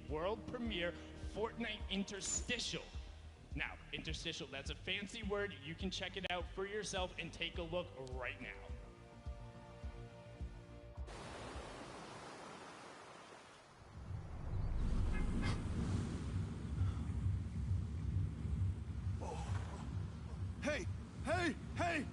world premiere Fortnite interstitial. Now, interstitial, that's a fancy word. You can check it out for yourself and take a look right now. Hey! Hey! Hey!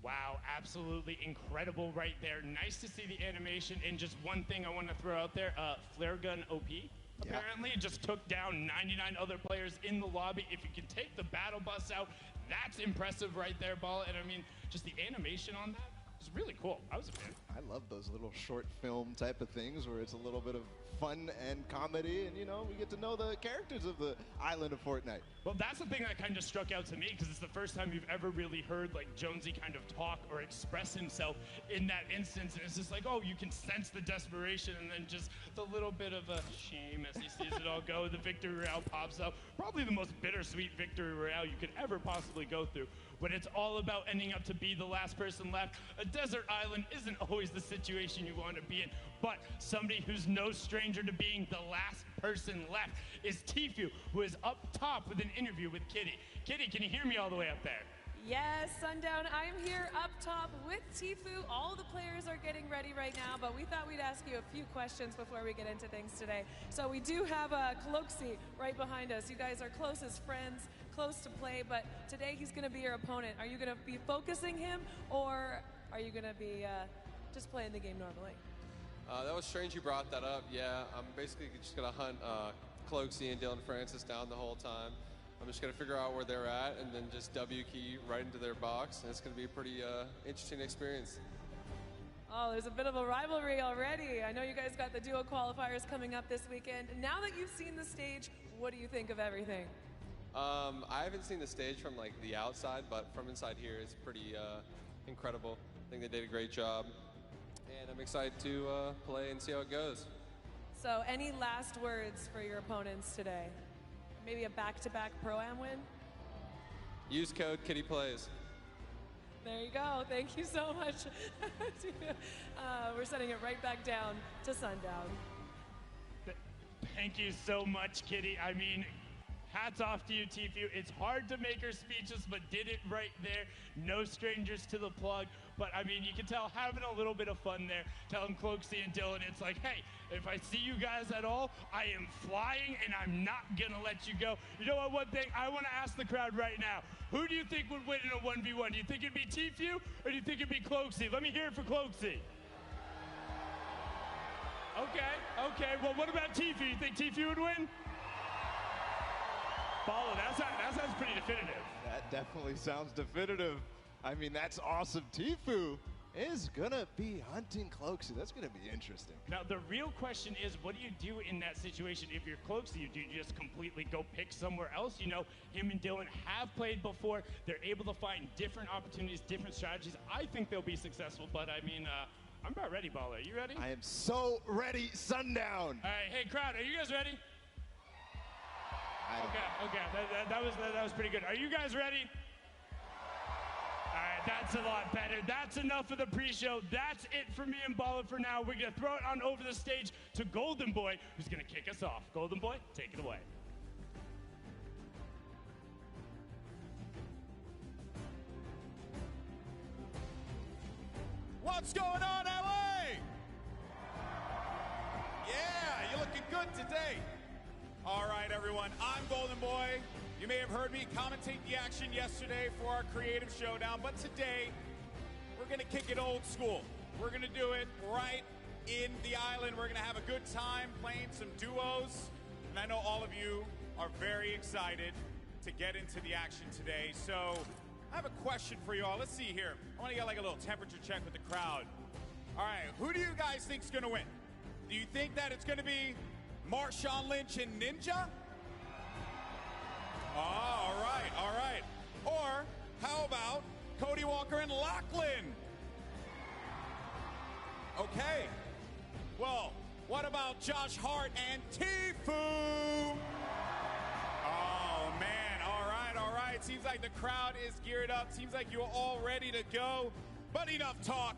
Wow, absolutely incredible right there. Nice to see the animation. And just one thing I want to throw out there, flare gun OP. Apparently, it just took down 99 other players in the lobby. If you can take the battle bus out, that's impressive right there, Ball. And I mean, just the animation on that is really cool. I was a fan. I love those little short film type of things where it's a little bit of fun and comedy, and, you know, we get to know the characters of the island of Fortnite. Well, that's the thing that kind of struck out to me, because it's the first time you've ever really heard, like, Jonesy kind of talk or express himself in that instance. And it's just like, oh, you can sense the desperation, and then just the little bit of a shame as he sees it all go. The victory royale pops up. Probably the most bittersweet victory royale you could ever possibly go through. When it's all about ending up to be the last person left. A desert island isn't always the situation you want to be in, but somebody who's no stranger to being the last person left is Tfue, who is up top with an interview with Kitty. Kitty, can you hear me all the way up there? Yes, Sundown, I'm here up top with Tfue. All the players are getting ready right now, but we thought we'd ask you a few questions before we get into things today. So we do have Cloaksy right behind us. You guys are close as friends, close to play, but today he's going to be your opponent. Are you going to be focusing him, or are you going to be just playing the game normally? That was strange you brought that up. Yeah, I'm basically just going to hunt Cloaksy and Dylan Francis down the whole time. I'm just going to figure out where they're at and then just W key right into their box, and it's going to be a pretty interesting experience. Oh, there's a bit of a rivalry already. I know you guys got the duo qualifiers coming up this weekend. Now that you've seen the stage, what do you think of everything? I haven't seen the stage from like the outside, but from inside here, it's pretty incredible. I think they did a great job, and I'm excited to play and see how it goes. So, any last words for your opponents today? Maybe a back-to-back Pro-Am win? Use code KittyPlays. There you go. Thank you so much. We're sending it right back down to Sundown. Thank you so much, Kitty. I mean, hats off to you, Tfue. It's hard to make her speechless, but did it right there. No strangers to the plug. But, I mean, you can tell having a little bit of fun there. Telling Cloaksy and Dylan, it's like, hey, if I see you guys at all, I am flying, and I'm not going to let you go. You know what, one thing? I want to ask the crowd right now. Who do you think would win in a 1v1? Do you think it'd be Tfue, or do you think it'd be Cloaksy? Let me hear it for Cloaksy. Okay. Well, what about Tfue? You think Tfue would win? Baller, that sounds pretty definitive. That definitely sounds definitive. I mean, that's awesome. Tfue is going to be hunting Cloaksy. That's going to be interesting. Now, the real question is, what do you do in that situation if you're Cloaksy? Do you just completely go pick somewhere else? You know, him and Dylan have played before. They're able to find different opportunities, different strategies. I think they'll be successful, but I mean, I'm about ready, Baller. You ready? I am so ready, Sundown. All right, hey, crowd, are you guys ready? Okay, that was pretty good. Are you guys ready? All right, that's a lot better. That's enough of the pre-show. That's it for me and Baller for now. We're going to throw it on over the stage to Golden Boy, who's going to kick us off. Golden Boy, take it away. What's going on, LA? Yeah, you're looking good today. All right, everyone, I'm Golden Boy. You may have heard me commentate the action yesterday for our creative showdown, but today we're going to kick it old school. We're going to do it right in the island. We're going to have a good time playing some duos, and I know all of you are very excited to get into the action today. So I have a question for you all. Let's see here. I want to get like a little temperature check with the crowd. All right, who do you guys think is going to win? Do you think that it's going to be Marshawn Lynch and Ninja? Oh, all right, all right. Or how about Cody Walker and Lachlan? Okay. Well, what about Josh Hart and Tfue? Oh, man. All right, all right. Seems like the crowd is geared up. Seems like you're all ready to go. But enough talk.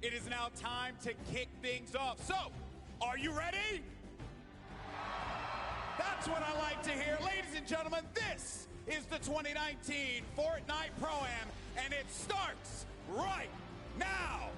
It is now time to kick things off. So, are you ready? That's what I like to hear. Ladies and gentlemen, this is the 2019 Fortnite Pro-Am, and it starts right now.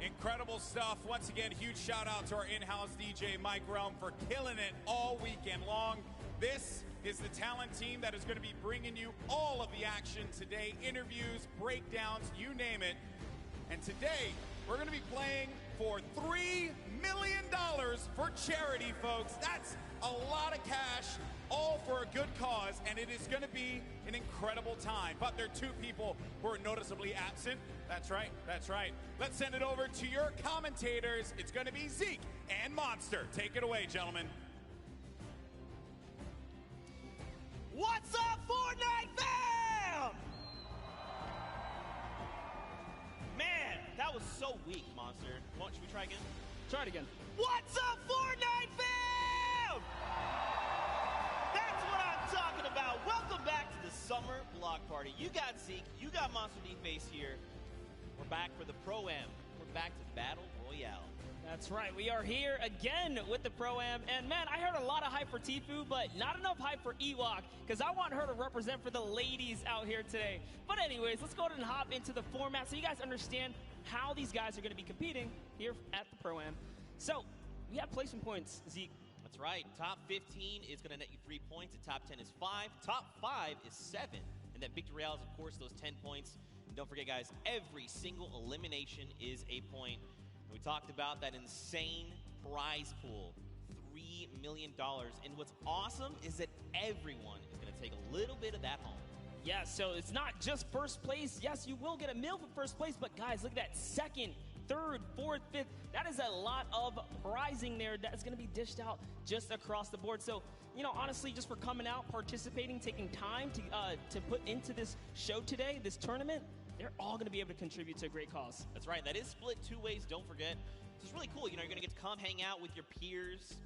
Incredible stuff. Once again, huge shout out to our in-house DJ, Mike Realm, for killing it all weekend long. This is the talent team that is going to be bringing you all of the action today. Interviews, breakdowns, you name it. And today, we're going to be playing for $3 million for charity, folks. That's a lot of cash, all for a good cause, and it is going to be an incredible time. But there are two people who are noticeably absent. That's right, that's right. Let's send it over to your commentators. It's going to be Zeke and Monster. Take it away, gentlemen. What's up, Fortnite fam? Man, that was so weak, Monster. Should we try again? Try it again. What's up, Fortnite fam? That's what I'm talking about. Welcome back to the summer block party. You got Zeke, you got Monster D-Face here. We're back for the Pro-Am. We're back to Battle Royale. That's right. We are here again with the Pro-Am. And, man, I heard a lot of hype for Tfue, but not enough hype for Ewok, because I want her to represent for the ladies out here today. But anyways, let's go ahead and hop into the format so you guys understand how these guys are going to be competing here at the Pro-Am. So, we have placement points, Zeke. That's right. Top 15 is going to net you 3 points. The top 10 is 5. Top 5 is 7. And then Victory Royale is, of course, those 10 points. And don't forget, guys, every single elimination is a point. We talked about that insane prize pool, $3 million. And what's awesome is that everyone is going to take a little bit of that home. Yeah, so it's not just first place. Yes, you will get a meal for first place, but guys, look at that second, third, fourth, fifth. That is a lot of prizing there that's going to be dished out just across the board. So, you know, honestly, just for coming out, participating, taking time to put into this show today, this tournament, they're all going to be able to contribute to a great cause. That's right. That is split 2 ways. Don't forget. It's really cool. You know, you're going to get to come hang out with your peers,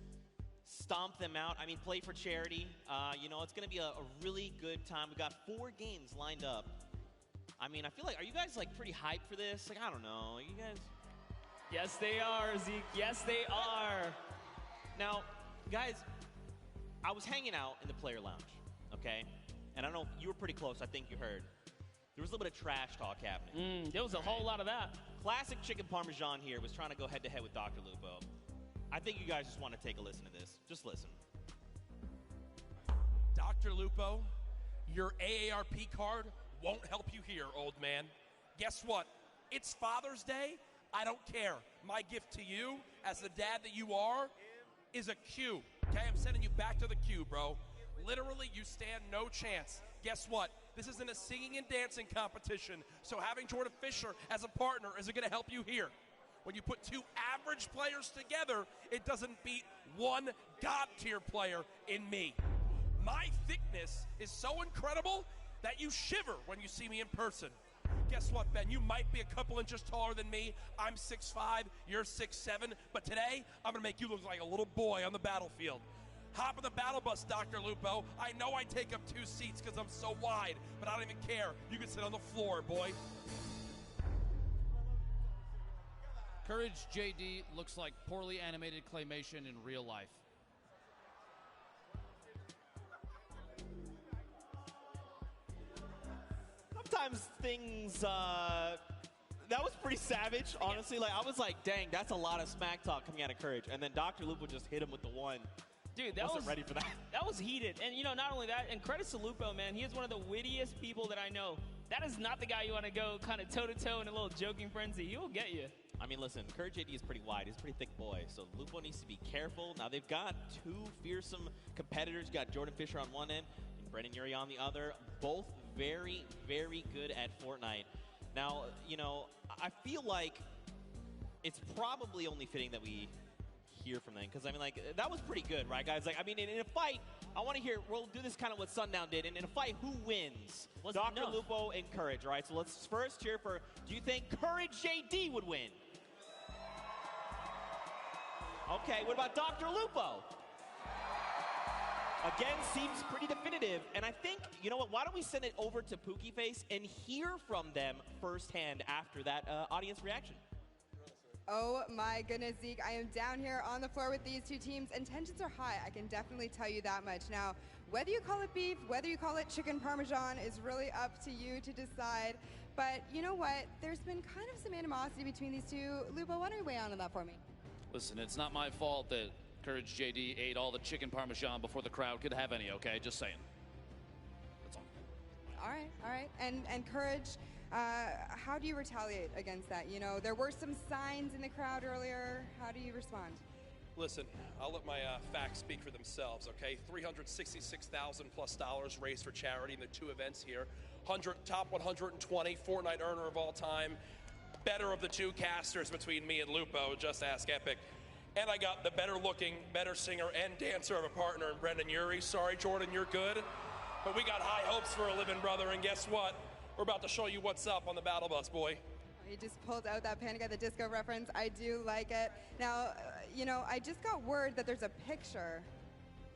stomp them out. I mean, play for charity. You know, it's going to be a really good time. We've got 4 games lined up. I mean, I feel like, are you guys, like, pretty hyped for this? Like, I don't know. You guys? Yes, they are, Zeke. Yes, they are. Now, guys, I was hanging out in the player lounge, okay? And I don't know, you were pretty close, I think you heard. There was a little bit of trash talk happening. There was a whole lot of that. Classic Chicken Parmesan here was trying to go head-to-head with Dr. Lupo. I think you guys just want to take a listen to this. Just listen. Dr. Lupo, your AARP card won't help you here, old man. Guess what? It's Father's Day. I don't care. My gift to you, as the dad that you are, is a Q. Okay, I'm sending you back to the queue, bro. Literally, you stand no chance. Guess what? This isn't a singing and dancing competition, so having Jordan Fisher as a partner isn't going to help you here. When you put two average players together, it doesn't beat one God-tier player in me. My thickness is so incredible that you shiver when you see me in person. Guess what, Ben? You might be a couple inches taller than me. I'm 6'5", you're 6'7", but today, I'm going to make you look like a little boy on the battlefield. Hop in the battle bus, Dr. Lupo. I know I take up 2 seats because I'm so wide, but I don't even care. You can sit on the floor, boy. Courage JD looks like poorly animated claymation in real life. Sometimes things, that was pretty savage, honestly. Like, I was like, dang, that's a lot of smack talk coming out of Courage. And then Dr. Lupo just hit him with the one. Dude, that wasn't ready for that. That was heated. And, you know, not only that, and credits to Lupo, man. He is one of the wittiest people that I know. That is not the guy you want to go kind of toe-to-toe in a little joking frenzy. He will get you. I mean, listen, Courage JD is pretty wide. He's a pretty thick boy. So Lupo needs to be careful. Now, they've got 2 fearsome competitors. You got Jordan Fisher on one end and Brendan Urie on the other. Both very, very good at Fortnite. Now, you know, I feel like it's probably only fitting that we hear from them. Because, I mean, like, that was pretty good, right, guys? Like, I mean, in a fight, I want to hear, we'll do this kind of what Sundown did. And in a fight, who wins? Dr. Lupo and Courage, right? So let's first cheer for, do you think Courage JD would win? Okay, what about Dr. Lupo? Again, seems pretty definitive. And I think, you know what, why don't we send it over to Pookie Face and hear from them firsthand after that audience reaction. Oh my goodness, Zeke, I am down here on the floor with these 2 teams, and tensions are high, I can definitely tell you that much. Now, whether you call it beef, whether you call it chicken parmesan is really up to you to decide. But you know what, there's been kind of some animosity between these 2. Lupo, why don't you weigh on that for me? Listen, it's not my fault that Courage JD ate all the chicken parmesan before the crowd could have any, okay? Just saying. That's all. All right. And Courage, how do you retaliate against that? You know, there were some signs in the crowd earlier. How do you respond? Listen, I'll let my facts speak for themselves, okay? $366,000+ raised for charity in the 2 events here. Top 120 Fortnite earner of all time. Better of the 2 casters between me and Lupo, just ask Epic. And I got the better looking, better singer and dancer of a partner in Brendan Urie. Sorry, Jordan, you're good. But we got high hopes for a living brother, and guess what? We're about to show you what's up on the battle bus, boy. You just pulled out that Panic at the Disco reference. I do like it. Now, you know, I just got word that there's a picture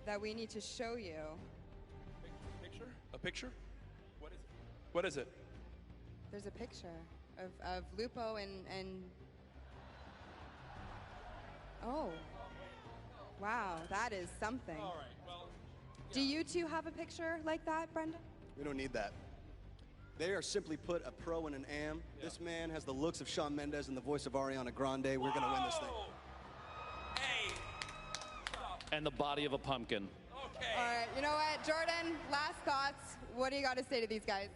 that we need to show you. Picture? A picture? What is it? What is it? There's a picture of Lupo and oh, wow, that is something. All right, well. Yeah. Do you 2 have a picture like that, Brendan? We don't need that. They are simply put a pro and an am. Yeah. This man has the looks of Shawn Mendes and the voice of Ariana Grande. We're going to win this thing. Hey. And the body of a pumpkin. Okay. All right, you know what, Jordan, last thoughts. What do you got to say to these guys?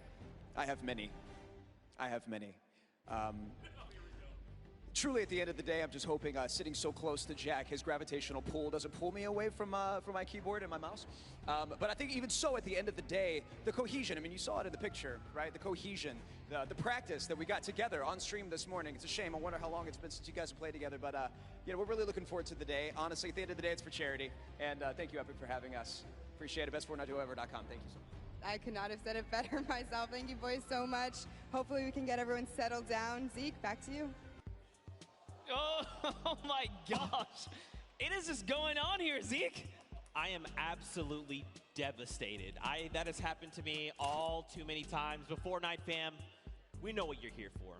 I have many. Truly, at the end of the day, I'm just hoping sitting so close to Jack, his gravitational pull doesn't pull me away from my keyboard and my mouse. But I think even so, at the end of the day, the cohesion, I mean, you saw it in the picture, right? The cohesion, the practice that we got together on stream this morning. It's a shame. I wonder how long it's been since you guys have played together. But, you know, we're really looking forward to the day. Honestly, at the end of the day, it's for charity. And thank you, Epic, for having us. Appreciate it. BestFortniteDuoEver.com. Thank you so much. I could not have said it better myself. Thank you boys so much. Hopefully we can get everyone settled down. Zeke, back to you. Oh my gosh. It is just going on here, Zeke. I am absolutely devastated. That has happened to me all too many times. Before Night Fam, we know what you're here for.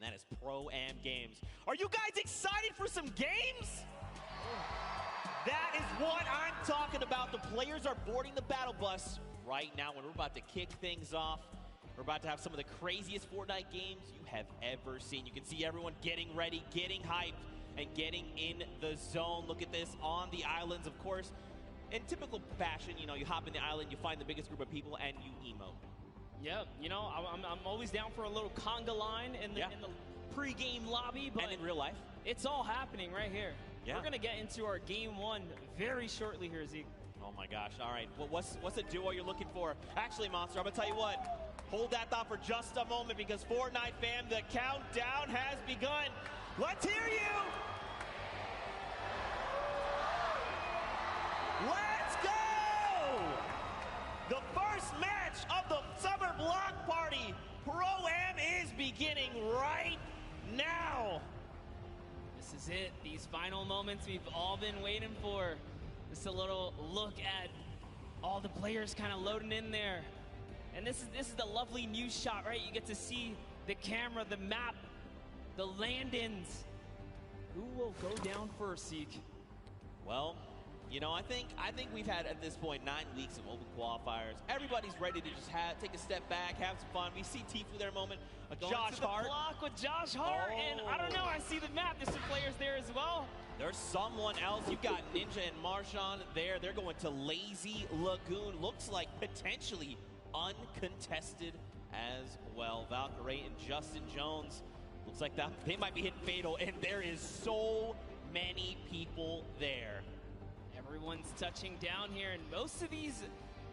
and that is Pro-Am Games. Are you guys excited for some games? That is what I'm talking about. The players are boarding the battle bus right now, and we're about to kick things off. We're about to have some of the craziest Fortnite games you have ever seen. You can see everyone getting ready, getting hyped, and getting in the zone. Look at this on the islands, of course. In typical fashion, you know, you hop in the island, you find the biggest group of people, and you emote. Yeah, you know, I'm always down for a little conga line in the pre-game lobby, but and in real life, it's all happening right here. Yeah. We're gonna get into our game one very shortly here, Zeke. Oh my gosh! All right, well, what's a duo you're looking for? Actually, Monster, I'm gonna tell you what. Hold that thought for just a moment, because Fortnite fam, the countdown has begun. Let's hear you. Let's go! The first match of the Summer Block Party, Pro-Am, is beginning right now. This is it. These final moments we've all been waiting for. Just a little look at all the players kind of loading in there. And this is the lovely news shot, right? You get to see the camera, the map, the land-ins. Who will go down first, Zeke? Well, you know, I think we've had at this point 9 weeks of open qualifiers. Everybody's ready to just take a step back, have some fun. We see Tfue there a moment. Josh Hart. Block with Josh Hart, and I don't know. I see the map. There's some players there as well. There's someone else. You've got Ninja and Marshawn there. They're going to Lazy Lagoon. Looks like potentially uncontested as well. Valkyrie and Justin Jones. Looks like that they might be hitting fatal, and there is so many people there. Everyone's touching down here, and most of these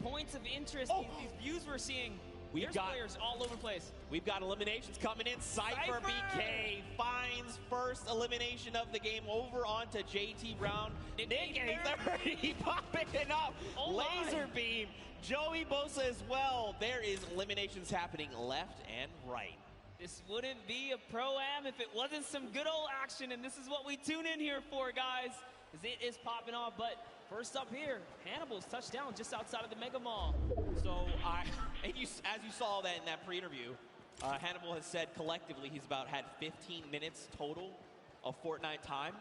points of interest, these views we're seeing, there's players all over the place. We've got eliminations coming in. Cypher BK finds first elimination of the game over onto JT Brown. Nick A30 popping it up. Laser beam. Joey Bosa as well. There is eliminations happening left and right. This wouldn't be a Pro-Am if it wasn't some good old action, and this is what we tune in here for, guys, as it is popping off. But first up here, Hannibal's touchdown just outside of the Mega Mall. So, as you saw that in that pre-interview, Hannibal has said collectively he's had 15 minutes total of Fortnite time.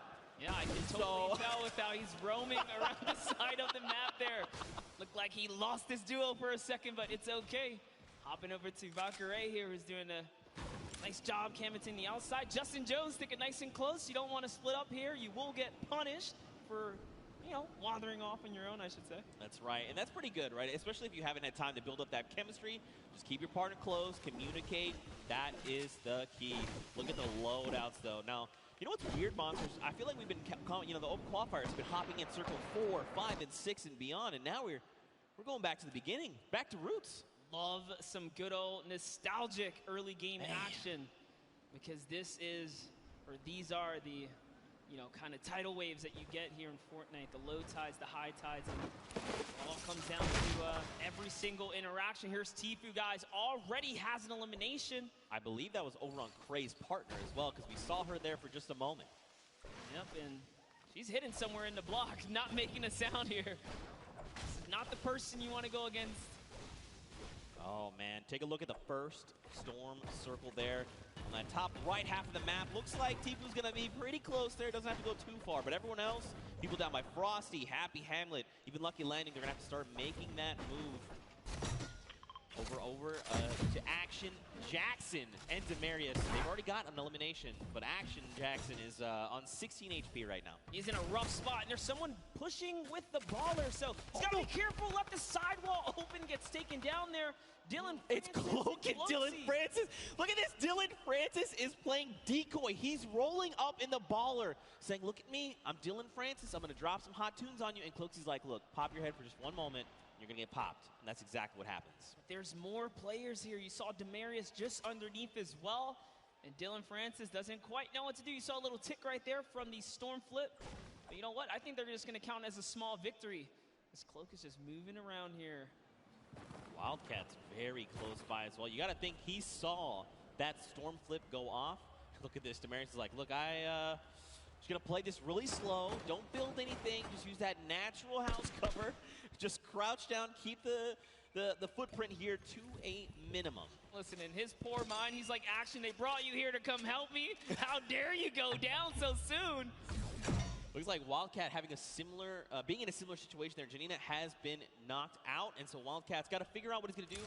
Yeah, I can totally tell with how he's roaming around the side of the map there. Looked like he lost his duo for a second, but it's okay. Hopping over to Valkyrie here, who's doing a nice job canvassing the outside. Justin Jones sticking nice and close. You don't want to split up here. You will get punished for, you know, wandering off on your own, I should say. That's right, and that's pretty good, right? Especially if you haven't had time to build up that chemistry. Just keep your partner close, communicate. That is the key. Look at the loadouts, though. Now, you know what's weird, Monsters? I feel like we've been, you know, the open qualifiers have been hopping in circle 4, 5, and 6 and beyond, and now we're going back to the beginning, back to roots. Love some good old nostalgic early game action, because these are the, you know, kind of tidal waves that you get here in Fortnite, the low tides, the high tides, and it all comes down to every single interaction. Here's Tfue, guys, already has an elimination. I believe that was over on Cray's partner as well, because we saw her there for just a moment. Yep, and she's hidden somewhere in the block, not making a sound here. This is not the person you want to go against. Oh, man. Take a look at the first storm circle there on that top right half of the map. Looks like Tfue's going to be pretty close there. Doesn't have to go too far. But everyone else, people down by Frosty, Happy Hamlet, even Lucky Landing, they're going to have to start making that move. Over to Action Jackson and Demarius. They've already got an elimination, but Action Jackson is on 16 HP right now. He's in a rough spot, and there's someone pushing with the baller, so he's got to be careful. Left the sidewall open, gets taken down there. Dylan Francis. It's Cloak and Dylan Francis. Look at this. Dylan Francis is playing decoy. He's rolling up in the baller, saying, look at me. I'm Dylan Francis. I'm going to drop some hot tunes on you. And Cloaksy's like, look, pop your head for just one moment. You're going to get popped. And that's exactly what happens. There's more players here. You saw Demarius just underneath as well. And Dylan Francis doesn't quite know what to do. You saw a little tick right there from the storm flip. But you know what? I think they're just going to count as a small victory. This Cloak is just moving around here. Wildcat's very close by as well. You got to think he saw that storm flip go off. Look at this. Demarius is like, look, just going to play this really slow. Don't build anything. Just use that natural house cover. Just crouch down. Keep the the footprint here to a minimum. Listen, in his poor mind, he's like, Action, they brought you here to come help me? How dare you go down so soon? Looks like Wildcat having a similar, being in a similar situation there. Janina has been knocked out, and so Wildcat's got to figure out what he's going to do.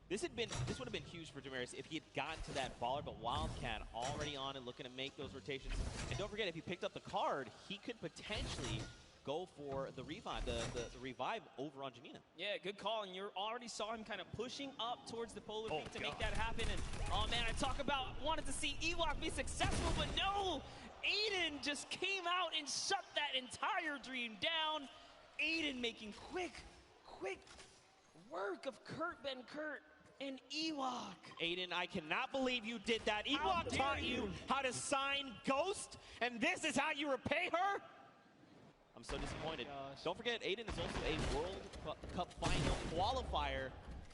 This would have been huge for Damaris if he had gotten to that baller, but Wildcat already on and looking to make those rotations. And don't forget, if he picked up the card, he could potentially go for the revive, the revive over on Janina. Yeah, good call, and you already saw him kind of pushing up towards the polar peak to make that happen. And oh man, I talk about wanted to see Ewok be successful, but no! Aiden just came out and shut that entire dream down. Aiden making quick work of Kurt Ben Kurt and Ewok. Aiden, I cannot believe you did that. Ewok taught you how to sign Ghost, and this is how you repay her? I'm so disappointed. Don't forget, Aiden is also a World Cup final qualifier,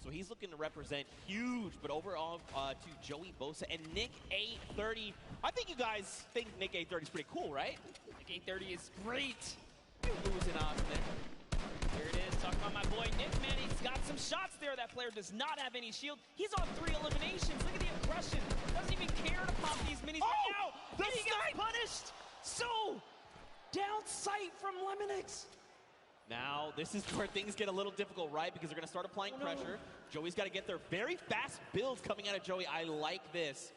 so he's looking to represent huge. But overall, to Joey Bosa and Nick 830. I think you guys think Nick 830 is pretty cool, right? Nick 830 is great. Losing odds there. Here it is, talking about my boy Nick, man. He's got some shots there. That player does not have any shield. He's on 3 eliminations. Look at the aggression. Doesn't even care to pop these minis right now. The and he gets punished. So, down sight from Lemonix. Now, this is where things get a little difficult, right? Because they're going to start applying pressure. Joey's got to get their very fast builds coming out of Joey. I like this.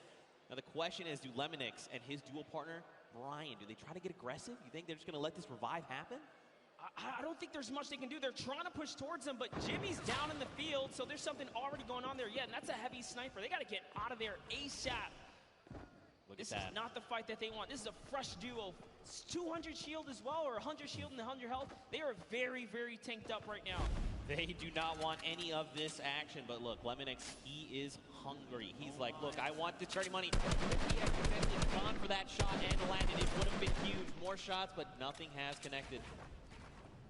Now, the question is, do Lemonix and his dual partner, Brian, do they try to get aggressive? You think they're just going to let this revive happen? I don't think there's much they can do. They're trying to push towards him, but Jimmy's down in the field, so there's something already going on there. Yeah, and that's a heavy sniper. They got to get out of there ASAP. This is not the fight that they want. This is a fresh duo. It's 200 shield as well, or 100 shield and 100 health. They are very, very tanked up right now. They do not want any of this action, but look, Lemonix, he is hungry. He's like, look, I want the charity money. If he had gone for that shot and landed, it would have been huge. More shots, but nothing has connected.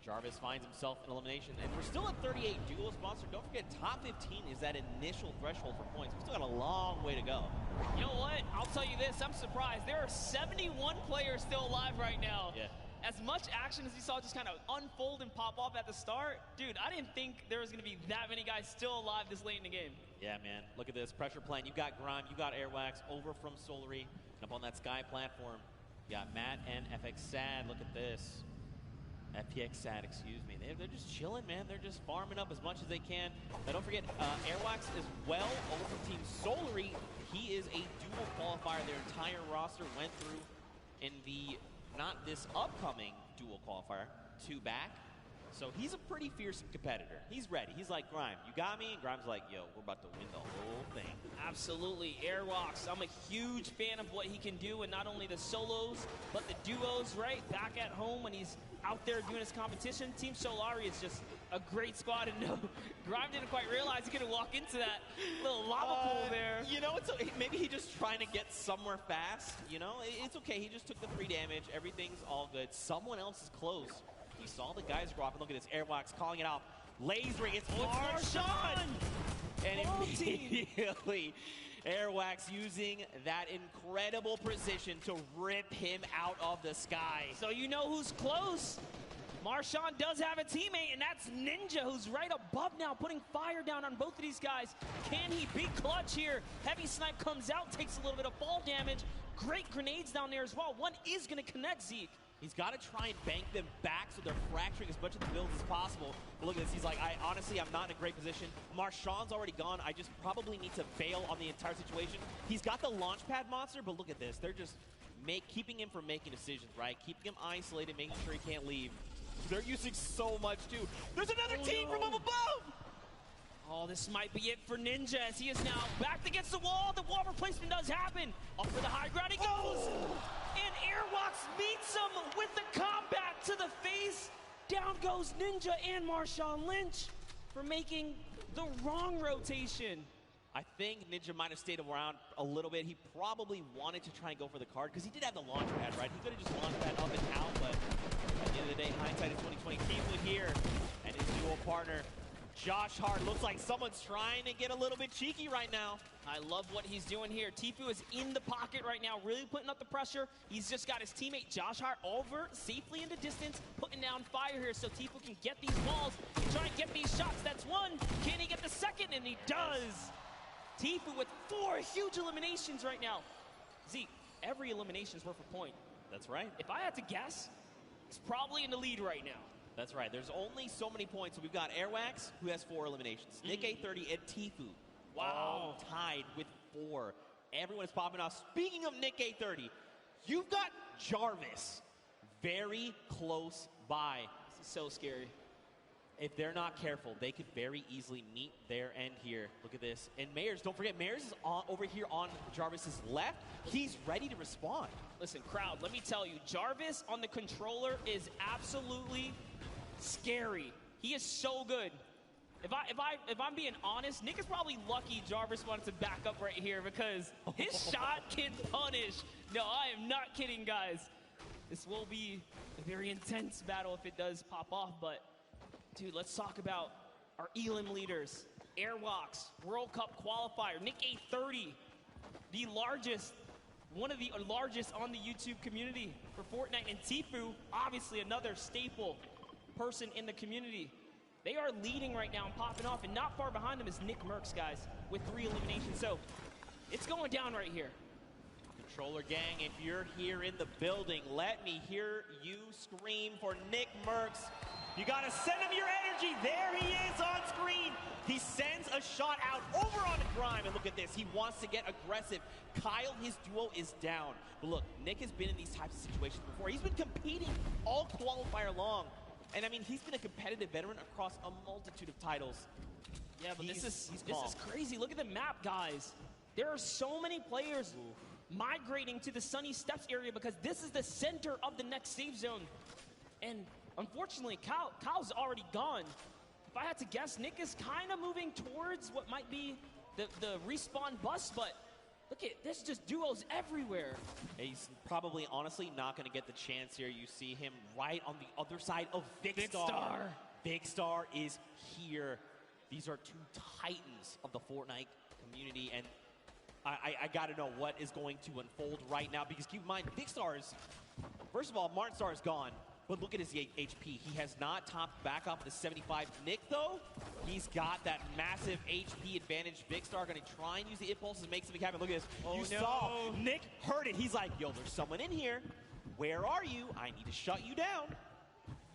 Jarvis finds himself in elimination, and we're still at 38 duo spots, so don't forget, top 15 is that initial threshold for points. We've still got a long way to go. You know what? I'll tell you this, I'm surprised. There are 71 players still alive right now. Yeah. As much action as you saw just kind of unfold and pop off at the start, dude, I didn't think there was going to be that many guys still alive this late in the game. Yeah, man. Look at this. Pressure playing. You got Grime, you got Airwax over from Solary, up on that Sky platform. You got Matt and FX Sad. Look at this. FPX Sad, excuse me. They're just chilling, man. They're just farming up as much as they can. Now, don't forget, Airwax as well over from Team Solary. He is a dual qualifier. Their entire roster went through in the, not this upcoming dual qualifier, 2 back. So he's a pretty fierce competitor. He's ready. He's like, Grime, you got me? And Grime's like, yo, we're about to win the whole thing. Absolutely. Airwalks, I'm a huge fan of what he can do, and not only the solos, but the duos, right? Back at home when he's out there doing his competition. Team Solari is just a great squad, and no, Grime didn't quite realize he could walk into that little lava pool there. You know, maybe he's just trying to get somewhere fast. You know, it's okay. He just took the 3 damage. Everything's all good. Someone else is close. He saw the guys go off, and look at this. Airwalks calling it out. Lasering, it's Marshawn! And immediately, Airwax using that incredible precision to rip him out of the sky. So you know who's close. Marshawn does have a teammate, and that's Ninja, who's right above now, putting fire down on both of these guys. Can he be clutch here? Heavy snipe comes out, takes a little bit of fall damage. Great grenades down there as well. One is going to connect Zeke. He's got to try and bank them back so they're fracturing as much of the build as possible. But look at this. He's like, honestly, I'm not in a great position. Marshawn's already gone. I just probably need to bail on the entire situation. He's got the launch pad monster, but look at this. They're just keeping him from making decisions, right? Keeping him isolated, making sure he can't leave. They're using so much, too. There's another team from up above! Oh, this might be it for Ninja as he is now backed against the wall. The wall replacement does happen. Up for the high ground he goes. And Airwalks meets him with the combat to the face. Down goes Ninja and Marshawn Lynch for making the wrong rotation. I think Ninja might have stayed around a little bit. He probably wanted to try and go for the card because he did have the launch pad, right? He could have just launched that up and out, but at the end of the day, hindsight is 2020. Tfue here and his dual partner Josh Hart. Looks like someone's trying to get a little bit cheeky right now. I love what he's doing here. Tfue is in the pocket right now, really putting up the pressure. He's just got his teammate Josh Hart over safely into distance, putting down fire here so Tfue can get these balls and try and get these shots. That's one. Can he get the second? And he does. Tfue with 4 huge eliminations right now. Zeke, every elimination is worth a point. That's right. If I had to guess, he's probably in the lead right now. That's right. There's only so many points. So we've got Airwax, who has 4 eliminations. Nick A30 and Tfue. Wow. All tied with 4. Everyone is popping off. Speaking of Nick A30, you've got Jarvis very close by. This is so scary. If they're not careful, they could very easily meet their end here. Look at this. And Mayers, don't forget, Mayers is over here on Jarvis's left. He's ready to respond. Listen, crowd, let me tell you, Jarvis on the controller is absolutely scary. He is so good. If I'm being honest, Nick is probably lucky Jarvis wanted to back up right here because his shot can punish. No, I am not kidding, guys. This will be a very intense battle if it does pop off, but dude, let's talk about our Elim leaders. Airwalks, World Cup qualifier, Nick A30, the largest, one of the largest on the YouTube community for Fortnite, and Tfue, obviously another staple person in the community. They are leading right now and popping off, and not far behind them is Nick Merckx, guys, with 3 eliminations. So it's going down right here. Controller gang, if you're here in the building, let me hear you scream for Nick Merckx. You gotta send him your energy. There he is on screen. He sends a shot out over on Grime, and look at this. He wants to get aggressive. Kyle, his duo, is down. But look, Nick has been in these types of situations before. He's been competing all qualifier long. And I mean, he's been a competitive veteran across a multitude of titles. Yeah, but this is calm. crazy. Look at the map, guys. There are so many players migrating to the Sunny Steps area because this is the center of the next safe zone. And unfortunately, Kyle's already gone. If I had to guess, Nick is kind of moving towards what might be the respawn bus, but look at, there's just duos everywhere. He's probably, honestly, not going to get the chance here. You see him right on the other side of Vicstar. Vicstar is here. These are 2 titans of the Fortnite community, and I got to know what is going to unfold right now, because keep in mind, Vicstar is, first of all, Martin Star is gone. But look at his HP. He has not topped back off the 75. Nick, though, he's got that massive HP advantage. Vicstar going to try and use the impulses and make something happen. Look at this. Oh, you saw Nick heard it. He's like, yo, there's someone in here. Where are you? I need to shut you down.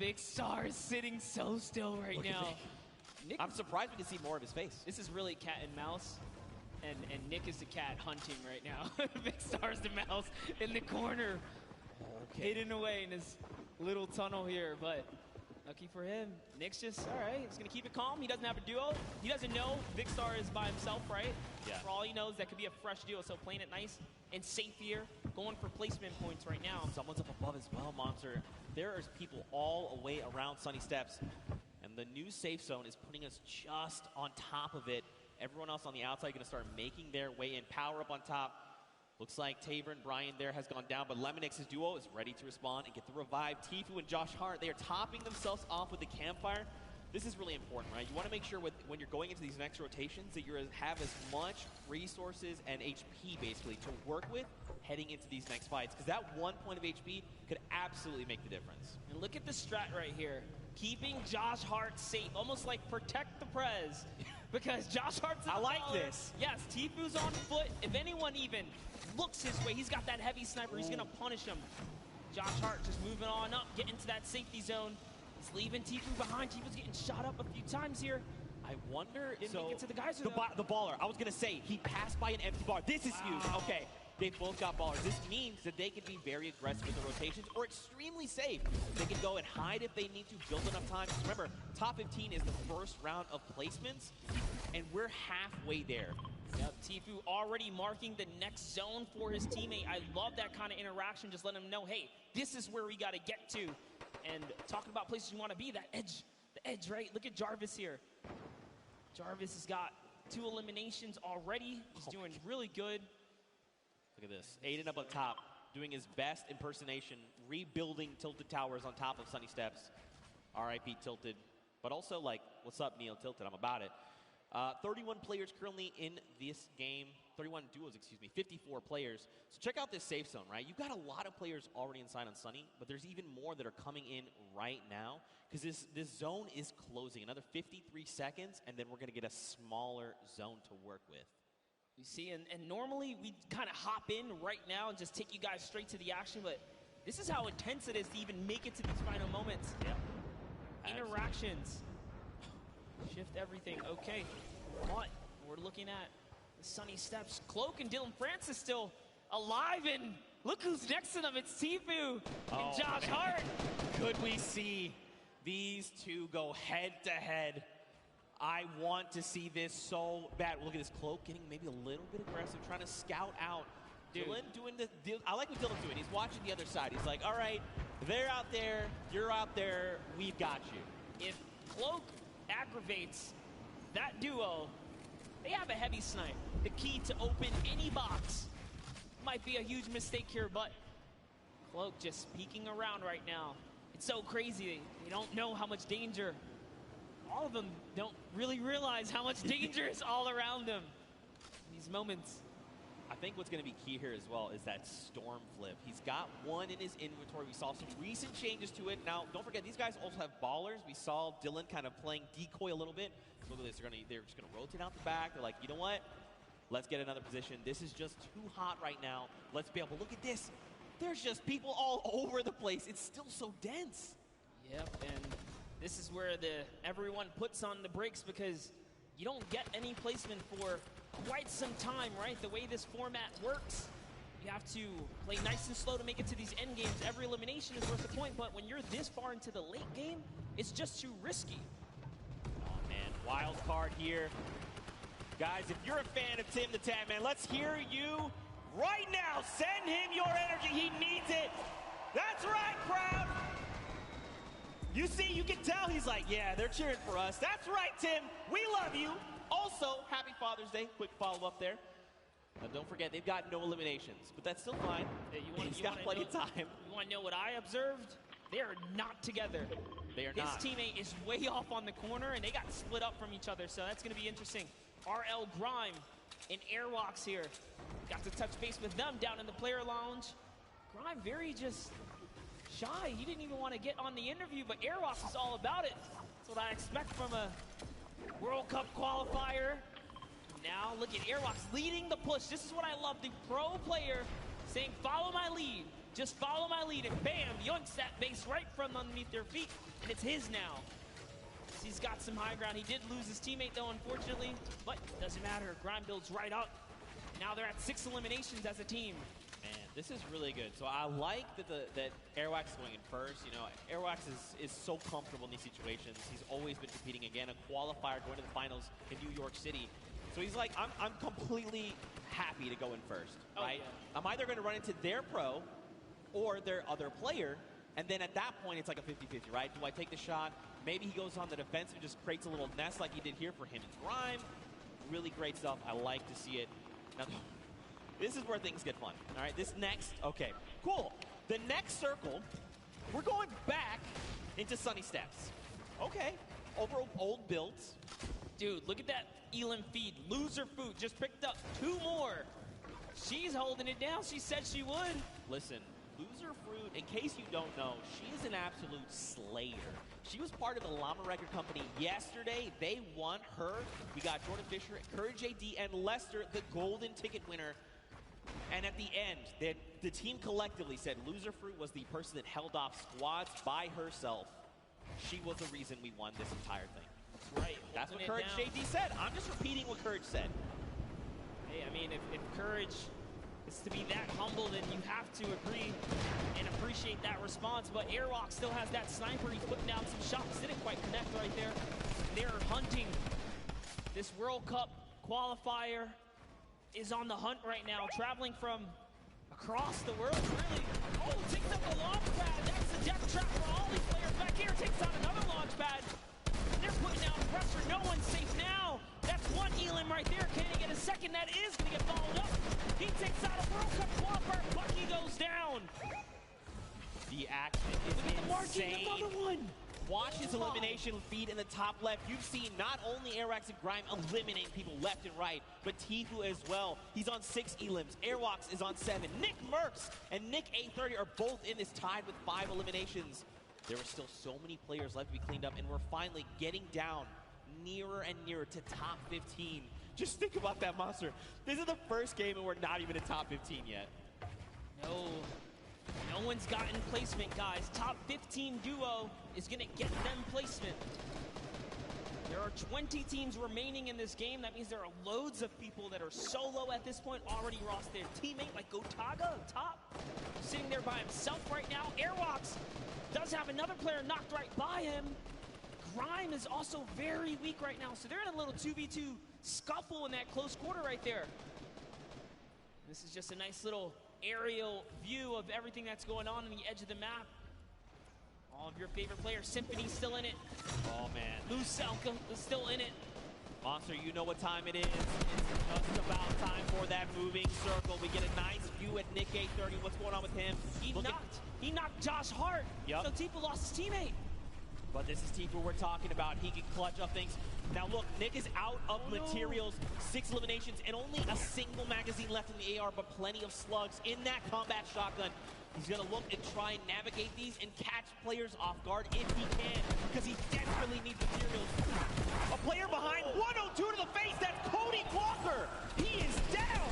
Vicstar is sitting so still right now. I'm surprised we can see more of his face. This is really cat and mouse. And Nick is the cat hunting right now. Vicstar's the mouse in the corner. Hidden away in his little tunnel here, but lucky for him, Nick's just, all right, he's going to keep it calm. He doesn't have a duo. He doesn't know Vicstar is by himself, right? Yeah. For all he knows, that could be a fresh duo, so playing it nice and safe here, going for placement points right now. Someone's up above as well, Monster. There are people all the way around Sunny Steps, and the new safe zone is putting us just on top of it. Everyone else on the outside going to start making their way in. Power up on top. Looks like Taver and Brian there has gone down, but Lemonix's duo is ready to respond and get the revive. Tfue and Josh Hart, they are topping themselves off with the campfire. This is really important, right? You want to make sure when you're going into these next rotations that you have as much resources and HP, basically, to work with heading into these next fights, because that 1 point of HP could absolutely make the difference. And look at the strat right here. Keeping Josh Hart safe, almost like protect the Prez. Because Josh Hart's in the baller. This. Yes, Tfue's on foot. If anyone even looks his way, he's got that heavy sniper. He's going to punish him. Josh Hart just moving on up, getting to that safety zone. He's leaving Tfue behind. Tfue's getting shot up a few times here. I wonder, Didn't make it to the guys. The baller, I was going to say, he passed by an empty bar. This is huge. Okay, they both got ballers. This means that they can be very aggressive with the rotations or extremely safe. They can go and hide if they need to, build enough time. Because remember, top 15 is the first round of placements, and we're halfway there. Yep, Tfue already marking the next zone for his teammate. I love that kind of interaction, just letting him know, hey, this is where we got to get to. And talking about places you want to be, that edge, the edge, right? Look at Jarvis here. Jarvis has got 2 eliminations already. He's doing really good. Look at this. Aiden up top, doing his best impersonation, rebuilding Tilted Towers on top of Sunny Steps. RIP Tilted. But also, like, What's up, Neil Tilted? I'm about it. 31 players currently in this game. 31 duos, excuse me. 54 players. So check out this safe zone, right? You've got a lot of players already inside on Sunny, but there's even more that are coming in right now because this zone is closing. Another 53 seconds, and then we're going to get a smaller zone to work with. You see, and normally we kind of hop in right now and just take you guys straight to the action, but this is how intense it is to even make it to these final moments. Yep. Interactions. Shift everything. Okay. But we're looking at the Sunny Steps. Cloak and Dylan Francis still alive, and look who's next to them. It's Tfue and Josh Hart. Could we see these two go head to head? I want to see this so bad. Look at this Cloak getting maybe a little bit aggressive, trying to scout out. Dylan doing I like what Dylan's doing. He's watching the other side. He's like, all right, they're out there, you're out there, we've got you. If Cloak aggravates that duo, they have a heavy snipe. The key to open any box. Might be a huge mistake here, but Cloak just peeking around right now. It's so crazy. They don't know how much danger. All of them don't really realize how much danger is all around them in these moments. I think what's going to be key here as well is that storm flip. He's got one in his inventory. We saw some recent changes to it. Now, don't forget, these guys also have ballers. We saw Dylan kind of playing decoy a little bit. Look at this. They're just going to rotate out the back. They're like, you know what? Let's get another position. This is just too hot right now. Let's be able to look at this. There's just people all over the place. It's still so dense. Yep, and this is where everyone puts on the brakes because you don't get any placement for quite some time, right? The way this format works, you have to play nice and slow to make it to these end games. Every elimination is worth a point, but when you're this far into the late game, it's just too risky. Oh, man, wild card here. Guys, if you're a fan of Tim the Tan Man, let's hear you right now. Send him your energy. He needs it. That's right, crowd. You see, you can tell he's like, yeah, they're cheering for us. That's right, Tim. We love you. Also, happy Father's Day. Quick follow-up there. Now, don't forget, they've got no eliminations, but that's still fine. He's got plenty of time. You want to know what I observed? They are not together. They are not. His teammate is way off on the corner, and they got split up from each other, so that's going to be interesting. RL Grime and Airwalks here. Got to touch base with them down in the player lounge. Grime very just shy. He didn't even want to get on the interview, but Airwalks is all about it. That's what I expect from a World Cup qualifier. Now look at Airwalks leading the push. This is what I love. The pro player saying, follow my lead. Just follow my lead. And bam, yoinks that base right from underneath their feet. And it's his now. He's got some high ground. He did lose his teammate, though, unfortunately. But doesn't matter. Grime builds right up. Now they're at 6 eliminations as a team. Man, this is really good. So I like that Airwax is going in first. You know, Airwax is so comfortable in these situations. He's always been competing again, a qualifier going to the finals in New York City. So he's like, I'm completely happy to go in first, right? Yeah. I'm either going to run into their pro or their other player, and then at that point, it's like a 50-50, right? Do I take the shot? Maybe he goes on the defensive and just creates a little nest like he did here for him and Grime. Really great stuff. I like to see it. Now, this is where things get fun, all right? This next, okay, cool. The next circle, we're going back into Sunny Steps. Okay, over old builds. Dude, look at that Elam feed. Loser Food just picked up 2 more. She's holding it down. She said she would. Listen, Loser Fruit, in case you don't know, she is an absolute slayer. She was part of the Llama Record Company yesterday. They won her. We got Jordan Fisher, Courage AD, and Lester, the golden ticket winner. And at the end, the team collectively said Loser Fruit was the person that held off squads by herself. She was the reason we won this entire thing. Right. That's what Courage JD said. I'm just repeating what Courage said. Hey, I mean, if Courage is to be that humble, then you have to agree and appreciate that response. But Airwalk still has that sniper. He's putting down some shots. Didn't quite connect right there. They're hunting. This World Cup qualifier is on the hunt right now, traveling from across the world. Really, oh, takes up a launch pad. That's the death trap for all these players back here. Takes out another launch pad. They're putting down pressure. No one's safe now. That's one Elam right there. Can he get a second? That is going to get followed up. He takes out a World Cup qualifier. Bucky goes down. The action is insane. Another one. Watch his elimination feed in the top left. You've seen not only Airwax and Grime eliminating people left and right, but Tfue as well. He's on 6 elims. Airwax is on 7. Nick Merckx and Nick A30 are both in this, tied with 5 eliminations. There are still so many players left to be cleaned up, and we're finally getting down nearer and nearer to top 15. Just think about that, Monster. This is the first game and we're not even in top 15 yet. No one's gotten placement, guys. Top 15 duo is going to get them placement. There are 20 teams remaining in this game. That means there are loads of people that are solo at this point, already lost their teammate, like Gotaga up top, sitting there by himself right now. Airwax does have another player knocked right by him. Grime is also very weak right now, so they're in a little 2v2 scuffle in that close quarter right there. This is just a nice little aerial view of everything that's going on the edge of the map. All of your favorite players. Symphony's still in it. Oh, man. Lucelka is still in it. Monster, you know what time it is. It's just about time for that moving circle. We get a nice view at Nick A30. What's going on with him? He knocked Josh Hart. Yep. So Tfue lost his teammate. But this is Tfue we're talking about. He can clutch up things. Now look, Nick is out of materials, 6 eliminations, and only a single magazine left in the AR, but plenty of slugs in that combat shotgun. He's gonna look and try and navigate these and catch players off guard if he can, because he desperately needs materials. A player behind, 102 to the face, that's Cody Walker. He is down.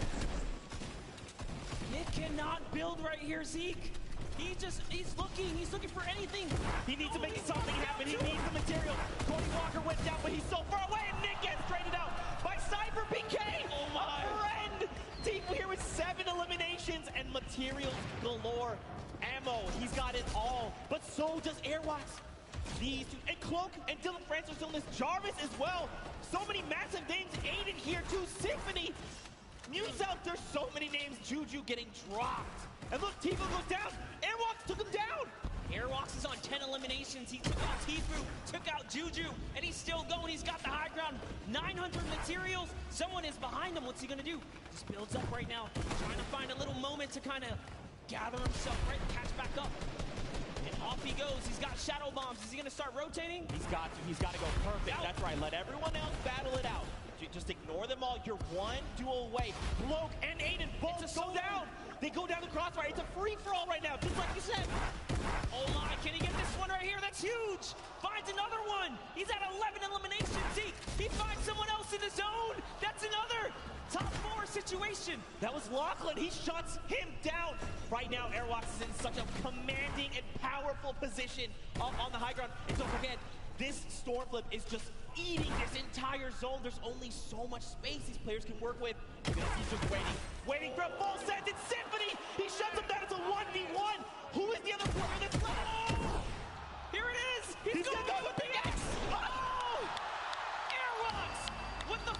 Nick cannot build right here, Zeke. He's looking for anything. He needs to make something happen. He needs the material. Cody Walker went down, but he's so far away, and Nick gets traded out by Cypher PK. Oh my. A friend. Tfue here with 7 eliminations and materials galore. Ammo, he's got it all, but so does Airwax. These two, and Cloak and Dylan Francis are still in this. Jarvis as well. So many massive names. Aiden here too. Symphony. Muse out, there's so many names. Juju getting dropped. And look, Tfue goes down. Airwax took him down. Airwax is on 10 eliminations. He took out Tfue, took out Juju, and he's still going. He's got the high ground. 900 materials. Someone is behind him. What's he gonna do? Just builds up right now, trying to find a little moment to kind of gather himself, right? Catch back up. And off he goes. He's got shadow bombs. Is he gonna start rotating? He's got to go perfect. That's right. Let everyone else battle it out. Just ignore them all. You're one duel away. Cloak and Aiden both go down. They go down the crossfire. It's a free-for-all right now, just like you said. Oh my, can he get this one right here? That's huge. Finds another one. He's at 11 eliminations. He finds someone else in the zone. That's another top 4 situation. That was Lachlan. He shuts him down. Right now, Airwax is in such a commanding and powerful position on the high ground. And don't forget, this Stormflip is just eating this entire zone. There's only so much space these players can work with. He's just waiting for a full set. It's Symphony. He shuts him down. It's a 1v1. Who is the other player that's left? Oh! Here it is. He's going to go with the X. Oh! Airwax with the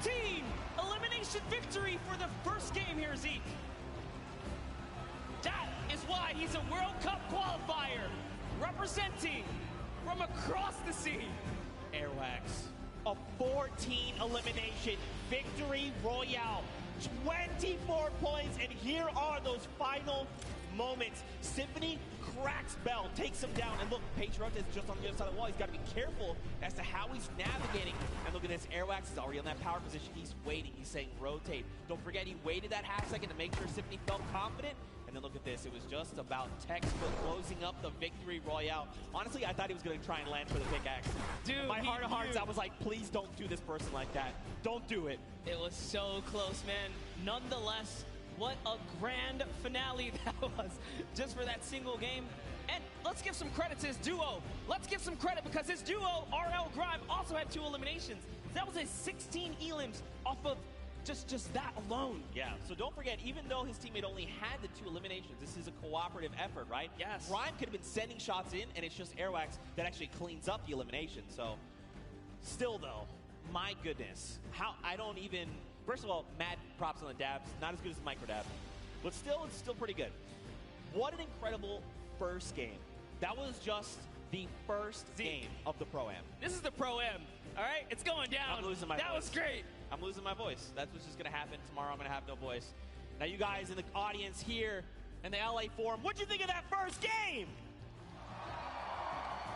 14 elimination victory for the first game here, Zeke. That is why he's a World Cup qualifier, representing from across the sea. Airwax, a 14 elimination victory royale, 24 points, and here are those final moments. Symphony cracks Bell, takes him down, and look, Patriota is just on the other side of the wall. He's got to be careful as to how he's navigating. And look at this, Airwax is already on that power position. He's waiting, he's saying rotate. Don't forget, he waited that half second to make sure Symphony felt confident. And then look at this, it was just about textbook closing up the victory royale. Honestly, I thought he was going to try and land for the pickaxe. Dude, my heart of hearts, I was like, please don't do this person like that. Don't do it. It was so close, man. Nonetheless, what a grand finale that was, just for that single game. And let's give some credit to his duo. Let's give some credit because his duo, RL Grime, also had 2 eliminations. That was a 16 elims off of just that alone. Yeah, so don't forget, even though his teammate only had the 2 eliminations, this is a cooperative effort, right? Yes. Grime could have been sending shots in, and it's just Airwax that actually cleans up the elimination. So, still though, my goodness, I don't even, first of all, mad props on the dabs, not as good as the micro dab, but still, it's still pretty good. What an incredible first game. That was just the first game of the Pro-Am. This is the Pro-Am, all right? It's going down. I'm losing my voice. That was great. I'm losing my voice. That's what's just going to happen. Tomorrow I'm going to have no voice. Now, you guys in the audience here in the LA Forum, what'd you think of that first game?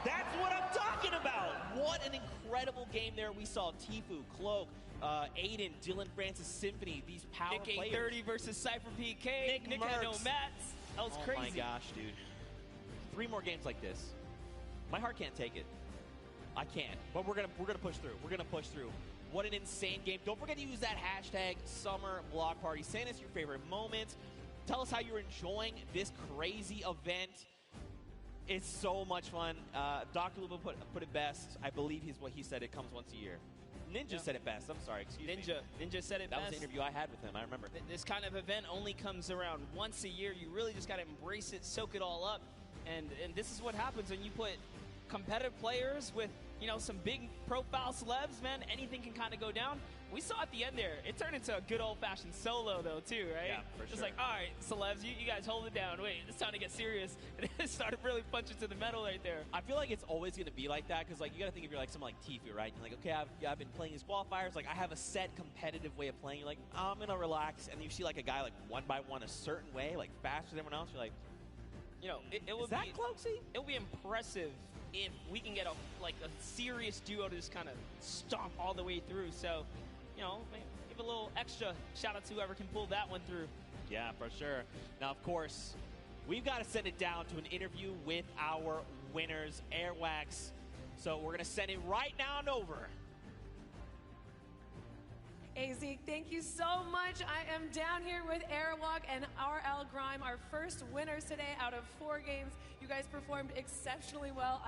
That's what I'm talking about. What an incredible game there. We saw Tfue, Cloak, Aiden, Dylan Francis, Symphony, these power Nick players. 830 versus Cypher PK. Nick had no mats. That was crazy. Oh my gosh, dude. 3 more games like this. My heart can't take it. I can't. But we're gonna push through. We're gonna push through. What an insane game. Don't forget to use that hashtag Summer Block Party. Send us your favorite moments. Tell us how you're enjoying this crazy event. It's so much fun. Dr. Luba put it best. I believe what he said. It comes once a year. Ninja said it best. I'm sorry. Excuse me. Ninja said it best. That was the interview I had with him. I remember. This kind of event only comes around once a year. You really just got to embrace it, soak it all up. And this is what happens when you put competitive players with, you know, some big profile celebs, man. Anything can kind of go down. We saw at the end there, it turned into a good old-fashioned solo, though, too, right? Yeah, for Just sure. like, all right, celebs, you guys hold it down. Wait, it's time to get serious. And it started really punching to the metal right there. I feel like it's always going to be like that because, like, you got to think if you're like someone like Tfue, right? You're like, okay, I've been playing these qualifiers. Like, I have a set competitive way of playing. You're like, oh, I'm going to relax. And you see, like, a guy, like, one by one a certain way, like, faster than everyone else. You're like, you know, it would be Cloaksy? It would be impressive if we can get a serious duo to just kind of stomp all the way through. So, you know, give a little extra shout out to whoever can pull that one through. yeah, for sure. Now, of course, we've got to send it down to an interview with our winners, Airwax. So we're going to send it right now and over. Hey, Zeke, thank you so much. I am down here with Airwalk and RL Grime, our first winners today out of 4 games. You guys performed exceptionally well.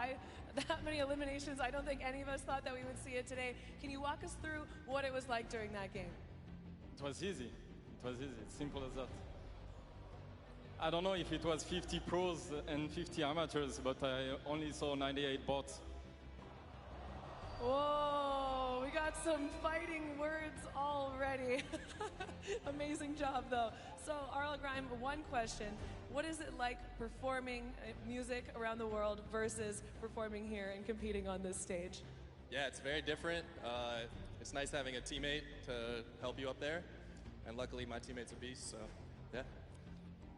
That many eliminations, I don't think any of us thought that we would see it today. Can you walk us through what it was like during that game? It was easy. It was easy. It's simple as that. I don't know if it was 50 pros and 50 amateurs, but I only saw 98 bots. Whoa, we got some fighting words already. Amazing job, though. So, RL Grime, one question. What is it like performing music around the world versus performing here and competing on this stage? Yeah, it's very different. It's nice having a teammate to help you up there. And luckily, my teammate's a beast, so yeah.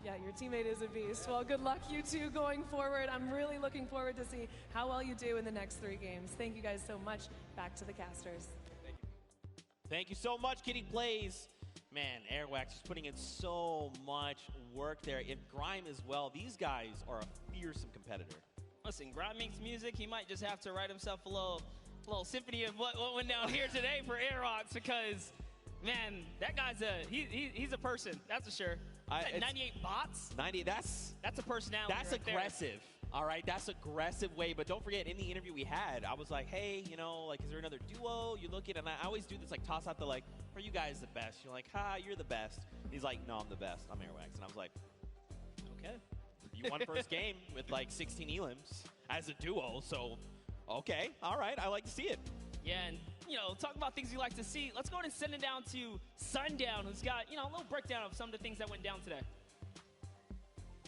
Yeah, your teammate is a beast. Well, good luck, you two, going forward. I'm really looking forward to see how well you do in the next 3 games. Thank you guys so much. Back to the casters. Thank you so much, Kitty Plays. Man, Airwax is putting in so much work there. And Grime as well. These guys are a fearsome competitor. Listen, Grime makes music. He might just have to write himself a little symphony of what went down here today for Airwalks because, man, that guy's he's a person. That's for sure. 98 bots? 90, that's a personality. That's right aggressive. There. All right, that's aggressive way. But don't forget, in the interview we had, I was like, hey, you know, like, is there another duo you look at? And I always do this, like, toss out the, like, are you guys the best? You're like, ha, you're the best. He's like, no, I'm the best. I'm Airwax. And I was like, okay. You won first game with, like, 16 elims as a duo. So, okay, all right, I like to see it. Yeah, and, you know, talk about things you like to see. Let's go ahead and send it down to Sundown, who's got, you know, a little breakdown of some of the things that went down today.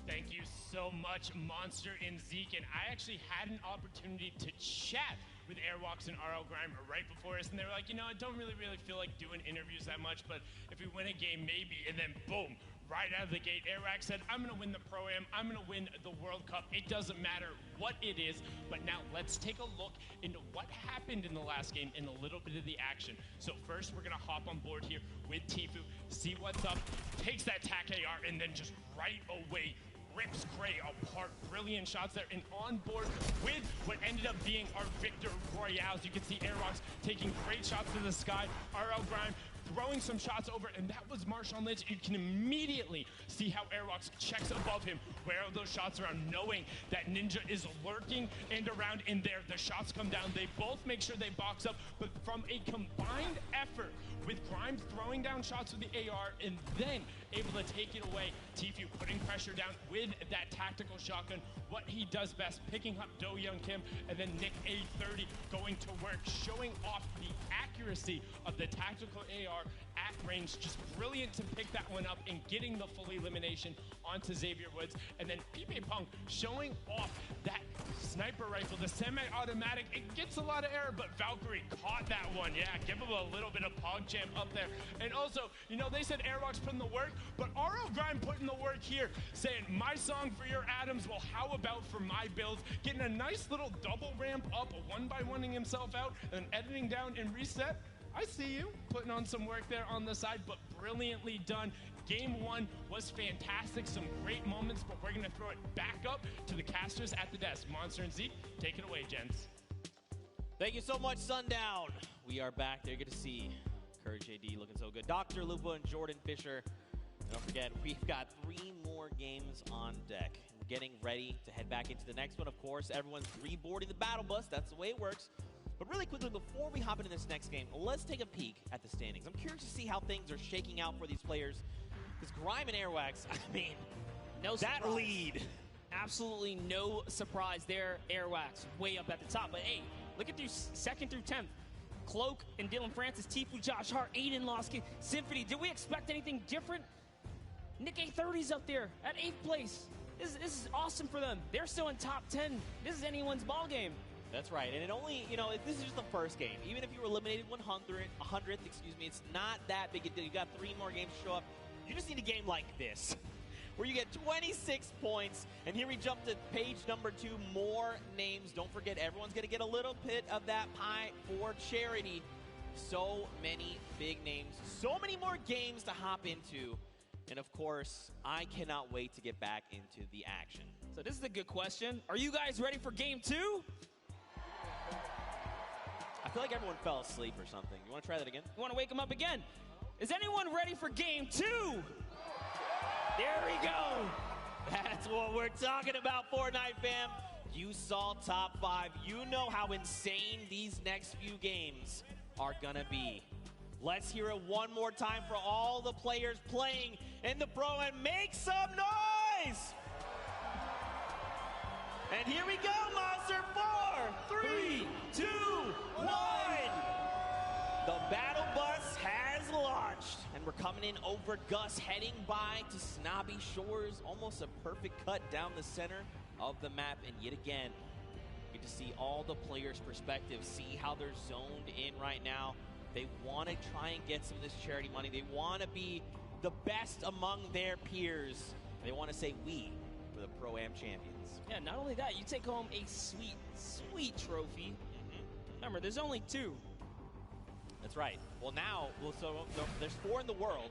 Thank you so much, Monster and Zeke. And I actually had an opportunity to chat with Airwalks and RL Grime right before us. And they were like, you know, I don't really feel like doing interviews that much, but if we win a game, maybe. And then, boom, right out of the gate, Airwax said, I'm going to win the Pro-Am. I'm going to win the World Cup. It doesn't matter what it is. But now let's take a look into what happened in the last game and a little bit of the action. So first, we're going to hop on board here with Tfue, see what's up, takes that TAC AR, and then just right away rips Gray apart. Brilliant shots there, and on board with what ended up being our Victor Royales. You can see Airwalks taking great shots to the sky. RL Grime throwing some shots over, and that was Marshawn Lynch. You can immediately see how Airwalks checks above him, where those shots are, knowing that Ninja is lurking and around in there. The shots come down. They both make sure they box up, but from a combined effort, with Grime throwing down shots with the AR and then able to take it away, Tfue putting pressure down with that tactical shotgun, what he does best, picking up Do Young Kim, and then Nick 830 going to work, showing off the accuracy of the tactical AR at range. Just brilliant to pick that one up and getting the full elimination onto Xavier Woods. And then Pipe Punk showing off that sniper rifle, the semi-automatic. It gets a lot of error, but Valkyrie caught that one. Yeah, give him a little bit of PogChamp up there. And also, you know, they said Airwalks putting the work, but RL Grime putting the work here, saying, my song for your Adams, well, how about for my builds, getting a nice little double ramp up, one-by-oneing himself out, and editing down and reset. I see you putting on some work there on the side, but brilliantly done. Game 1 was fantastic, some great moments, but we're going to throw it back up to the casters at the desk. Monster and Zeke, take it away, gents. Thank you so much, Sundown. We are back there. Good to see Courage JD looking so good. Dr. Lupa and Jordan Fisher. And don't forget, we've got 3 more games on deck. We're getting ready to head back into the next one. Of course, everyone's reboarding the battle bus. That's the way it works. But really quickly, before we hop into this next game, let's take a peek at the standings. I'm curious to see how things are shaking out for these players. Because Grime and Airwax, I mean, no that surprise. lead. Absolutely no surprise there. Airwax way up at the top. But hey, look at these 2nd through 10th. Cloak and Dylan Francis, Tfue, Josh Hart, Aiden Lost, Symphony. Did we expect anything different? Nick A30's up there at 8th place. This is awesome for them. They're still in top 10. This is anyone's ball game. That's right, and it only, this is just the first game. Even if you were eliminated 100th, it's not that big a deal. You got 3 more games to show up. You just need a game like this, where you get 26 points, and here we jump to page number 2, more names. Don't forget, everyone's going to get a little bit of that pie for charity. So many big names, so many more games to hop into, and of course, I cannot wait to get back into the action. So this is a good question. Are you guys ready for game 2? I feel like everyone fell asleep or something. You want to try that again? You want to wake them up again? Is anyone ready for game 2? There we go. That's what we're talking about, Fortnite fam. You saw top 5. You know how insane these next few games are gonna be. Let's hear it one more time for all the players playing in the Pro, and make some noise! And here we go, Monster. 4, 3, 2, 1. The battle bus has launched, and we're coming in over Gus, heading by to Snobby Shores. Almost a perfect cut down the center of the map, and yet again, you get to see all the players' perspectives, see how they're zoned in right now. They want to try and get some of this charity money. They want to be the best among their peers. They want to say we for the Pro-Am champions. Yeah, not only that, you take home a sweet, sweet trophy. Remember, there's only 2. That's right. Well, now, there's 4 in the world,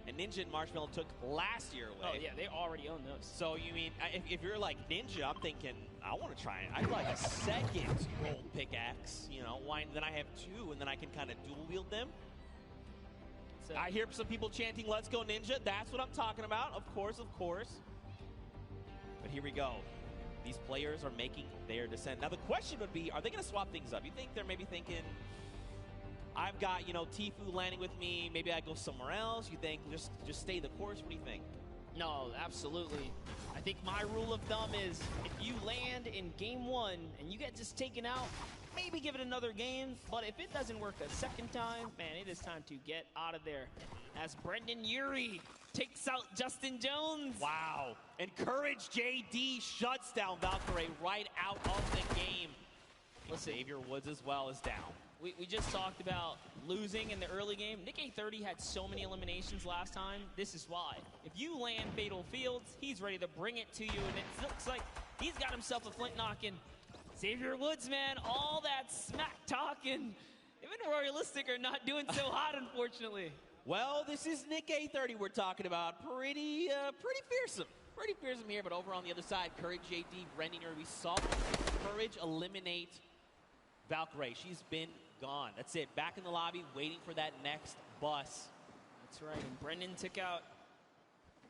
and Ninja and Marshmallow took last year away. Oh, yeah, they already own those. So, you mean, if you're like Ninja, I'm thinking, I want to try it. I'd like a 2nd gold pickaxe, then I have 2, and then I can kind of dual wield them. So, I hear some people chanting, "Let's go Ninja." That's what I'm talking about. Of course, of course. But here we go. These players are making their descent. Now, the question would be, are they going to swap things up? You think they're maybe thinking, I've got, Tfue landing with me. Maybe I go somewhere else. You think just stay the course? What do you think? No, absolutely. I think my rule of thumb is if you land in game 1 and you get just taken out, maybe give it another game. But if it doesn't work a 2nd time, man, it is time to get out of there. As Brendan Urie takes out Justin Jones. Wow. And Courage JD shuts down Valkyrie right out of the game. Listen, Xavier Woods as well is down. We just talked about losing in the early game. Nick A30 had so many eliminations last time. This is why. If you land Fatal Fields, he's ready to bring it to you, and it looks like he's got himself a flint knocking. Xavier Woods, man, all that smack talking. Even Royalistic are not doing so hot, unfortunately. Well, this is Nick A30 we're talking about. Pretty fearsome. Pretty fearsome here, but over on the other side, Courage JD, Brendan, we saw Courage eliminate Valkyrie. She's been gone. That's it. Back in the lobby, waiting for that next bus. That's right. And Brendan took out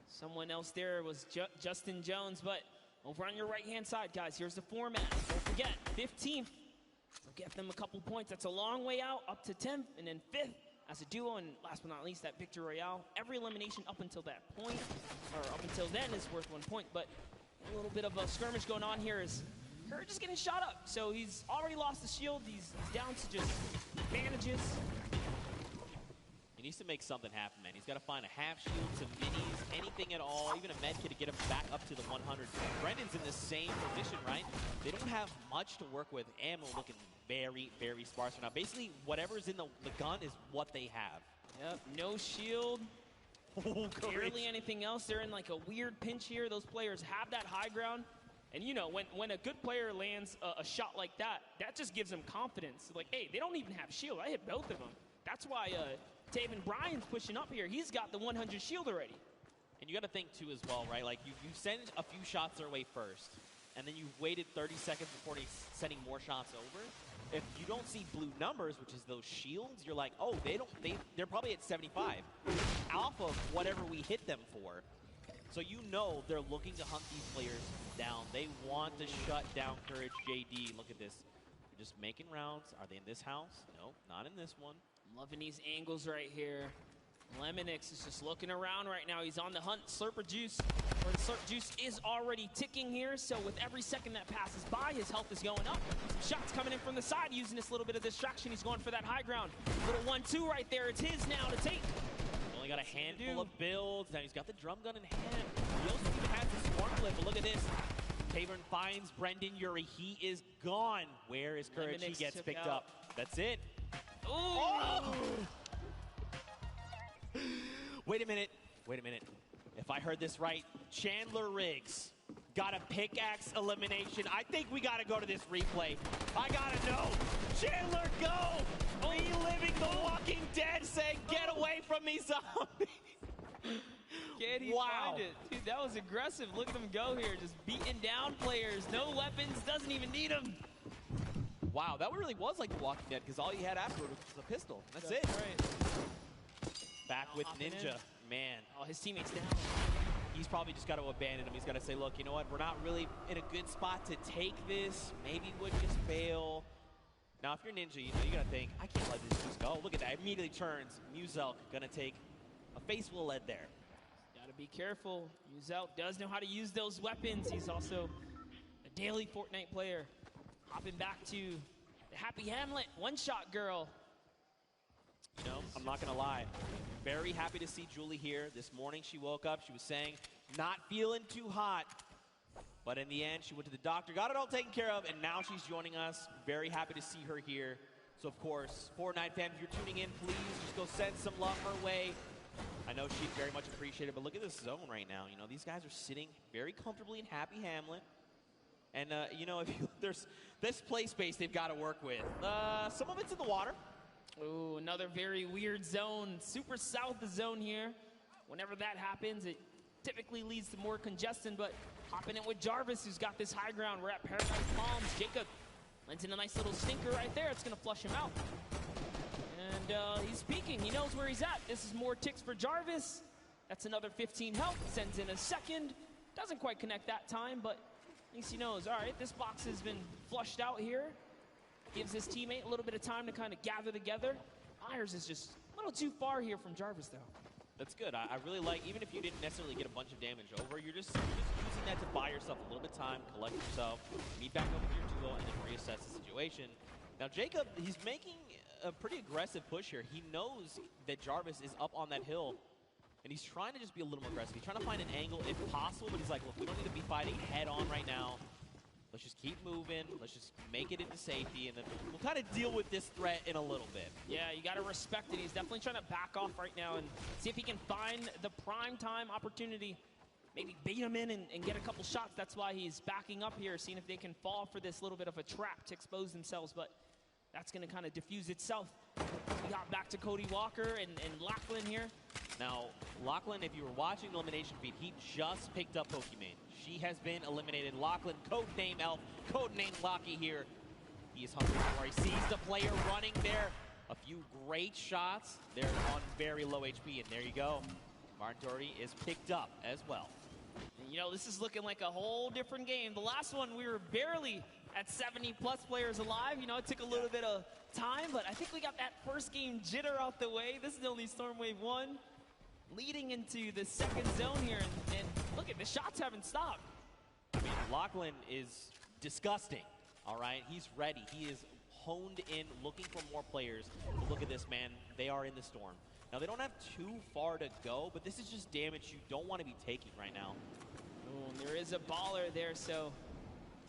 someone else there. It was Justin Jones. But over on your right-hand side, guys, here's the format. Don't forget, 15th. We'll get them a couple points. That's a long way out, up to 10th, and then 5th as a duo. And last but not least, that Victory Royale. Every elimination up until that point, or up until then, is worth 1 point. But a little bit of a skirmish going on here is Courage is getting shot up, so he's already lost the shield. He's down to just bandages. He needs to make something happen, man. He's got to find a half shield, some minis, anything at all, even a med kit to get him back up to the 100. Brendan's in the same position, right? They don't have much to work with. Ammo looking very, very sparse right now. Basically, whatever's in the gun is what they have. Yep, no shield. Barely anything else. They're in like a weird pinch here. Those players have that high ground. And you know, when a good player lands a shot like that, that just gives them confidence. Like, hey, they don't even have shield. I hit both of them. That's why Taven Bryan's pushing up here. He's got the 100 shield already. And you got to think, too, as well, right? Like, you send a few shots their way first, and then you waited 30 seconds before sending more shots over. If you don't see blue numbers, which is those shields, you're like, oh, they're probably at 75 off of whatever we hit them for. So you know they're looking to hunt these players down. They want to shut down Courage JD. Look at this. They're just making rounds. Are they in this house? No, not in this one. I'm loving these angles right here. Lemonix is just looking around right now. He's on the hunt. Slurper Juice, or the Slurp Juice is already ticking here. So with every second that passes by, his health is going up. Some shots coming in from the side, using this little bit of distraction. He's going for that high ground. Little 1-2 right there. It's his now to take. Only got a handful of builds. Now he's got the drum gun in hand. He also even has the swarm flip, but look at this. Tavern finds Brendan Urie. He is gone. Where is Courage? He gets picked up. That's it. Oh! Wait a minute. Wait a minute. If I heard this right, Chandler Riggs got a pickaxe elimination. I think we got to go to this replay. I got to know. Chandler, go! Reliving the Walking Dead saying, get away from me, zombie. Can he find it? Dude, that was aggressive. Look at him go here. Just beating down players. No weapons. Doesn't even need them. Wow, that really was like The Walking Dead, because all you had afterward was a pistol. That's it. Right. Back with Ninja. Man. Oh, his teammate's down. He's probably just got to abandon him. He's got to say, look, you know what? We're not really in a good spot to take this. Maybe we'll just fail. Now, if you're Ninja, you know, you got to think, I can't let this just go. Look at that. Immediately turns. Muzelk going to take a face full lead there. Got to be careful. Muzelk does know how to use those weapons. He's also a daily Fortnite player. Hopping back to the Happy Hamlet one-shot girl. You know, I'm not going to lie. Very happy to see Julie here. This morning she woke up. She was saying, not feeling too hot. But in the end, she went to the doctor, got it all taken care of, and now she's joining us. Very happy to see her here. So, of course, Fortnite fans, if you're tuning in, please just go send some love her way. I know she'd very much appreciate it, but look at this zone right now. You know, these guys are sitting very comfortably in Happy Hamlet. And, you know, there's this play space they've got to work with. Some of it's in the water. Ooh, another very weird zone. Super south zone here. Whenever that happens, it typically leads to more congestion, but hopping in with Jarvis, who's got this high ground. We're at Paradise Palms. Jacob lands in a nice little stinker right there. It's going to flush him out. And he's peeking. He knows where he's at. This is more ticks for Jarvis. That's another 15 health. Sends in a second. Doesn't quite connect that time, but at least he knows. All right, this box has been flushed out here. Gives his teammate a little bit of time to kind of gather together. Myers is just a little too far here from Jarvis, though. That's good. I really like, even if you didn't necessarily get a bunch of damage over, you're just using that to buy yourself a little bit of time, collect yourself, meet back up with your duo, and then reassess the situation. Now, Jacob, he's making a pretty aggressive push here. He knows that Jarvis is up on that hill, and he's trying to just be a little more aggressive. He's trying to find an angle if possible, but he's like, look, we don't need to be fighting head on right now. Let's just keep moving. Let's just make it into safety, and then we'll kind of deal with this threat in a little bit. Yeah, you got to respect it. He's definitely trying to back off right now and see if he can find the prime time opportunity. Maybe bait him in and get a couple shots. That's why he's backing up here, seeing if they can fall for this little bit of a trap to expose themselves, but that's going to kind of diffuse itself. We got back to Cody Walker and Lachlan here. Now, Lachlan, if you were watching the elimination feed, he just picked up Pokimane. She has been eliminated. Lachlan, codename Elf, codename Lockie here. He is hungry for. He sees the player running there. A few great shots. They're on very low HP, and there you go. Martin Doherty is picked up as well. And, you know, this is looking like a whole different game. The last one, we were barely at 70-plus players alive. You know, it took a little bit of time, but I think we got that first game jitter out the way. This is only Storm Wave 1. Leading into the second zone here, and look at the shots haven't stopped. I mean, Lachlan is disgusting, all right? He's ready. He is honed in, looking for more players. But look at this, man. They are in the storm. Now, they don't have too far to go, but this is just damage you don't want to be taking right now. Oh, and there is a baller there, so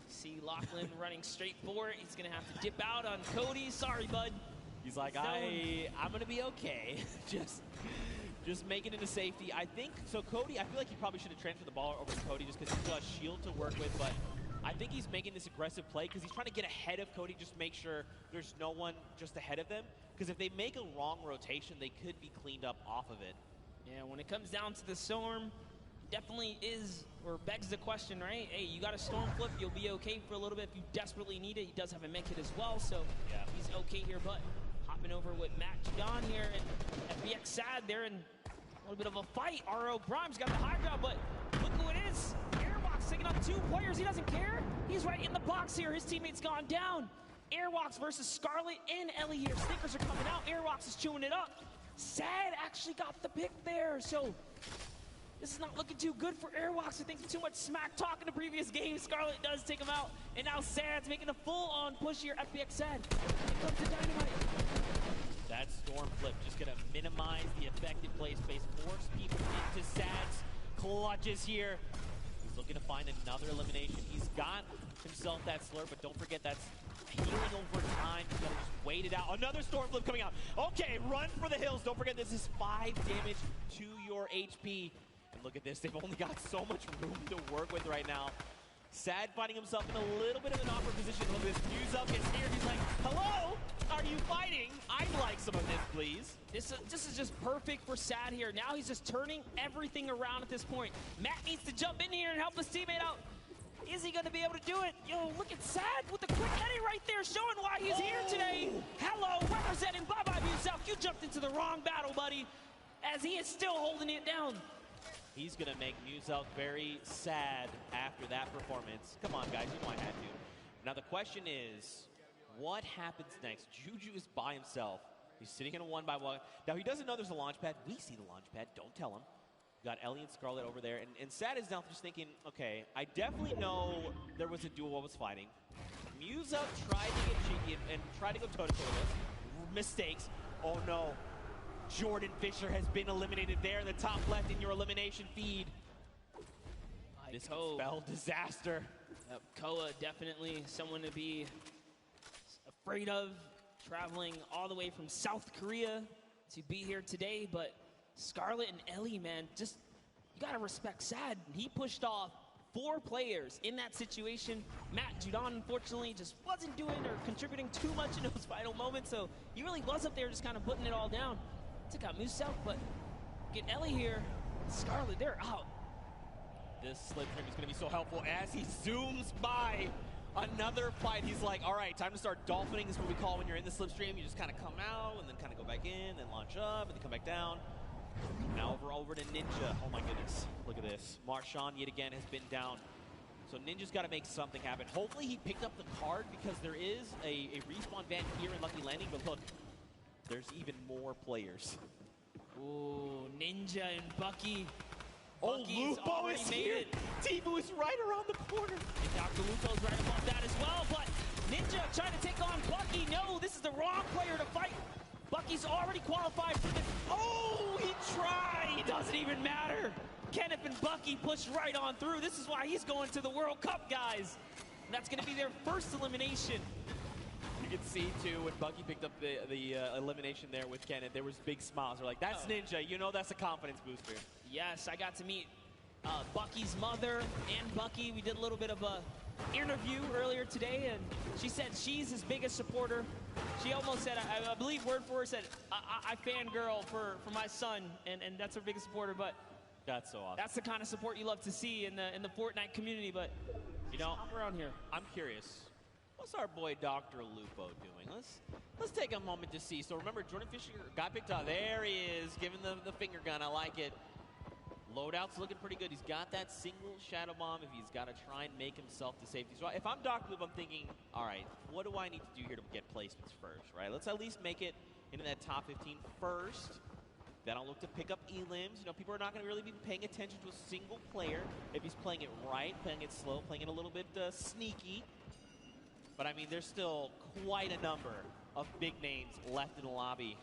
see Lachlan running straight for it. He's going to have to dip out on Cody. Sorry, bud. He's like, I'm going to be okay. Just make it into safety. I think, so Cody, I feel like he probably should have transferred the ball over to Cody just because he's got a shield to work with, but I think he's making this aggressive play because he's trying to get ahead of Cody, just make sure there's no one just ahead of them. Because if they make a wrong rotation, they could be cleaned up off of it. Yeah, when it comes down to the Storm, definitely is, or begs the question, right? Hey, you got a Storm flip, you'll be okay for a little bit if you desperately need it. He does have a mech hit as well, so yeah, he's okay here. But hopping over with Matt Judon here, and FBX Sad there in a little bit of a fight. RO Grimes got the high ground, but look who it is. Airbox taking up 2 players. He doesn't care. He's right in the box here. His teammate's gone down. Airwalks versus Scarlet and Ellie here. Snickers are coming out. Airwalks is chewing it up. Sad actually got the pick there, so this is not looking too good for Airwalks. I think too much smack talk in the previous game. Scarlet does take him out, and now Sad's making a full-on push here. FBX Sad. Here comes the Dynamite. That Storm flip just gonna minimize the effective play space, force people into Sad's clutches here. He's looking to find another elimination. He's got himself that slurp, but don't forget that's healing over time. You gotta just wait it out. Another Storm flip coming out. Okay, run for the hills. Don't forget this is 5 damage to your HP. And look at this, they've only got so much room to work with right now. Sad finding himself in a little bit of an awkward position. Look at this, News Up gets near. He's like, hello, are you fighting? I'd like some of this, please. This is just perfect for Sad here. Now he's just turning everything around at this point. Matt needs to jump in here and help his teammate out. Is he gonna be able to do it? Yo, look at Sad with the quick edit right there, showing why he's here today. Hello, representing Bye-Bye yourself. You jumped into the wrong battle, buddy, as he is still holding it down. He's going to make Muselk very sad after that performance. Come on, guys, you know I had to. Now, the question is, what happens next? Juju is by himself. He's sitting in a 1-by-1. Now, he doesn't know there's a launch pad. We see the launch pad. Don't tell him. Got Ellie and Scarlet over there. And Sad is now just thinking, okay, I definitely know there was a duo I was fighting. Muselk tried to get cheeky and tried to go toe-to-toe with us. Mistakes. Oh, no. Jordan Fisher has been eliminated there in the top left in your elimination feed. This could spell disaster. Yep, Koa definitely someone to be afraid of, traveling all the way from South Korea to be here today. But Scarlet and Ellie, man, just you gotta respect Sad. He pushed off 4 players in that situation. Matt Judon, unfortunately, just wasn't doing or contributing too much in those final moments, so he really was up there just kind of putting it all down. Took out Muselk, but get Ellie here. Scarlet, they're out. This slipstream is going to be so helpful as he zooms by another fight. He's like, all right, time to start dolphining. This is what we call when you're in the slipstream. You just kind of come out and then kind of go back in, then launch up, and then come back down. Now over to Ninja. Oh my goodness, look at this. Marshawn yet again has been down. So Ninja's got to make something happen. Hopefully he picked up the card because there is a respawn van here in Lucky Landing, but look, there's even more players. Ooh, Ninja and Bucky. Oh, Bucky's Lupo is here. Tfue is right around the corner. And Dr. Lupo's right above that as well, but Ninja trying to take on Bucky. No, this is the wrong player to fight. Bucky's already qualified for this. Oh, he tried. It doesn't even matter. Kenneth and Bucky push right on through. This is why he's going to the World Cup, guys. And that's going to be their first elimination. You can see, too, when Bucky picked up the elimination there with Kenneth, there was big smiles. They're like, that's Ninja. You know that's a confidence booster. Yes, I got to meet Bucky's mother and Bucky. We did a little bit of a interview earlier today, and she said she's his biggest supporter. She almost said, I believe word for her, said, I fangirl for my son, and that's her biggest supporter. But that's so awesome. That's the kind of support you love to see in the Fortnite community. But you know, around here, I'm curious. What's our boy Dr. Lupo doing? Let's take a moment to see. So remember, Jordan Fisher got picked up. There he is, giving the finger gun. I like it. Loadout's looking pretty good. He's got that single shadow bomb if he's got to try and make himself to safety. So if I'm Dr. Lupo, I'm thinking, all right, what do I need to do here to get placements first, right? Let's at least make it into that top 15 first. Then I'll look to pick up elims. You know, people are not going to really be paying attention to a single player if he's playing it right, playing it slow, playing it a little bit sneaky. But, I mean, there's still quite a number of big names left in the lobby.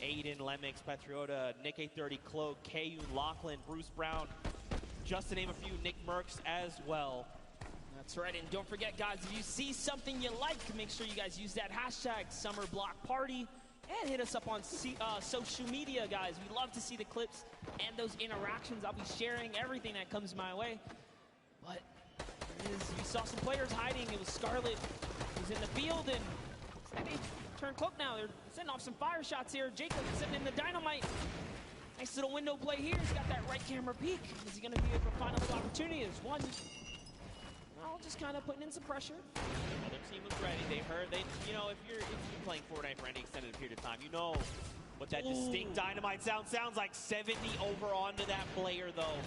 Aiden, Lemix, Patriota, Nick A30, Cloak, KU, Lachlan, Bruce Brown, just to name a few, Nick Merckx as well. That's right, and don't forget, guys, if you see something you like, make sure you guys use that hashtag SummerBlockParty and hit us up on social media, guys. We love to see the clips and those interactions. I'll be sharing everything that comes my way. But You saw some players hiding. It was Scarlet who's in the field, and they turn cloak now. They're sending off some fire shots here. Jacob sending in the dynamite. Nice little window play here. He's got that right camera peek. Is he going to be able to find a little opportunity? There's one. Well, just kind of putting in some pressure. Other team was ready. They heard. You know, if you're playing Fortnite for any extended period of time, you know what that distinct dynamite sounds like. 70 over onto that player, though.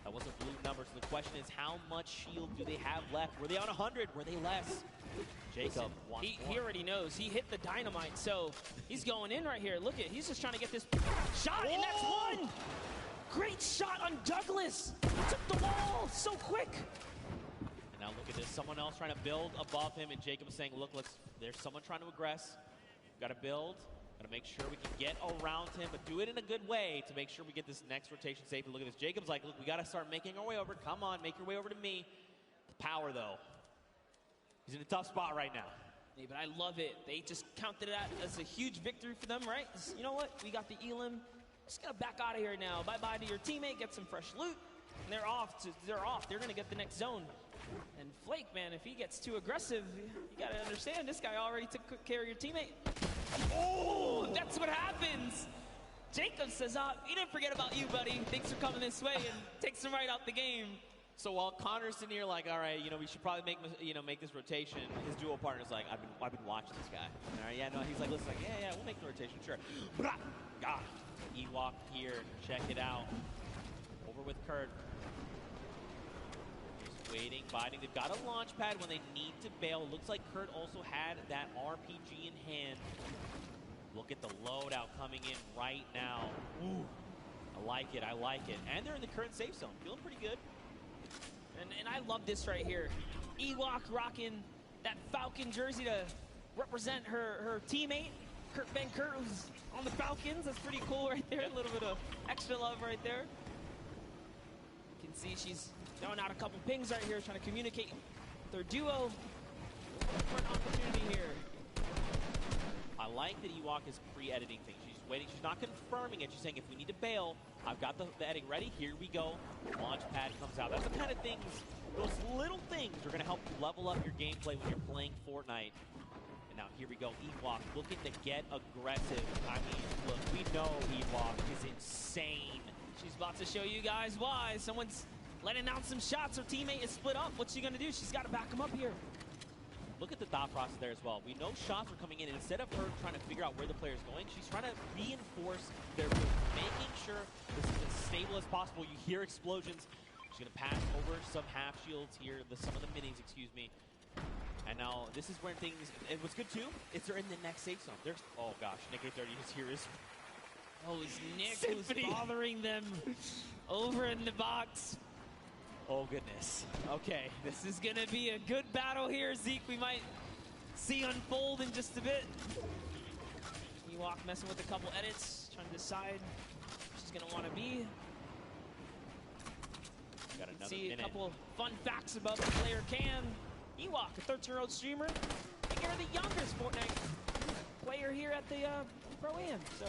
That was a blue number, so the question is, how much shield do they have left? Were they on 100? Were they less? Jacob wants he already knows. He hit the dynamite, so he's going in right here. Look at, he's just trying to get this shot, and that's one! Great shot on Douglas! Took the wall so quick! And now look at this, someone else trying to build above him, and Jacob is saying, look, there's someone trying to aggress. Got to build. Got to make sure we can get around him, but do it in a good way to make sure we get this next rotation safely. Look at this. Jacob's like, look, we got to start making our way over. Come on, make your way over to me. The power, though. He's in a tough spot right now. Hey, but I love it. They just counted that as a huge victory for them, right? You know what? We got the elim. Just got to back out of here now. Bye-bye to your teammate. Get some fresh loot. And they're off. They're going to get the next zone. And Flake, man, if he gets too aggressive, you got to understand, this guy already took good care of your teammate. Oh, that's what happens. Jacob says, he didn't forget about you, buddy. Thanks for coming this way, and takes him right out the game. So while Connor's sitting here like, all right, you know, we should probably make this rotation, his duo partner's like, I've been watching this guy. All right, yeah, no, he's like, listen, like, yeah, we'll make the rotation, sure. God, Ewok here, check it out. Over with Kurt. Waiting, biting. They've got a launch pad when they need to bail. Looks like Kurt also had that RPG in hand. Look at the loadout coming in right now. Ooh, I like it. And they're in the current safe zone. Feeling pretty good. And I love this right here. Ewok rocking that Falcon jersey to represent her teammate, Kurt, who's on the Falcons. That's pretty cool right there. A little bit of extra love right there. You can see she's throwing out a couple pings right here, trying to communicate with their duo. For an opportunity here. I like that Ewok is pre-editing things. She's waiting. She's not confirming it. She's saying, if we need to bail, I've got the editing ready. Here we go. Launch pad comes out. That's the kind of things, those little things are going to help you level up your gameplay when you're playing Fortnite. And now here we go. Ewok looking to get aggressive. I mean, look, we know Ewok is insane. She's about to show you guys why. Someone's letting out some shots. Her teammate is split up. What's she going to do? She's got to back him up here. Look at the thought process there as well. We know shots are coming in, and instead of her trying to figure out where the player's going, she's trying to reinforce their move, making sure this is as stable as possible. You hear explosions. She's going to pass over some half shields here, some of the minis, excuse me. And now this is where things, and what's good too, is they're in the next safe zone. There's, oh gosh, Nick 830 is here. Oh, it's Nick who's bothering them over in the box. Oh, goodness. Okay. This is going to be a good battle here, Zeke. We might see unfold in just a bit. Ewok messing with a couple edits, trying to decide where she's going to want to be. Got another see minute. A couple fun facts about the player Cam. Ewok, a 13-year-old streamer. I think you're the youngest Fortnite player here at the Pro-Am. So,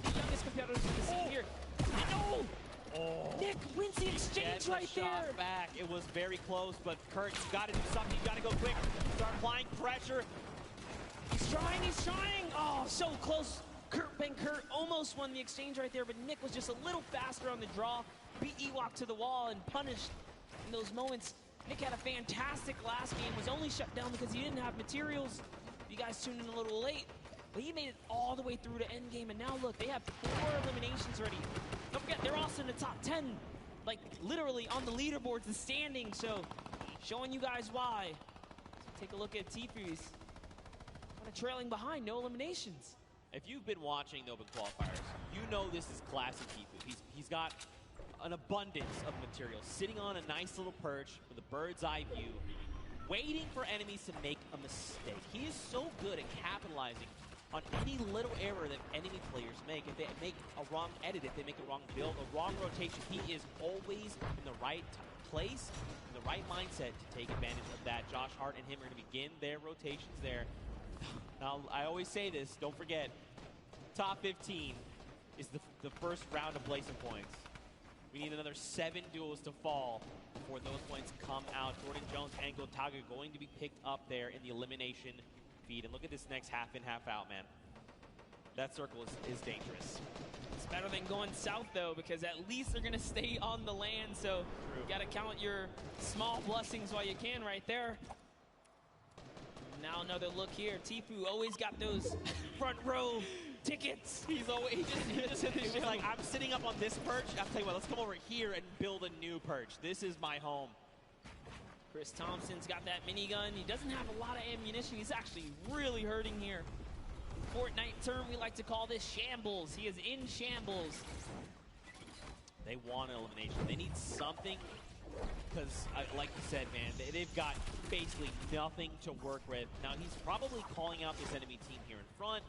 the youngest competitors we can see here. No! Oh. Nick wins the exchange right there. Back. It was very close, but Kurt, you got to do something. You got to go quick. Start applying pressure. He's trying. Oh, so close. Kurt almost won the exchange right there, but Nick was just a little faster on the draw. Beat Ewok to the wall and punished in those moments. Nick had a fantastic last game. Was only shut down because he didn't have materials. You guys tuned in a little late, but he made it all the way through to end game. And now look, they have 4 eliminations already. Don't forget, they're also in the top 10, like literally on the leaderboards, the standings. So, showing you guys why. Take a look at Tfue's kind of trailing behind, no eliminations. If you've been watching the Open Qualifiers, you know this is classic Tfue. He's got an abundance of material, sitting on a nice little perch with a bird's eye view, waiting for enemies to make a mistake. He is so good at capitalizing on any little error that enemy players make. If they make a wrong edit, if they make a wrong build, a wrong rotation, he is always in the right place, in the right mindset to take advantage of that. Josh Hart and him are going to begin their rotations there. Now, I always say this, don't forget, top 15 is the first round of placing points. We need another 7 duels to fall before those points come out. Jordan Jones and Gotaga going to be picked up there in the elimination feed. And look at this next half in, half out, man. That circle is dangerous. It's better than going south, though, because at least they're going to stay on the land. So you got to count your small blessings while you can right there. Now another look here. Tfue always got those front row tickets. He's always he's like, I'm sitting up on this perch. I'll tell you what, let's come over here and build a new perch. This is my home. Chris Thompson's got that minigun. He doesn't have a lot of ammunition. He's actually really hurting here. Fortnite term, we like to call this shambles. He is in shambles. They want elimination. They need something because, like you said, man, they've got basically nothing to work with. Now, he's probably calling out this enemy team here in front.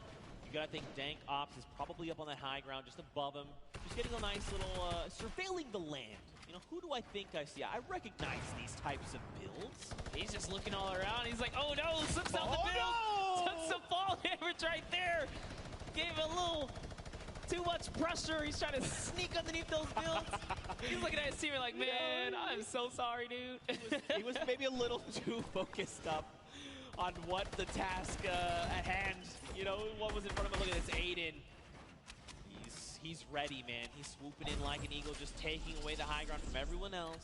You gotta think Dank Ops is probably up on that high ground just above him. Just getting a nice little, surveilling the land. You know, who do I think I see? I recognize these types of builds. He's just looking all around. He's like, oh no, slips out the build. No! Took some fall damage right there. Gave a little too much pressure. He's trying to sneak underneath those builds. He's looking at his teammate like, man, I'm so sorry, dude. He was maybe a little too focused up on what the task at hand, you know, what was in front of him. Look at this, Aiden. He's ready, man. He's swooping in like an eagle, just taking away the high ground from everyone else.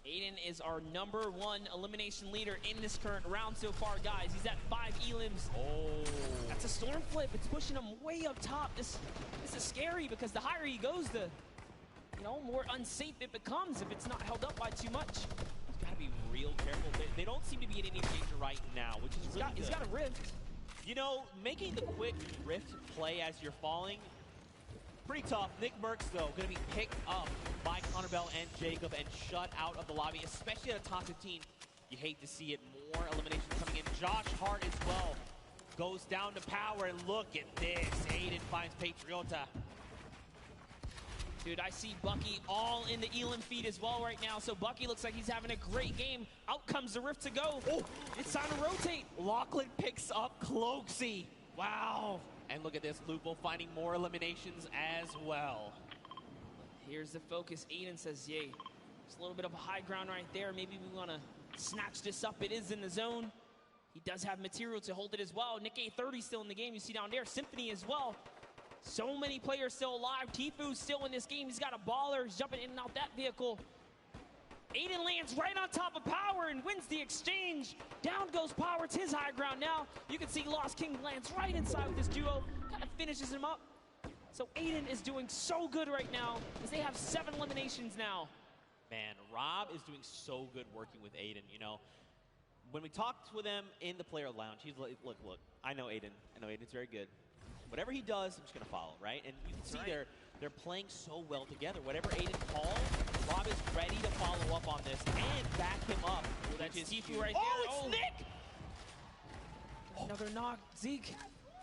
Aiden is our #1 elimination leader in this current round so far, guys. He's at 5 elims. Oh. That's a storm flip. It's pushing him way up top. This is scary because the higher he goes, the more unsafe it becomes if it's not held up by too much. He's got to be real careful. They don't seem to be in any danger right now, which is really good. He's got a rift. You know, making the quick rift play as you're falling, pretty tough. Nick Merckx, though, going to be picked up by Connor Bell and Jacob and shut out of the lobby, especially at a top 15. You hate to see it. More eliminations coming in. Josh Hart as well goes down to power, and look at this. Aiden finds Patriota. Dude, I see Bucky all in the Elam feed as well right now, so Bucky looks like he's having a great game. Out comes the rift to go. Oh, it's time to rotate. Lachlan picks up Cloaksy. Wow. And look at this, Lupo finding more eliminations as well. Here's the focus. Aiden says, yay. There's a little bit of a high ground right there. Maybe we want to snatch this up. It is in the zone. He does have material to hold it as well. Nick A30 still in the game. You see down there, Symphony as well. So many players still alive. Tfue's still in this game. He's got a baller. He's jumping in and out that vehicle. Aiden lands right on top of Power and wins the exchange. Down goes Power. It's his high ground now. You can see Lost King lands right inside with this duo. Kind of finishes him up. So Aiden is doing so good right now as they have 7 eliminations now. Man, Rob is doing so good working with Aiden, you know. When we talked with him in the player lounge, he's like, look, I know Aiden. I know Aiden's very good. Whatever he does, I'm just going to follow, right? And you can see they're playing so well together. Whatever Aiden calls, Rob is ready to follow up on this and back him up. That's Tfue right there. Oh, it's Nick! Another knock. Zeke.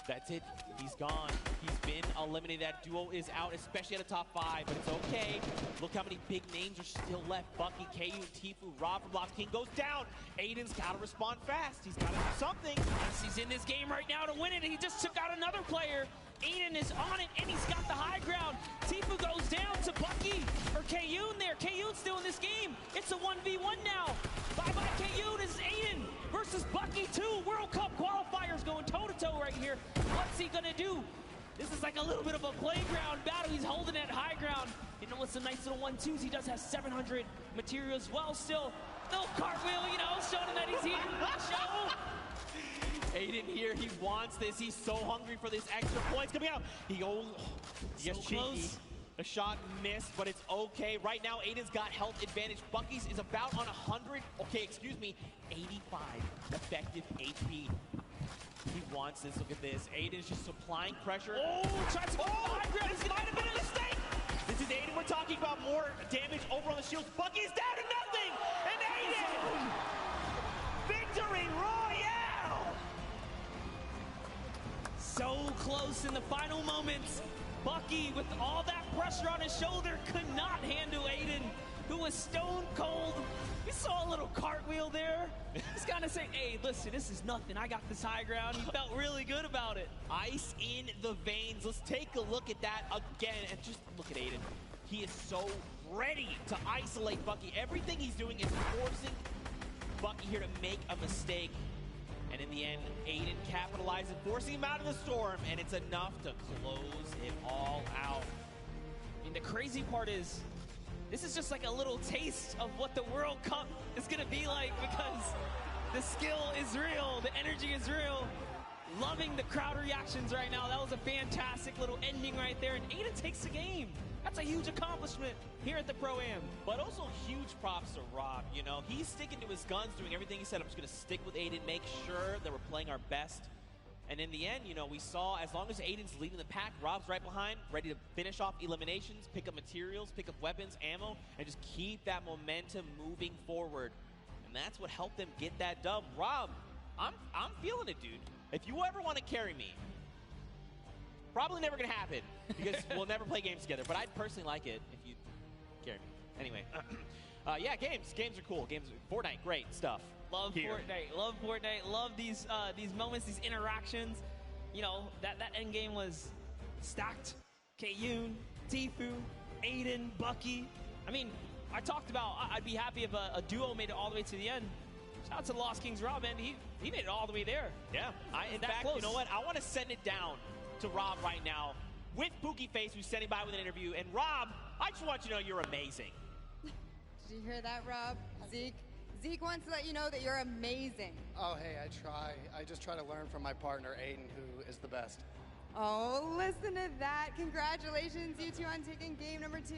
That's it. He's gone. He's been eliminated. That duo is out, especially at the top 5, but it's okay. Look how many big names are still left. Bucky, KU, Tfue, Rob from Lost King goes down. Aiden's got to respond fast. He's got to do something. Yes, he's in this game right now to win it. He just took out another player. Aiden is on it, and he's got the high ground. Tfue goes down to Bucky, or Kayun there. Kayun's still in this game. It's a 1v1 now. Bye-bye, Kayun. This is Aiden versus Bucky 2. World Cup qualifiers going toe-to-toe right here. What's he going to do? This is like a little bit of a playground battle. He's holding that high ground. You know, with some nice little 1-2s. He does have 700 material as well still. Little cartwheel, you know, showing him that he's here. Show. Aiden here, he wants this. He's so hungry for this extra points coming out. He gets cheeky. Close. The shot missed, but it's okay. Right now, Aiden's got health advantage. Bucky's is about on 100, 85 effective HP. He wants this. Look at this. Aiden's just supplying pressure. Oh, tries to go high ground. This might have been a mistake. This is Aiden. We're talking about more damage over on the shields. Bucky's down to nothing. And Aiden! Victory Royale! So close in the final moments. Bucky, with all that pressure on his shoulder, could not handle Aiden, who was stone cold. We saw a little cartwheel there. He's kind of saying, hey, listen, this is nothing. I got this high ground. He felt really good about it. Ice in the veins. Let's take a look at that again. And just look at Aiden. He is so ready to isolate Bucky. Everything he's doing is forcing Bucky here to make a mistake. And in the end, Aiden capitalizes, forcing him out of the storm, and it's enough to close it all out. I mean, the crazy part is, this is just like a little taste of what the World Cup is gonna be like, because the skill is real, the energy is real. Loving the crowd reactions right now. That was a fantastic little ending right there, and Aiden takes the game. That's a huge accomplishment here at the Pro-Am. But also huge props to Rob. You know, he's sticking to his guns, doing everything he said. I'm just going to stick with Aiden, make sure that we're playing our best. And in the end, you know, we saw as long as Aiden's leading the pack, Rob's right behind, ready to finish off eliminations, pick up materials, pick up weapons, ammo, and just keep that momentum moving forward. And that's what helped them get that dub. Rob, I'm feeling it, dude. If you ever want to carry me, probably never going to happen because we'll never play games together. But I'd personally like it if you carry me. Anyway, yeah, games. Games are cool. Fortnite, great stuff. Love Fortnite. Love Fortnite. Love these moments, these interactions. You know, that end game was stacked. Kayun, Tfue, Aiden, Bucky. I mean, I talked about I'd be happy if a duo made it all the way to the end. Shout out to Lost Kings Rob, and he made it all the way there. Yeah. In fact, close. You know what? I want to send it down to Rob right now with Pookie Face, who's standing by with an interview. And Rob, I just want you to know you're amazing. Did you hear that, Rob? Zeke wants to let you know that you're amazing. Oh, hey, I try. I just try to learn from my partner, Aiden, who is the best. Oh, listen to that. Congratulations, you two, on taking game number 2.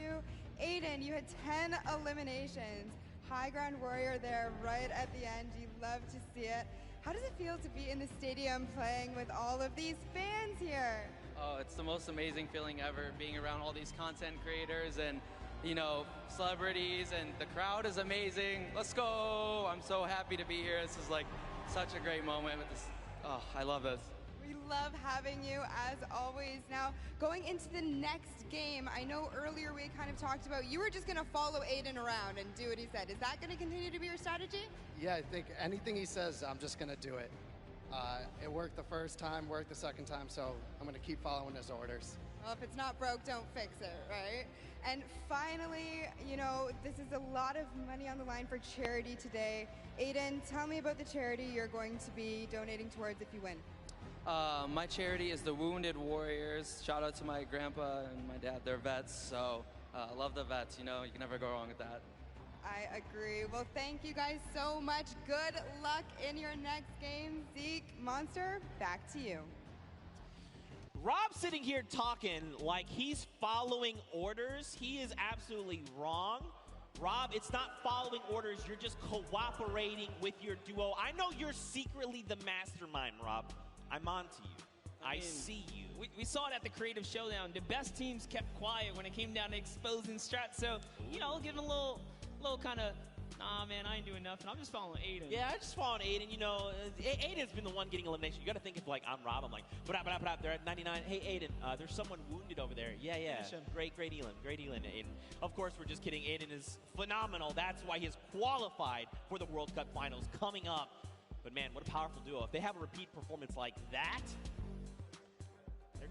Aiden, you had 10 eliminations. High ground warrior there right at the end. You love to see it. How does it feel to be in the stadium playing with all of these fans here? Oh, it's the most amazing feeling ever, being around all these content creators and, you know, celebrities, and the crowd is amazing. Let's go! I'm so happy to be here. This is like such a great moment with this. Oh, I love this. We love having you, as always. Now, going into the next game, I know earlier we kind of talked about you were just going to follow Aiden around and do what he said. Is that going to continue to be your strategy? Yeah, I think anything he says, I'm just going to do it. It worked the first time, worked the second time, so I'm going to keep following his orders. Well, if it's not broke, don't fix it, right? And finally, you know, this is a lot of money on the line for charity today. Aiden, tell me about the charity you're going to be donating towards if you win. My charity is the Wounded Warriors. Shout out to my grandpa and my dad. They're vets, so I love the vets. You know, you can never go wrong with that. I agree. Well, thank you guys so much. Good luck in your next game. Zeke, Monster, back to you. Rob's sitting here talking like he's following orders. He is absolutely wrong. Rob, it's not following orders. You're just cooperating with your duo. I know you're secretly the mastermind, Rob. I'm on to you. I see you. We saw it at the Creative Showdown. The best teams kept quiet when it came down to exposing strats. So, you know, give him a little kind of, nah, man, I ain't doing nothing. I'm just following Aiden. Yeah, I just following Aiden. You know, Aiden's been the one getting elimination. You got to think if, like, I'm Rob. I'm like, they're at 99. Hey, Aiden, there's someone wounded over there. Yeah. Great Elin. Aiden. Of course, we're just kidding. Aiden is phenomenal. That's why he has qualified for the World Cup Finals coming up. But, man, what a powerful duo. If they have a repeat performance like that,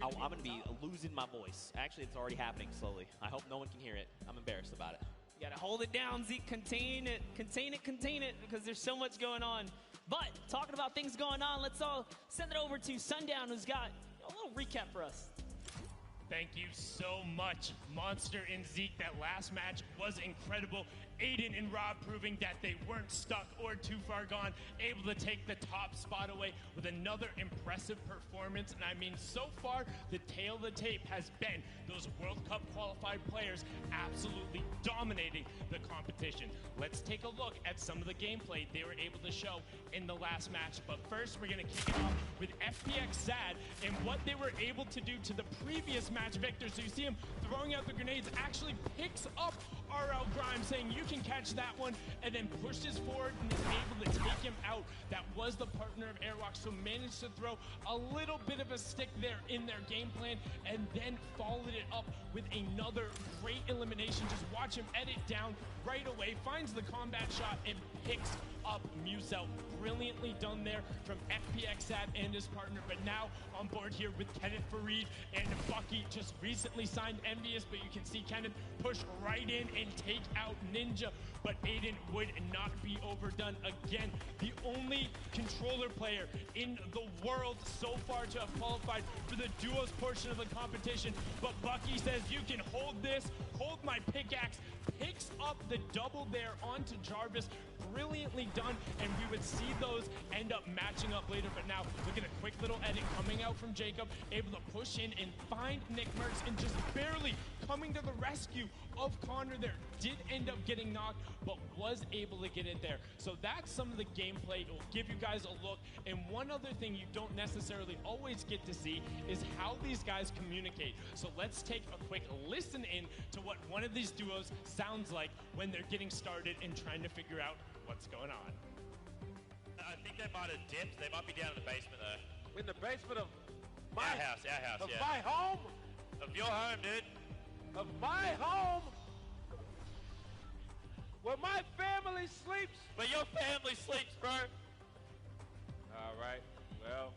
I'm going to be losing my voice. Actually, it's already happening slowly. I hope no one can hear it. I'm embarrassed about it. You got to hold it down, Zeke. Contain it, because there's so much going on. But talking about things going on, let's all send it over to Sundown, who's got a little recap for us. Thank you so much, Monster and Zeke. That last match was incredible. Aiden and Rob proving that they weren't stuck or too far gone, able to take the top spot away with another impressive performance. And I mean, so far, the tail of the tape has been those World Cup qualified players absolutely dominating the competition. Let's take a look at some of the gameplay they were able to show in the last match. But first, we're going to kick it off with FPX Sad and what they were able to do to the previous match victor. So you see him throwing out the grenades, actually picks up RL Grimes saying you can catch that one, and then pushes forward and is able to take him out. That was the partner of Airwalk, so managed to throw a little bit of a stick there in their game plan, and then followed it up with another great elimination. Just watch him edit down right away, finds the combat shot, and picks up Musel. Brilliantly done there from FPXat and his partner, but now on board here with Kenneth Farid and Bucky, just recently signed Envious, but you can see Kenneth push right in and take out Ninja, but Aiden would not be overdone again. The only controller player in the world so far to have qualified for the duos portion of the competition, but Bucky says you can hold this, hold my pickaxe, picks up the double there onto Jarvis. Brilliantly done, and we would see those end up matching up later. But now look at a quick little edit coming out from Jacob, able to push in and find Nick Merckx, and just barely coming to the rescue of Connor there. Did end up getting knocked, but was able to get it there. So that's some of the gameplay. It will give you guys a look. And one other thing you don't necessarily always get to see is how these guys communicate. So let's take a quick listen in to what one of these duos sounds like when they're getting started and trying to figure out what's going on. I think they might have dipped. They might be down in the basement though. In the basement of my house, of yeah. my home? Of your home, dude. Of my home? Where my family sleeps? Where your family sleeps, bro. All right, well.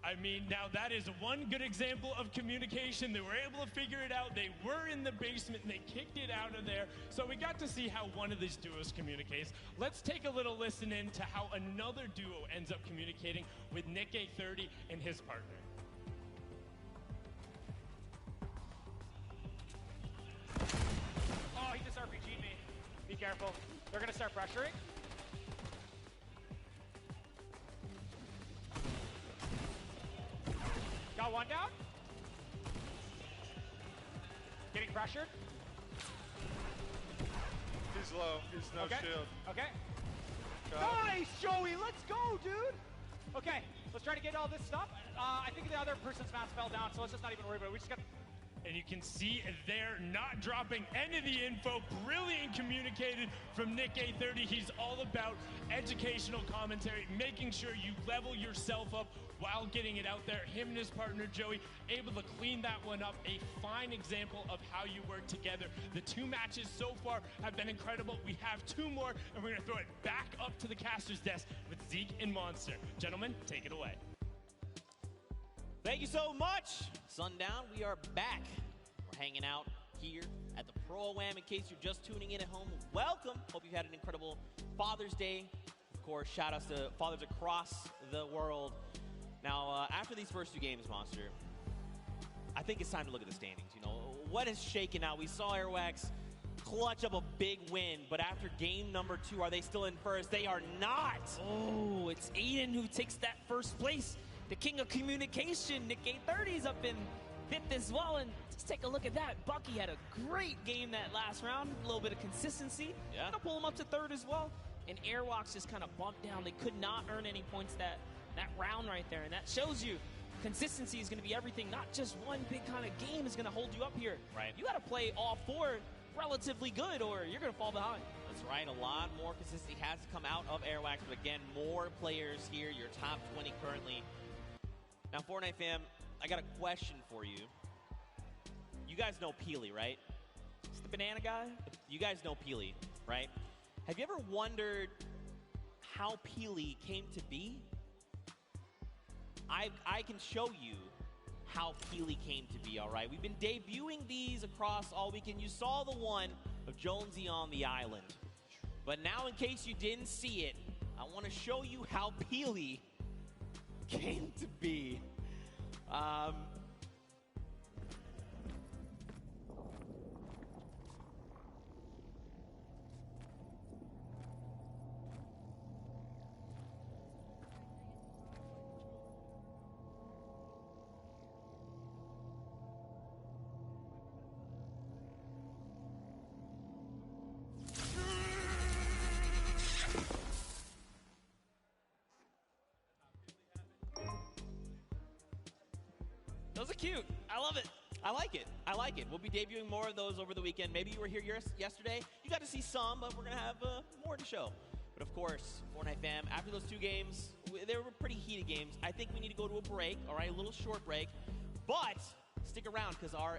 I mean, now that is one good example of communication. They were able to figure it out. They were in the basement and they kicked it out of there. So we got to see how one of these duos communicates. Let's take a little listen in to how another duo ends up communicating with Nick A30 and his partner. Oh, he just RPG'd me. Be careful. They're gonna start pressuring. Got one down. Getting pressured. He's low. He's no shield. Okay. Got Nice, Joey. Let's go, dude. Okay, let's try to get all this stuff. I think the other person's mask fell down, so let's just not even worry about it. We just got. And you can see they're not dropping any of the info. Brilliant communicated from Nick A30. He's all about educational commentary, making sure you level yourself up while getting it out there. Him and his partner, Joey, able to clean that one up. A fine example of how you work together. The two matches so far have been incredible. We have two more, and we're going to throw it back up to the caster's desk with Zeke and Monster. Gentlemen, take it away. Thank you so much. Sundown, we are back. We're hanging out here at the Pro-Am. In case you're just tuning in at home, welcome. Hope you've had an incredible Father's Day. Of course, shout outs to fathers across the world. Now, after these first two games, Monster, I think it's time to look at the standings. You know, what is shaking out? We saw Airwax clutch up a big win, but after game number 2, are they still in first? They are not. Oh, it's Aiden who takes that first place. The king of communication, Nick A30's up in 5th as well, and just take a look at that. Bucky had a great game that last round, a little bit of consistency. Yeah. Gonna pull him up to 3rd as well, and Airwalks just kind of bumped down. They could not earn any points that round right there, and that shows you consistency is gonna be everything. Not just one big kind of game is gonna hold you up here. Right. You gotta play all 4 relatively good, or you're gonna fall behind. That's right, a lot more consistency has to come out of Airwax, but again, more players here, your top 20 currently. Now, Fortnite fam, I got a question for you. You guys know Peely, right? It's the banana guy? You guys know Peely, right? Have you ever wondered how Peely came to be? I can show you how Peely came to be, all right? We've been debuting these across all weekend. You saw the one of Jonesy on the island. But now, in case you didn't see it, I want to show you how Peely came to be. Those are cute. I love it. I like it. I like it. We'll be debuting more of those over the weekend. Maybe you were here yesterday. You got to see some, but we're going to have more to show. But of course, Fortnite fam, after those 2 games, they were pretty heated games. I think we need to go to a break, all right, a little short break. But stick around because our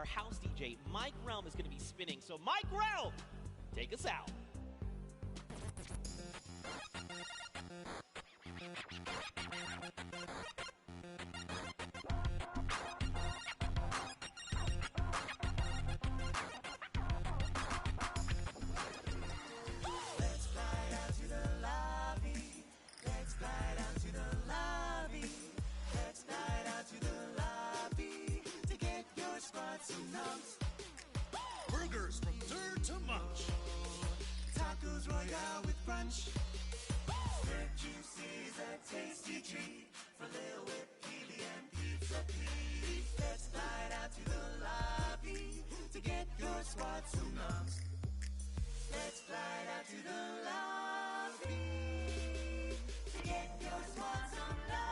house DJ, Mike Realm, is going to be spinning. So Mike Realm, take us out. Burgers from dirt to munch. Tacos royale with brunch. Red juicy's a tasty treat for Lil Whip, Peely, and Pizza Pete. Let's slide out to the lobby to get your squad some nuts. Let's slide out to the lobby to get your squad some nuts.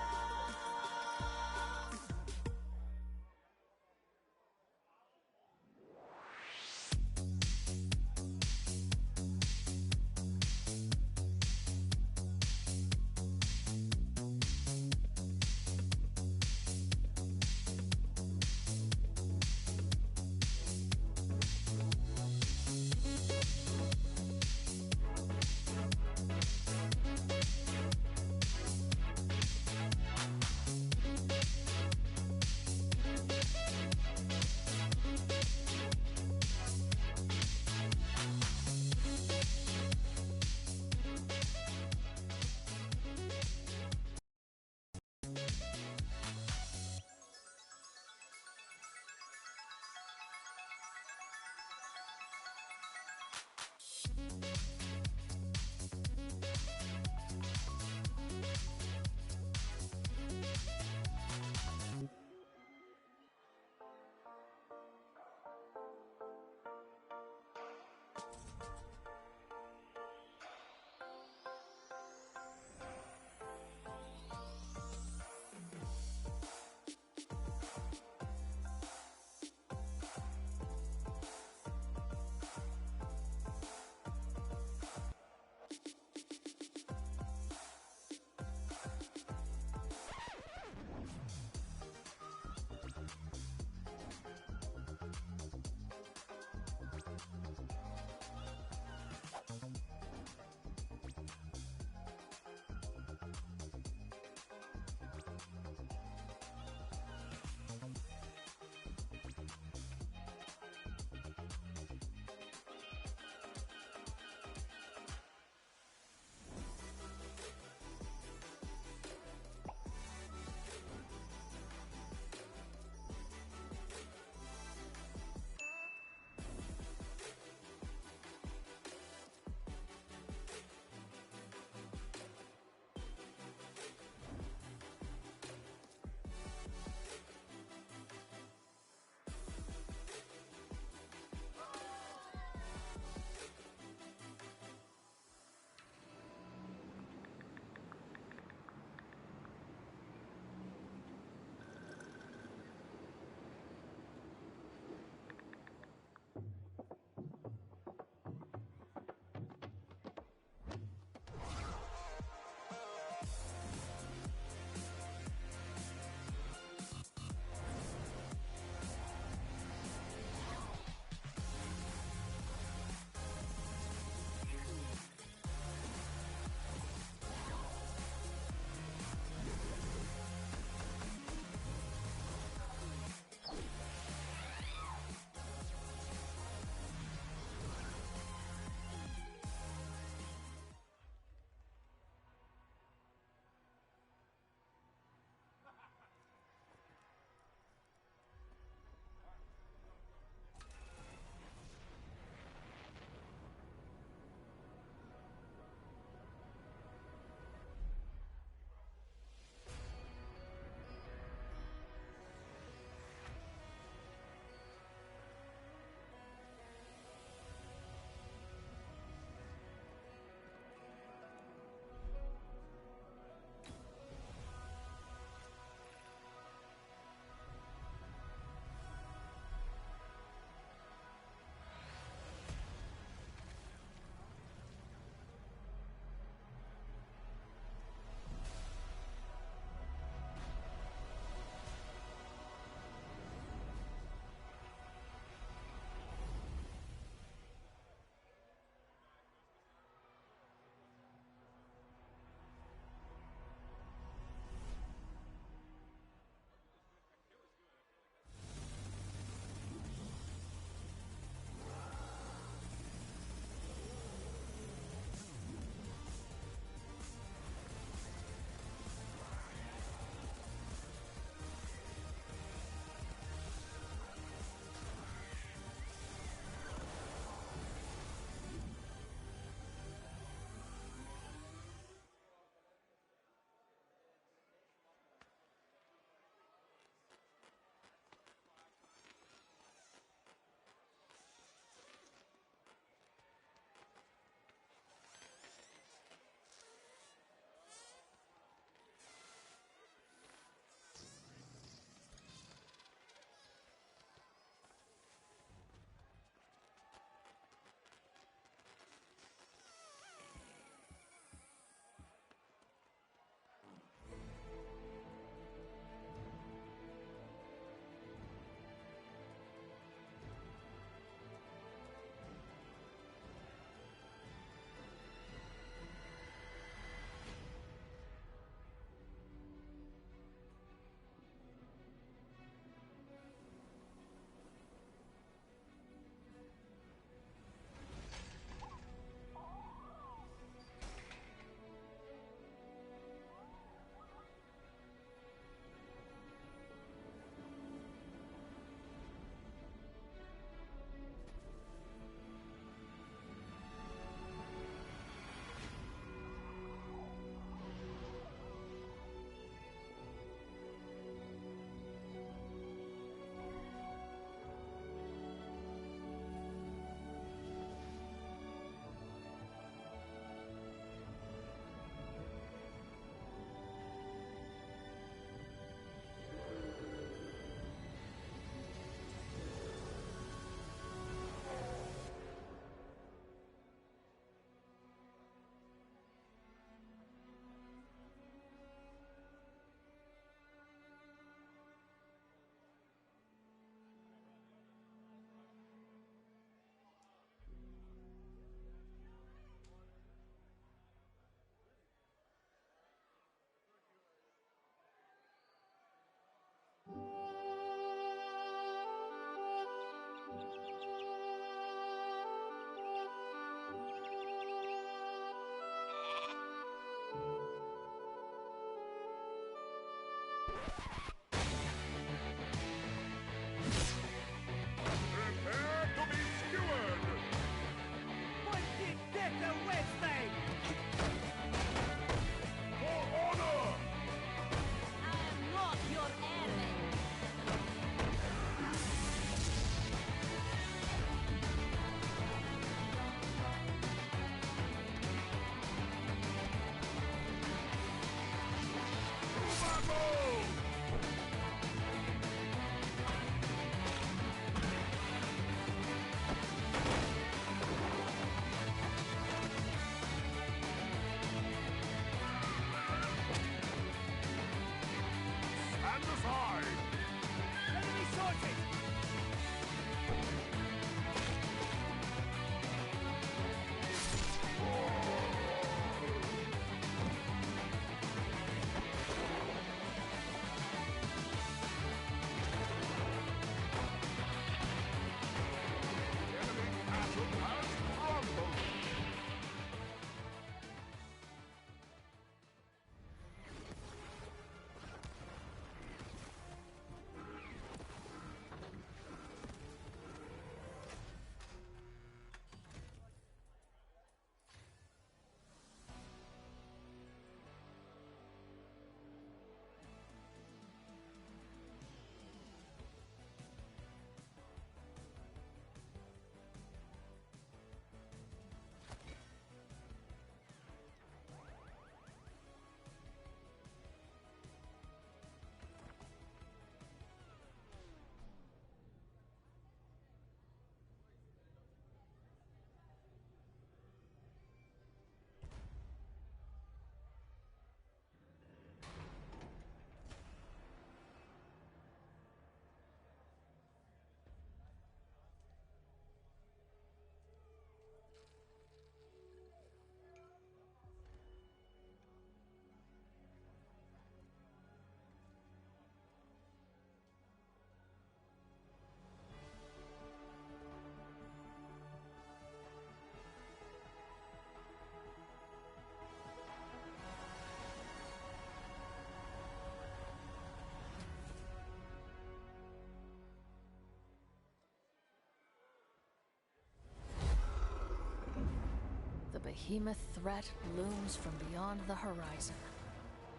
The behemoth threat looms from beyond the horizon.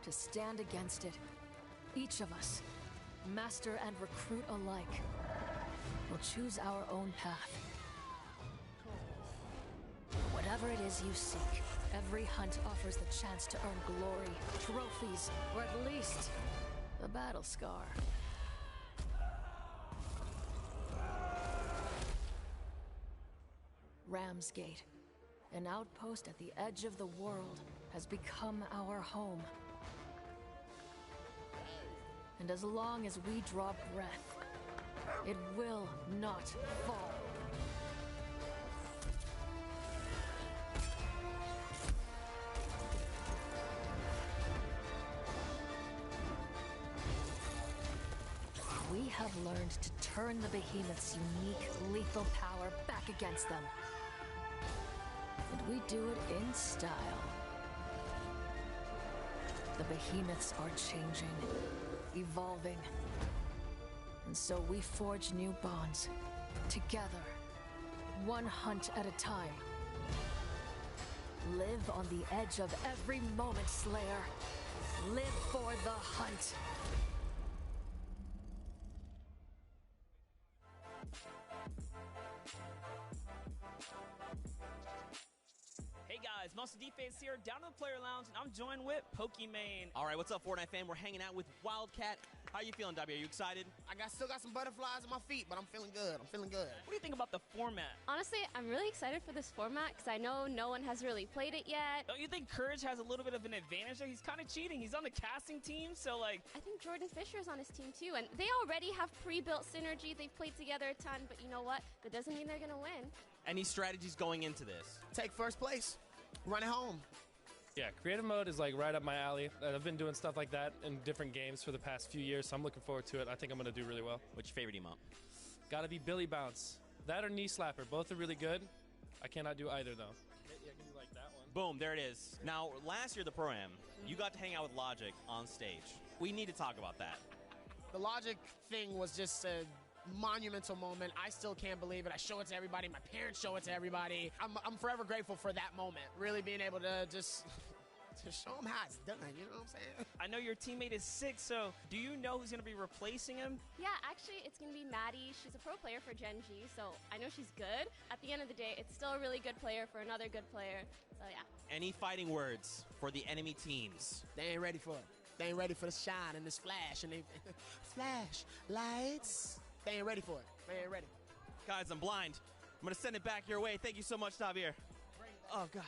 To stand against it, each of us, master and recruit alike, will choose our own path. Whatever it is you seek, every hunt offers the chance to earn glory, trophies, or at least a battle scar. Ramsgate, an outpost at the edge of the world, has become our home. And as long as we draw breath, it will not fall. We have learned to turn the behemoth's unique, lethal power back against them. And we do it in style. The behemoths are changing, evolving. And so we forge new bonds, together, one hunt at a time. Live on the edge of every moment, Slayer. Live for the hunt. Hey guys, Monster Defense here, down in the player lounge, and I'm joined with Pokimane. All right, what's up, Fortnite fam? We're hanging out with Wildcat. How you feeling, W? Are you excited? Still got some butterflies in my feet, but I'm feeling good. What do you think about the format? Honestly, I'm really excited for this format because I know no one has really played it yet. Don't you think Courage has a little bit of an advantage there? He's kind of cheating. He's on the casting team, so like... I think Jordan Fisher's on his team too, and they already have pre-built synergy. They've played together a ton, but you know what? That doesn't mean they're going to win. Any strategies going into this? Take first place. Run it home. Yeah, creative mode is like right up my alley. I've been doing stuff like that in different games for the past few years, so I'm looking forward to it. I think I'm going to do really well. What's your favorite emote? Gotta be Billy Bounce. That or Knee Slapper. Both are really good. I cannot do either, though. Yeah, I can do like that one. Boom, there it is. Now, last year, the Pro-Am, you got to hang out with Logic on stage. We need to talk about that. The Logic thing was just a monumental moment. I still can't believe it. I show it to everybody. My parents show it to everybody. I'm forever grateful for that moment. Really being able to just to show them how it's done. You know what I'm saying? I know your teammate is sick, so do you know who's going to be replacing him? Yeah, actually, it's going to be Maddie. She's a pro player for Gen G, so I know she's good. At the end of the day, it's still a really good player for another good player. So, yeah. Any fighting words for the enemy teams? They ain't ready for it. They ain't ready for the shine and this flash and they flash lights. They ain't ready for it. They ain't ready. Guys, I'm blind. I'm going to send it back your way. Thank you so much, Javier. Oh, God.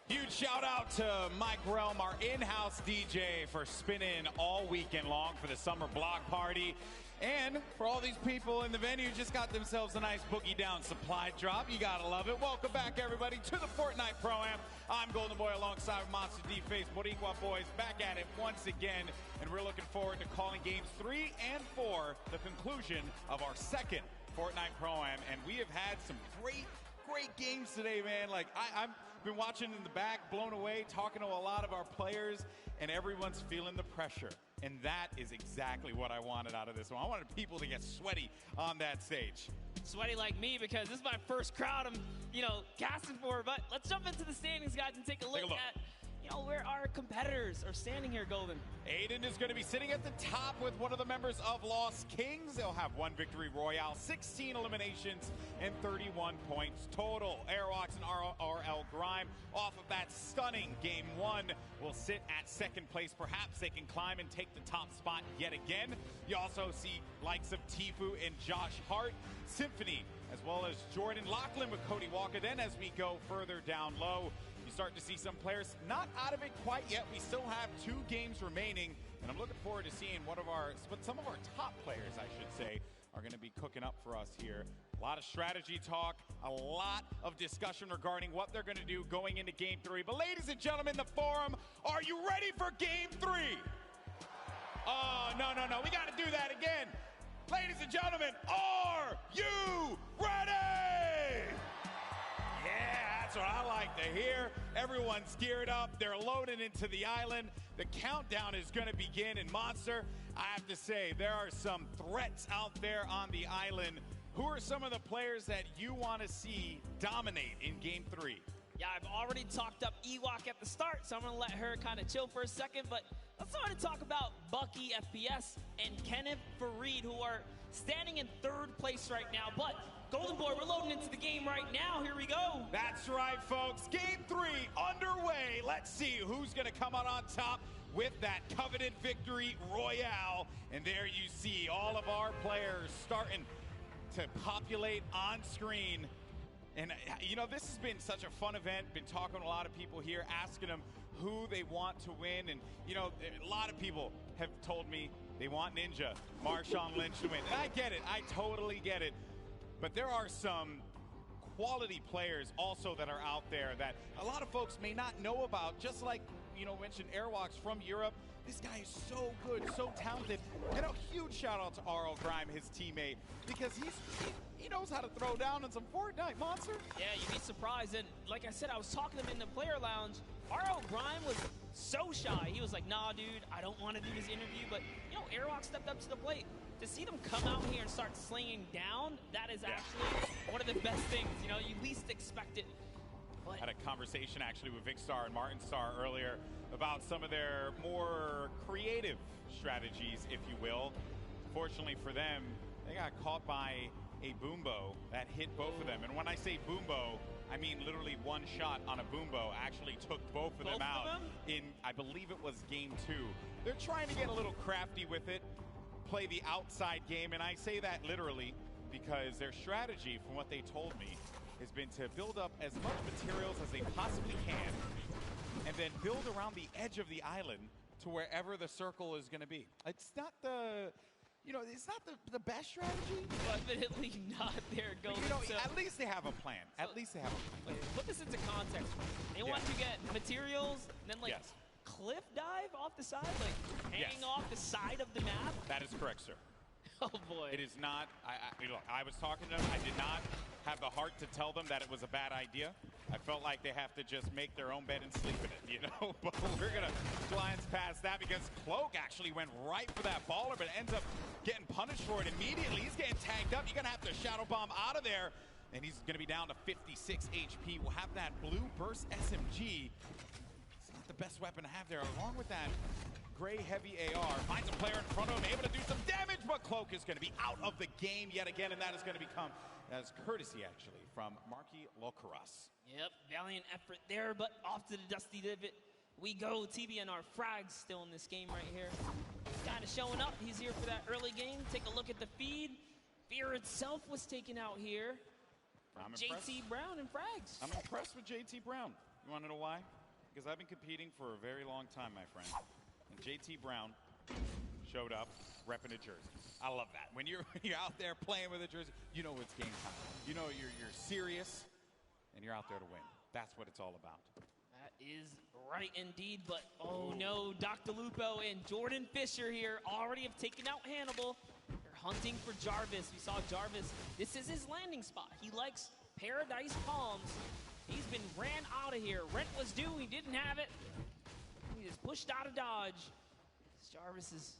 Huge shout out to Mike Realm, our in-house DJ, for spinning all weekend long for the summer block party. And for all these people in the venue just got themselves a nice boogie down supply drop. You gotta love it. Welcome back, everybody, to the Fortnite Pro-Am. I'm Golden Boy alongside Monster D-Face, Boricua Boys, back at it once again. And we're looking forward to calling games 3 and 4, the conclusion of our second Fortnite Pro-Am. And we have had some great games today, man. Like, I've been watching in the back, blown away, talking to a lot of our players, and everyone's feeling the pressure. And that is exactly what I wanted out of this one. I wanted people to get sweaty on that stage. Sweaty like me, because this is my first crowd I'm, gassing for. But let's jump into the standings, guys, and take a look at, you know, where our competitors are standing here, Golden. Aiden is going to be sitting at the top with one of the members of Lost Kings. They'll have 1 victory royale, 16 eliminations, and 31 points total. Airwalks and RL Grime, off of that stunning Game 1, will sit at second place. Perhaps they can climb and take the top spot yet again. You also see likes of Tfue and Josh Hart, Symphony, as well as Jordan Lachlan with Cody Walker. Then as we go further down low, you start to see some players not out of it quite yet. We still have 2 games remaining, and I'm looking forward to seeing some of our top players, I should say, are going to be cooking up for us here. A lot of strategy talk, a lot of discussion regarding what they're going to do going into Game 3. But ladies and gentlemen, the forum, are you ready for Game 3? Oh, no, we got to do that again. Ladies and gentlemen, are you ready? Yeah, that's what I like to hear. Everyone's geared up. They're loaded into the island. The countdown is going to begin. And Monster, I have to say, there are some threats out there on the island. Who are some of the players that you want to see dominate in Game 3? Yeah, I've already talked up Ewok at the start, so I'm going to let her kind of chill for a second. But let's go ahead and talk about Bucky FPS and Kenneth Fareed, who are standing in 3rd place right now. But Golden Boy, we're loading into the game right now. Here we go. That's right, folks. Game 3 underway. Let's see who's going to come out on top with that coveted victory royale. And there you see all of our players starting to populate on screen. And, you know, this has been such a fun event. Been talking to a lot of people here, asking them who they want to win. And, you know, a lot of people have told me they want Ninja, Marshawn Lynch to win. And I get it. I totally get it. But there are some quality players also that are out there that a lot of folks may not know about. Just like, you know, mentioned Airwalks from Europe. This guy is so good, so talented. And a huge shout out to RL Grime, his teammate, because he knows how to throw down in some Fortnite, Monster. Yeah, you'd be surprised. And like I said, I was talking to him in the player lounge. RL Grime was so shy. He was like, nah, dude, I don't want to do this interview. But, you know, Airwalk stepped up to the plate. To see them come out here and start slinging down, that is actually one of the best things. You know, you least expect it. But had a conversation actually with Vic Star and Martin Star earlier about some of their more creative strategies, if you will. Fortunately for them, they got caught by a boombo that hit both of them. And when I say boombo, I mean literally one shot on a boombo actually took both of them out in, I believe it was Game 2. They're trying to get a little crafty with it, play the outside game, and I say that literally because their strategy, from what they told me, has been to build up as much materials as they possibly can and then build around the edge of the island to wherever the circle is going to be. It's not the, you know, it's not the best strategy. Definitely not there, Golden. You know, So, at least they have a plan. At least they have a plan. put this into context. They want to get materials, and then like cliff dive off the side, like hanging off the side of the map. That is correct, sir. Oh boy. It is not. Look, I was talking to them. I did not have the heart to tell them that it was a bad idea. I felt like they have to just make their own bed and sleep in it, you know? But we're going to glance past that because Cloak actually went right for that baller, but ends up getting punished for it immediately. He's getting tagged up. You're going to have to Shadow Bomb out of there. And he's going to be down to 56 HP. We'll have that blue burst SMG. It's not the best weapon to have there. Along with that gray heavy AR. Finds a player in front of him, able to do some damage, but Cloak is going to be out of the game yet again, and that is going to become as courtesy, actually, from Marky Locaras. Yep, valiant effort there, but off to the dusty divot we go. TB and our frags still in this game right here. Kind of showing up. He's here for that early game. Take a look at the feed. Fear itself was taken out here. I'm JT Brown and frags. I'm impressed with JT Brown. You want to know why? Because I've been competing for a very long time, my friend. And JT Brown showed up repping a jersey. I love that. When you're out there playing with a jersey, you know it's game time. You know you're serious, and you're out there to win. That's what it's all about. That is right indeed, but oh no, Dr. Lupo and Jordan Fisher here already have taken out Hannibal. They're hunting for Jarvis. We saw Jarvis. This is his landing spot. He likes Paradise Palms. He's been ran out of here. Rent was due. He didn't have it. He just pushed out of Dodge. Jarvis is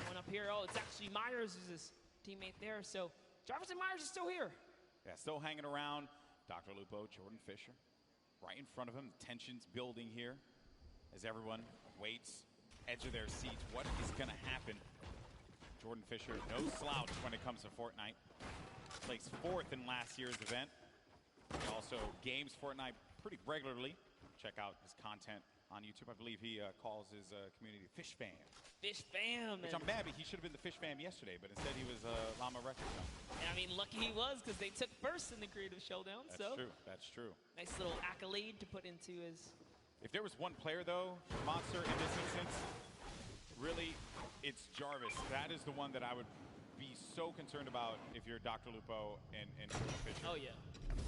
going up here. Oh, it's actually Myers who's his teammate there. So Jarvis and Myers are still here. Yeah, still hanging around. Dr. Lupo, Jordan Fisher, right in front of him. The tension's building here as everyone waits, edge of their seats. What is going to happen? Jordan Fisher, no slouch when it comes to Fortnite. Placed 4th in last year's event. He also games Fortnite pretty regularly. Check out his content on YouTube. I believe he calls his community Fish Fam. Fish Fam. Which I'm mad, but he should have been the Fish Fam yesterday, but instead he was Llama Record. And I mean, lucky he was, because they took first in the Creative Showdown. That's true. That's true. Nice little accolade to put into his... If there was one player, though, Monster, in this instance, really, it's Jarvis. That is the one that I would be so concerned about if you're Dr. Lupo and Jordan Fisher. Oh, yeah.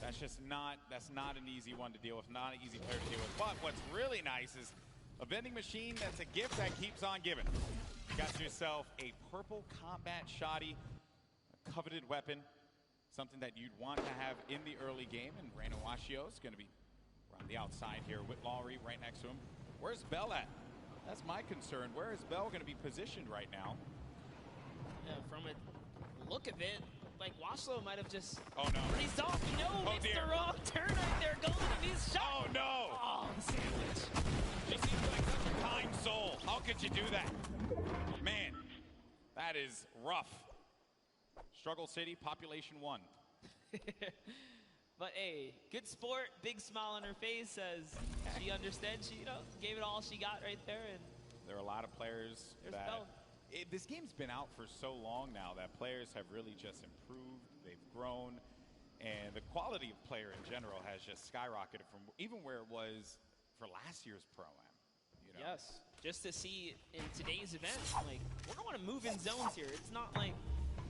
That's just not an easy one to deal with, not an easy player to deal with. But what's really nice is a vending machine that's a gift that keeps on giving. You got yourself a purple combat shoddy, a coveted weapon, something that you'd want to have in the early game. And Reina Washio is going to be around the outside here with Lowry right next to him. Where's Bell at? That's my concern. Where is Bell going to be positioned right now? Yeah, from a look of it, like Washlow might have just breezed off. No, it's the wrong turn right there. Going to be shot. Oh, no. Oh, the sandwich. She seems like such a kind soul. How could you do that? Man, that is rough. Struggle City, population 1. But hey, good sport, big smile on her face as she understands. She, gave it all she got right there. And there are a lot of players that this game's been out for so long now that players have really just improved. They've grown, and the quality of player in general has just skyrocketed from even where it was for last year's Pro-Am. Yes, just to see in today's event, like we're going to move in zones here. It's not like,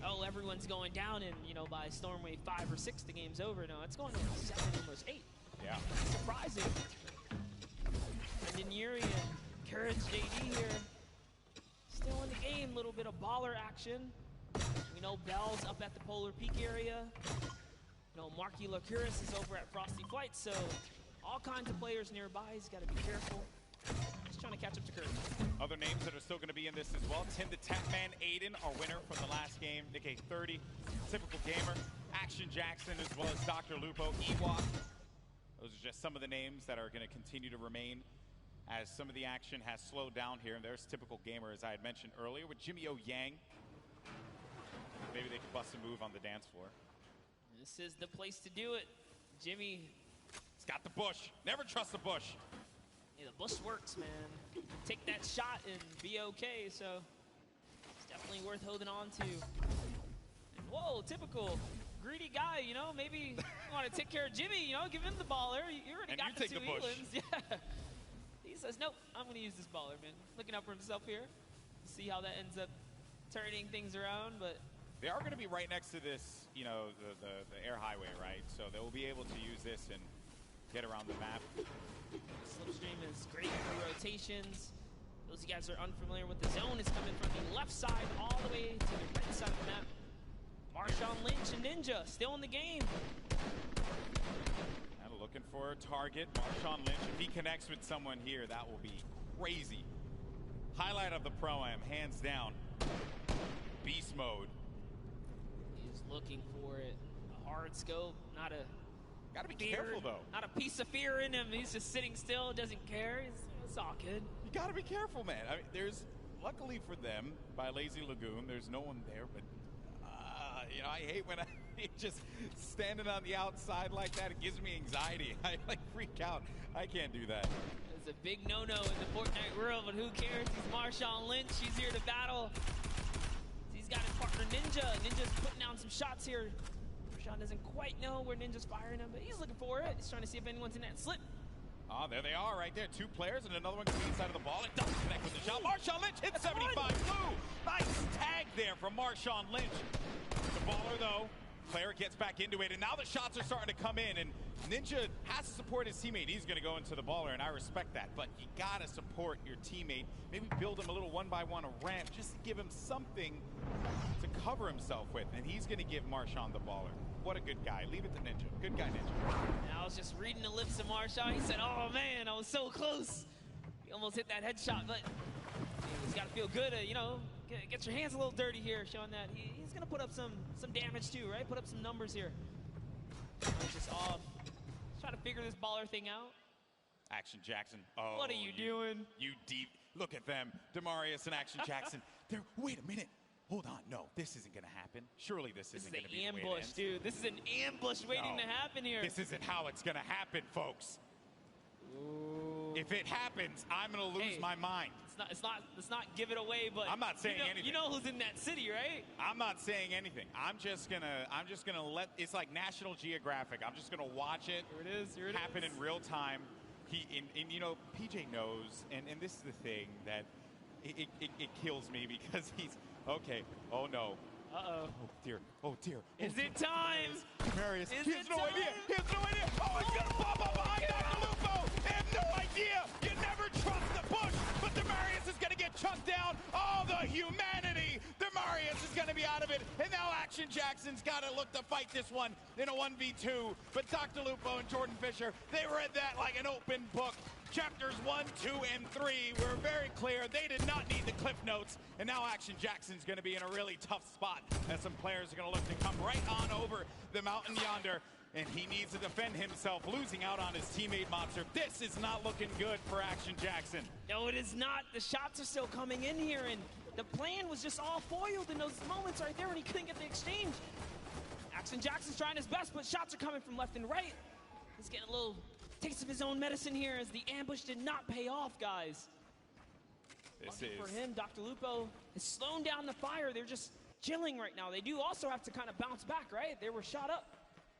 oh, everyone's going down and, by Storm Wave 5 or 6, the game's over. No, it's going to 7, almost 8. Yeah. Surprising. Brendan Yuri and Courage JD here. Still in the game, little bit of baller action. We know Bell's up at the Polar Peak area. Marky Lacuris is over at Frosty Flight, so all kinds of players nearby. He's got to be careful. Just trying to catch up to Courage. Other names that are still going to be in this as well. Tim the Tapman Aiden, our winner from the last game. Nick A30, Typical Gamer, Action Jackson, as well as Dr. Lupo, Ewok. Those are just some of the names that are going to continue to remain as some of the action has slowed down here. And there's Typical Gamer, as I had mentioned earlier, with Jimmy O Yang. Maybe they could bust a move on the dance floor. This is the place to do it. Jimmy. He's got the bush. Never trust the bush. Yeah, the bush works, man. Take that shot and be okay, so it's definitely worth holding on to. And whoa, Typical. Greedy guy, maybe you want to take care of Jimmy, give him the baller. You already got the 2 Elans. Yeah. He says, nope, I'm going to use this baller, man. Looking out for himself here. See how that ends up turning things around, but they are going to be right next to this, the air highway, right? So they will be able to use this and get around the map. Slipstream is great for rotations. Those of you guys are unfamiliar with the zone, is coming from the left side all the way to the right side of the map. Marshawn Lynch and Ninja still in the game. And looking for a target. Marshawn Lynch, if he connects with someone here, that will be crazy. Highlight of the Pro-Am, hands down. Beast mode. He's looking for it. A hard scope, not a... Gotta be careful, though. Not a piece of fear in him. He's just sitting still, doesn't care. It's all good. You gotta be careful, man. I mean, there's, luckily for them, by Lazy Lagoon, there's no one there, but, I hate when I just standing on the outside like that. It gives me anxiety. I, freak out. I can't do that. It's a big no-no in the Fortnite world, but who cares? He's Marshawn Lynch. He's here to battle. He's got his partner Ninja. Ninja's putting down some shots here. Marshawn doesn't quite know where Ninja's firing him, but he's looking for it. He's trying to see if anyone's in that slip. Oh, there they are right there. 2 players and another one coming inside of the ball. It doesn't connect with the shot. Marshawn Lynch hits 75 blue. Nice tag there from Marshawn Lynch. The baller, though, player gets back into it, and now the shots are starting to come in, and Ninja has to support his teammate. He's going to go into the baller, and I respect that, but you got to support your teammate. Maybe build him a little 1-by-1 a ramp just to give him something to cover himself with, and he's going to give Marshawn the baller. What a good guy. Leave it to Ninja. Good guy, Ninja. And I was just reading the lips of Marshawn. He said, oh, man, I was so close. He almost hit that headshot, but he's got to feel good to, get your hands a little dirty here, showing that he's going to put up some damage too, right? Put up some numbers here. He's just off. Trying to figure this baller thing out. Action Jackson. Oh, What are you doing? You deep. Look at them. Demarius and Action Jackson. Wait a minute. Hold on. No, this isn't going to happen. Surely this isn't going to be an the way it ambush, ends. dude. This is an ambush waiting to happen here. This isn't how it's going to happen, folks. If it happens, I'm going to lose my mind. Let's not give it away, but I'm not saying anything. You know who's in that city, right? I'm not saying anything. I'm just gonna let. It's like National Geographic. I'm just gonna watch it. Here it happen in real time. And you know, PJ knows, and this is the thing that it kills me because he's okay. Oh no. Uh-oh. Oh dear. Oh dear. Is it time? Marius. Is He it has no time? idea. He has no idea. Oh, he's gonna pop up behind Dr. Lupo. They have no idea. You never trust the push, but Demarius is gonna get chucked down. Oh, the humanity. Demarius is gonna be out of it, and now Action Jackson's gotta look to fight this one in a 1v2. But Dr. Lupo and Jordan Fisher, they read that like an open book. Chapters 1, 2, and 3 were very clear. They did not need the cliff notes. And now Action Jackson's going to be in a really tough spot as some players are going to look to come right on over the mountain yonder. And he needs to defend himself, losing out on his teammate Monster. This is not looking good for Action Jackson. No, it is not. The shots are still coming in here, and the plan was just all foiled in those moments right there when he couldn't get the exchange. Action Jackson's trying his best, but shots are coming from left and right. He's getting a little taste of his own medicine here as the ambush did not pay off, guys. Lucky for him, Dr. Lupo has slowed down the fire. They're just chilling right now. They do also have to kind of bounce back, right? They were shot up.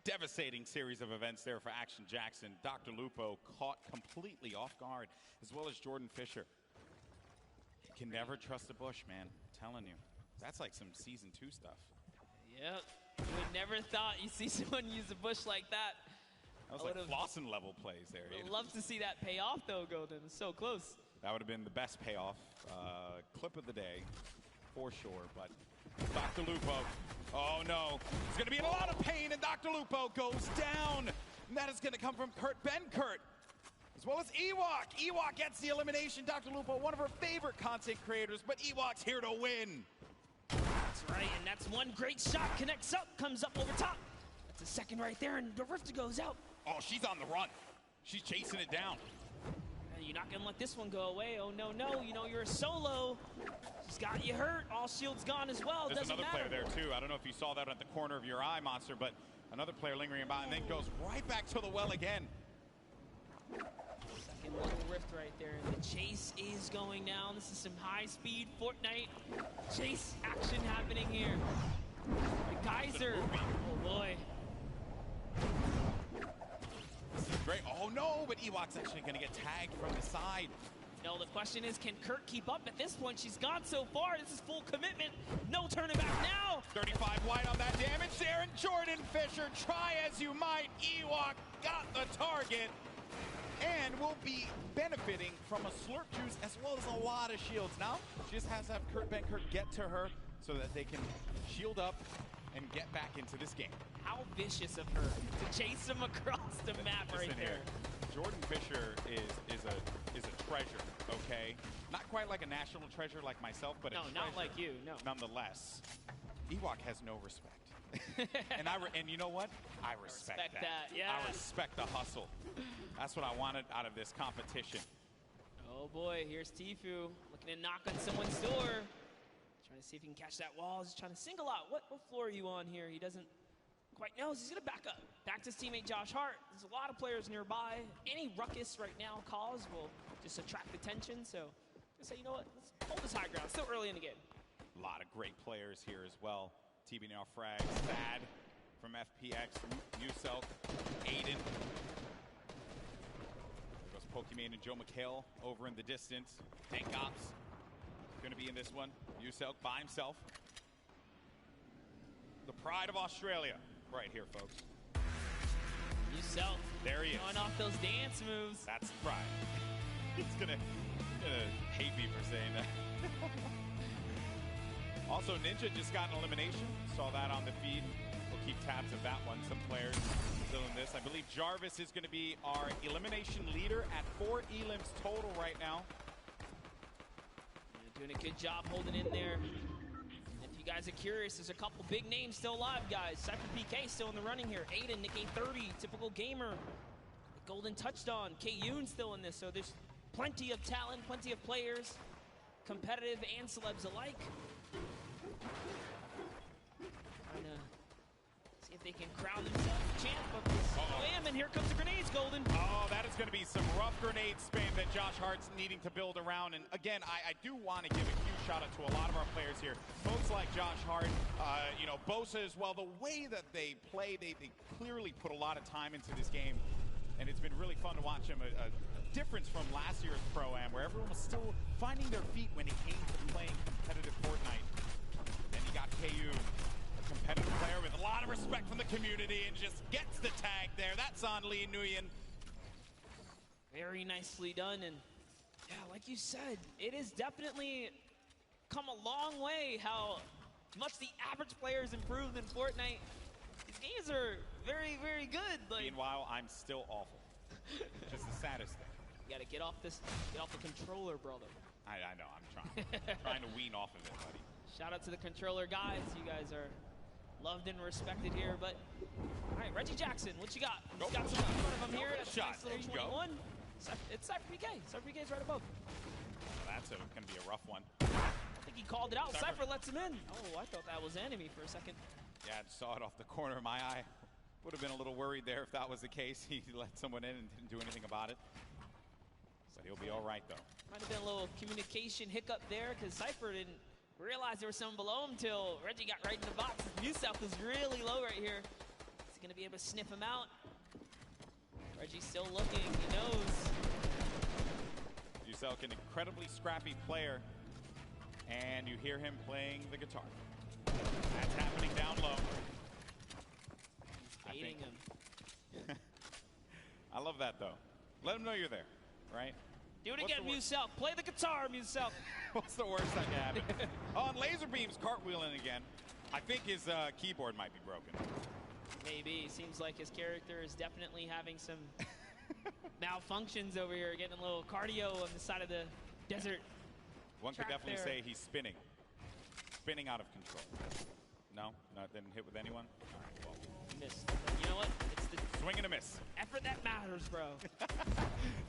Devastating series of events there for Action Jackson. Dr. Lupo caught completely off guard, as well as Jordan Fisher. You can never trust a bush, man. I'm telling you. That's like some Season 2 stuff. Yep. You would never thought you'd see someone use a bush like that. That was like Flossin level plays there. I'd love to see that pay off, though, Golden. It's so close. That would have been the best payoff. Clip of the day, for sure. But Dr. Lupo, oh no. He's going to be in a lot of pain, and Dr. Lupo goes down. And that is going to come from Kurt Benkert, as well as Ewok. Ewok gets the elimination. Dr. Lupo, one of her favorite content creators, but Ewok's here to win. That's right, and that's one great shot. Connects up, comes up over top. That's a second right there, and the Rift goes out. Oh, she's on the run. She's chasing it down. And you're not going to let this one go away. Oh, no, no. You know, you're a solo. She's got you hurt. All shields gone as well. There's Doesn't another matter. player there, too. I don't know if you saw that at the corner of your eye, Monster, but another player lingering about and then goes right back to the well again. Second little rift right there. And the chase is going down. This is some high-speed Fortnite chase action happening here. The Geyser. Oh, boy. This is great. Oh, no, but Ewok's actually going to get tagged from the side. No, the question is, can Kurt keep up at this point? She's gone so far. This is full commitment. No turning back now. 35 wide on that damage there, and Jordan Fisher, try as you might. Ewok got the target and will be benefiting from a slurp juice as well as a lot of shields. Now, she just has to have Kurt Benkert get to her so that they can shield up and get back into this game. How vicious of her to chase him across the map right there. Jordan Fisher is a treasure, okay? Not quite like a national treasure like myself, but no, a treasure. not like you, no. Nonetheless, Ewok has no respect. and you know what? I respect that. Yeah. I respect the hustle. That's what I wanted out of this competition. Oh boy, here's Tfue looking to knock on someone's door. Trying to see if he can catch that wall. He's trying to single out. What floor are you on here? He doesn't quite know. He's going to back up. Back to his teammate Josh Hart. There's a lot of players nearby. Any ruckus right now caused will just attract attention. So I say, you know what? Let's hold this high ground. It's still early in the game. A lot of great players here as well. TB now frags. Thad from FPX. Uselk. Aiden. There goes Pokimane and Joe McHale over in the distance. Tank Ops going to be in this one. Uselk by himself. The pride of Australia right here, folks. Uselk. There he is. Going off those dance moves. That's pride. He's gonna hate me for saying that. Also, Ninja just got an elimination. Saw that on the feed. We'll keep tabs of that one. Some players still in this. I believe Jarvis is going to be our elimination leader at 4 elims total right now. Yeah, doing a good job holding in there. If you guys are curious, there's a couple big names still alive, guys. Cypher PK still in the running here. Aiden, Nick A30, typical gamer. Golden touched on K-Yoon still in this, so there's plenty of talent, plenty of players, competitive and celebs alike. Trying to see if they can crown themselves champ of this OM, and here comes the grenades, Golden. Oh, that is going to be some rough grenade spam that Josh Hart's needing to build around. And again, I do want to give a huge shout out to a lot of our players here. Folks like Josh Hart, you know, Bosa as well. The way that they play, they clearly put a lot of time into this game. And it's been really fun to watch them. A difference from last year's Pro-Am, where everyone was still finding their feet when it came to playing competitive Fortnite. And you got KU, a competitive player with a lot of respect from the community, and just gets the tag there. That's on Lee Nguyen. Very nicely done, and yeah, like you said, it has definitely come a long way how much the average players improved in Fortnite. These games are very, very good. Like, meanwhile, I'm still awful. Just the saddest thing. You gotta get off the controller, brother. I know, I'm trying to wean off of it, buddy. Shout out to the controller guys. You guys are loved and respected here, but all right, Reggie Jackson, what you got? You got some in front of him here. That's shot. Nice little 21. It's Cypher PK. Cypher PK is right above. That's going to be a rough one. I think he called it out. Cypher lets him in. Oh, I thought that was enemy for a second. Yeah, I saw it off the corner of my eye. Would have been a little worried there if that was the case. He let someone in and didn't do anything about it. So he'll be all right, though. Might have been a little communication hiccup there because Cypher didn't realize there was someone below him until Reggie got right in the box. Newsouth is really low right here. Is he going to be able to sniff him out? Reggie's still looking. He knows. Yuselk, an incredibly scrappy player, and you hear him playing the guitar. That's happening down low. He's baiting him. I love that, though. Let him know you're there, right? Do it again, Muselk. Play the guitar, Muselk. What's the worst that can happen? On laser beams, cartwheeling again. I think his keyboard might be broken. Maybe. Seems like his character is definitely having some malfunctions over here, getting a little cardio on the side of the desert. One could definitely say he's spinning. Spinning out of control. No? Didn't hit with anyone? All right, well. Missed. You know what? It's the swing and a miss. Effort that matters, bro.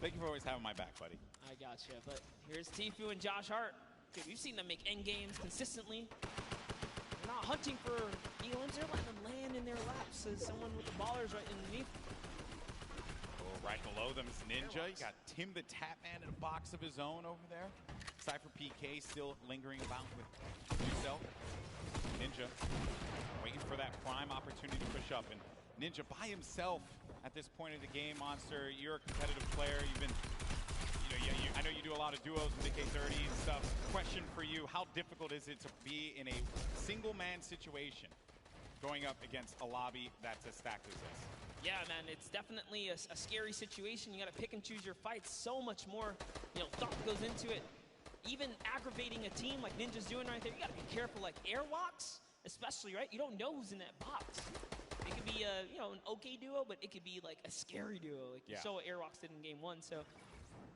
Thank you for always having my back, buddy. I gotcha. But here's Tfue and Josh Hart. Dude, we've seen them make end games consistently. They're not hunting for elims. They're letting them land in their laps. So someone with the ballers right underneath. Oh, right below them is Ninja. You got Tim the Tap Man in a box of his own over there. Cypher PK still lingering about with Yuselk. Ninja waiting for that prime opportunity to push up. And Ninja by himself at this point of the game. Monster, you're a competitive player. You've been, I know you do a lot of duos with the K30 and stuff. Question for you, how difficult is it to be in a single man situation going up against a lobby that's as stacked as this? Yeah, man, it's definitely a scary situation. You got to pick and choose your fights. So much more, thought goes into it. Even aggravating a team like Ninja's doing right there, you got to be careful. Like airwalks, especially, right? You don't know who's in that box. It could be an okay duo, but it could be like a scary duo. Like you saw what airwalks did in game 1. So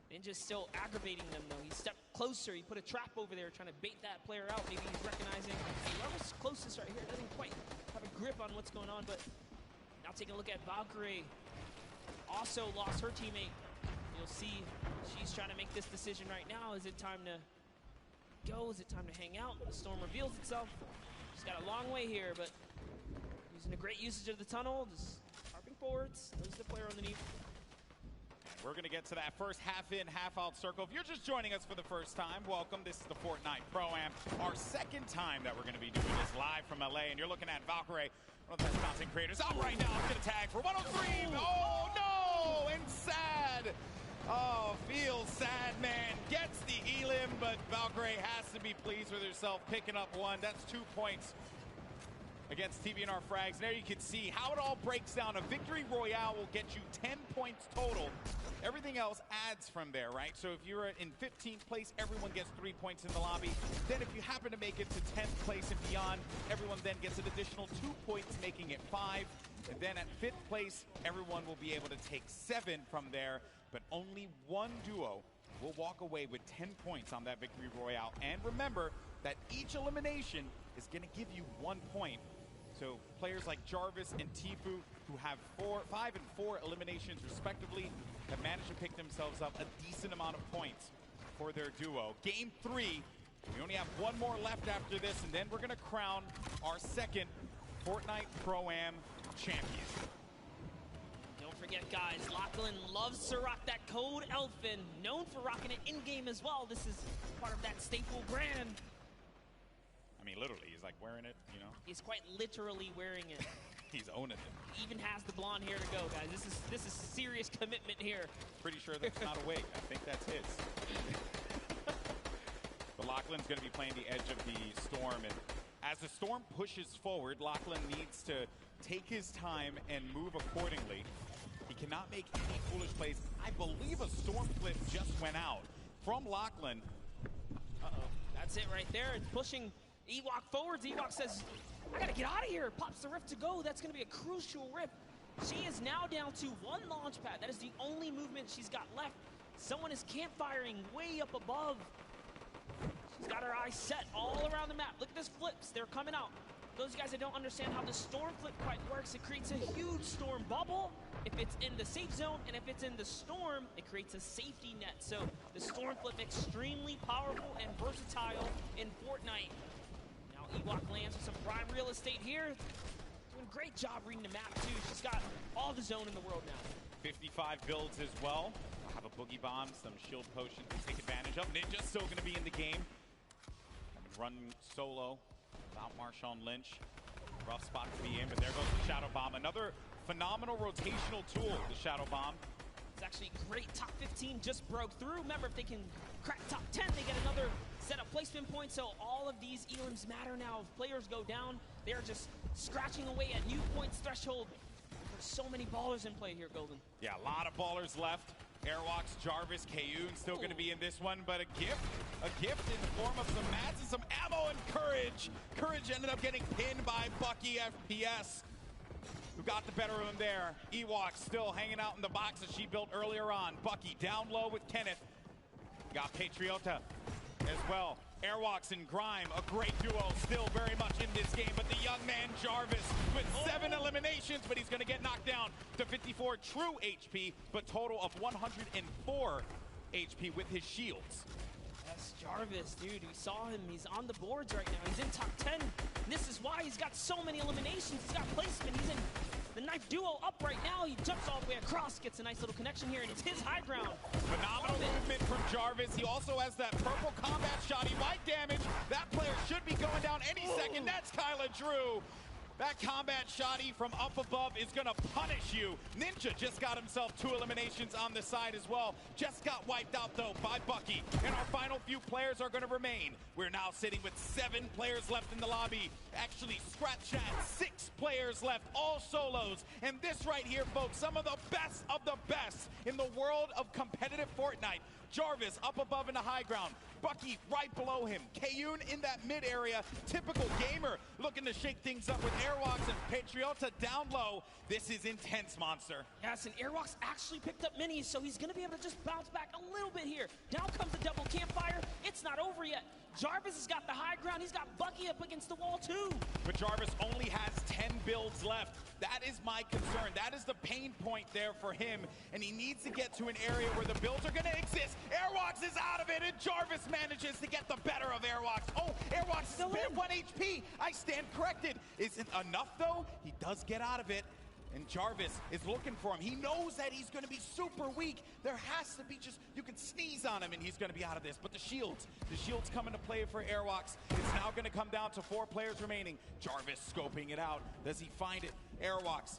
Ninja's still aggravating them though. He stepped closer. He put a trap over there trying to bait that player out. Maybe he's recognizing whoever's closest right here doesn't quite have a grip on what's going on. But now taking a look at Valkyrie. Also lost her teammate. You'll see she's trying to make this decision right now. Is it time to go? Is it time to hang out? The storm reveals itself. She's got a long way here, but using a great usage of the tunnel, just harping forwards. There's the player underneath. And we're going to get to that first half-in, half-out circle. If you're just joining us for the first time, welcome. This is the Fortnite Pro-Am, our second time that we're going to be doing this live from LA. And you're looking at Valkyrie, one of the best content creators. Out right now, I'm going to tag for 103. Oh, no! And sad. Oh, feels sad, man. Gets the elim, but Valkyrie has to be pleased with herself picking up one. That's 2 points against TVNR Frags. And there you can see how it all breaks down. A victory royale will get you 10 points total. Everything else adds from there, right? So if you're in 15th place, everyone gets 3 points in the lobby. Then if you happen to make it to 10th place and beyond, everyone then gets an additional 2 points, making it 5. And then at 5th place, everyone will be able to take 7 from there. But only one duo will walk away with 10 points on that victory royale. And remember that each elimination is going to give you 1 point. So So players like Jarvis and Tfue, who have 5 and 4 eliminations respectively, have managed to pick themselves up a decent amount of points for their duo. Game 3, we only have one more left after this, and then we're going to crown our second Fortnite Pro-Am champion. Don't forget, guys, Lachlan loves to rock that code Elfin, known for rocking it in-game as well. This is part of that staple brand. I mean, literally, he's like wearing it, you know? He's quite literally wearing it. He's owning it. He even has the blonde hair to go, guys. This is serious commitment here. Pretty sure that's not a wig. I think that's his. But Lachlan's going to be playing the edge of the Storm, and as the Storm pushes forward, Lachlan needs to take his time and move accordingly. He cannot make any foolish plays. I believe a Storm flip just went out from Lachlan. Uh-oh. That's it right there. It's pushing Ewok forwards. Ewok says, I gotta get out of here. Pops the rift to go. That's gonna be a crucial rift. She is now down to 1 launch pad. That is the only movement she's got left. Someone is campfiring way up above. She's got her eyes set all around the map. Look at this flips. They're coming out. Those guys that don't understand how the storm flip quite works, it creates a huge storm bubble if it's in the safe zone, and if it's in the storm, it creates a safety net. So the storm flip extremely powerful and versatile in Fortnite. Now Ewok lands with some prime real estate here. Doing a great job reading the map too. She's got all the zone in the world now. 55 builds as well. Have a boogie bomb, some shield potion to take advantage of. Ninja's still going to be in the game. Run solo without Marshawn Lynch. Rough spot to be in, but there goes the Shadow Bomb. Another phenomenal rotational tool, the Shadow Bomb. It's actually great. Top 15 just broke through. Remember, if they can crack top 10, they get another set of placement points. So all of these elims matter now. If players go down, they're just scratching away at new points threshold. There's so many ballers in play here, Golden. Yeah, a lot of ballers left. Airwalks, Jarvis, Kayun still going to be in this one, but a gift in the form of some mats and some ammo and Courage. Courage ended up getting pinned by Bucky FPS, who got the better of him there. Ewok still hanging out in the box that she built earlier on. Bucky down low with Kenneth. Got Patriota as well. Airwalks and Grime, a great duo, still very much in this game, but the young man Jarvis with 7 eliminations, but he's going to get knocked down to 54 true HP, but total of 104 HP with his shields. That's Jarvis, dude. We saw him. He's on the boards right now. He's in top 10. And this is why he's got so many eliminations. He's got placement. He's in the knife duo up right now. He jumps all the way across, gets a nice little connection here, and it's his high ground. Phenomenal movement from Jarvis. He also has that purple combat shoddy white damage. That player should be going down any second. That's Kyla Drew. That combat shoddy from up above is going to punish you. Ninja just got himself 2 eliminations on the side as well. Just got wiped out, though, by Bucky. And our final few players are going to remain. We're now sitting with 7 players left in the lobby. Actually, scratch that, 6 players left, all solos. And this right here, folks, some of the best in the world of competitive Fortnite. Jarvis up above in the high ground. Bucky right below him. Kayun in that mid area. Typical gamer looking to shake things up with Airwalks and Patriota down low. This is intense, Monster. Yes, and Airwalks actually picked up minis, so he's going to be able to just bounce back a little bit here. Down comes the double campfire. It's not over yet. Jarvis has got the high ground. He's got Bucky up against the wall, too. But Jarvis only has 10 builds left. That is my concern. That is the pain point there for him, and he needs to get to an area where the builds are going to exist. Airwalks is out of it, and Jarvis manages to get the better of Airwalks. Oh, Airwalks is still at 1 HP. I stand corrected. Isn't enough, though. He does get out of it. And Jarvis is looking for him. He knows that he's going to be super weak. There has to be just, you can sneeze on him and he's going to be out of this. But the shields coming to play for Airwalks. It's now going to come down to 4 players remaining. Jarvis scoping it out. Does he find it? Airwalks.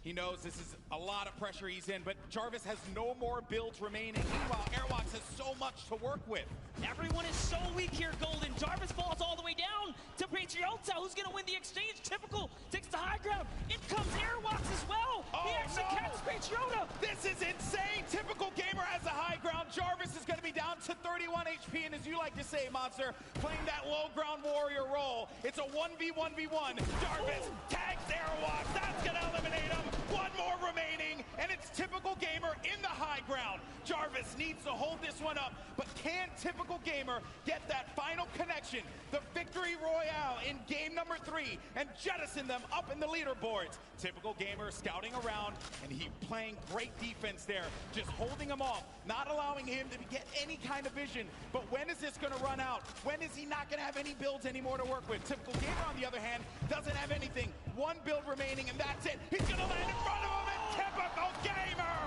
He knows this is a lot of pressure he's in, but Jarvis has no more builds remaining. Meanwhile, Airwalks has so much to work with. Everyone is so weak here, Golden. Jarvis falls all the way down to Patriota, who's going to win the exchange. Typical takes the high ground. In comes Airwalks as well. He actually catches Patriota. This is insane. Typical gamer has the high ground. Jarvis is going to be down to 31 HP, and as you like to say, Monster, playing that low ground warrior role. It's a 1v1v1. Jarvis tags Airwalks. That's going to eliminate him. 1 more remaining, and it's typical gamer in the high ground. Jarvis needs to hold this one up, but can Typical Gamer get that final connection, the victory royale in game number 3, and jettison them up in the leaderboards? Typical Gamer scouting around, and he playing great defense there, just holding him off, not allowing him to get any kind of vision. But when is this going to run out? When is he not going to have any builds anymore to work with? Typical Gamer, on the other hand, doesn't have anything. One build remaining, and that's it. He's going to land in front of him, and Typical Gamer!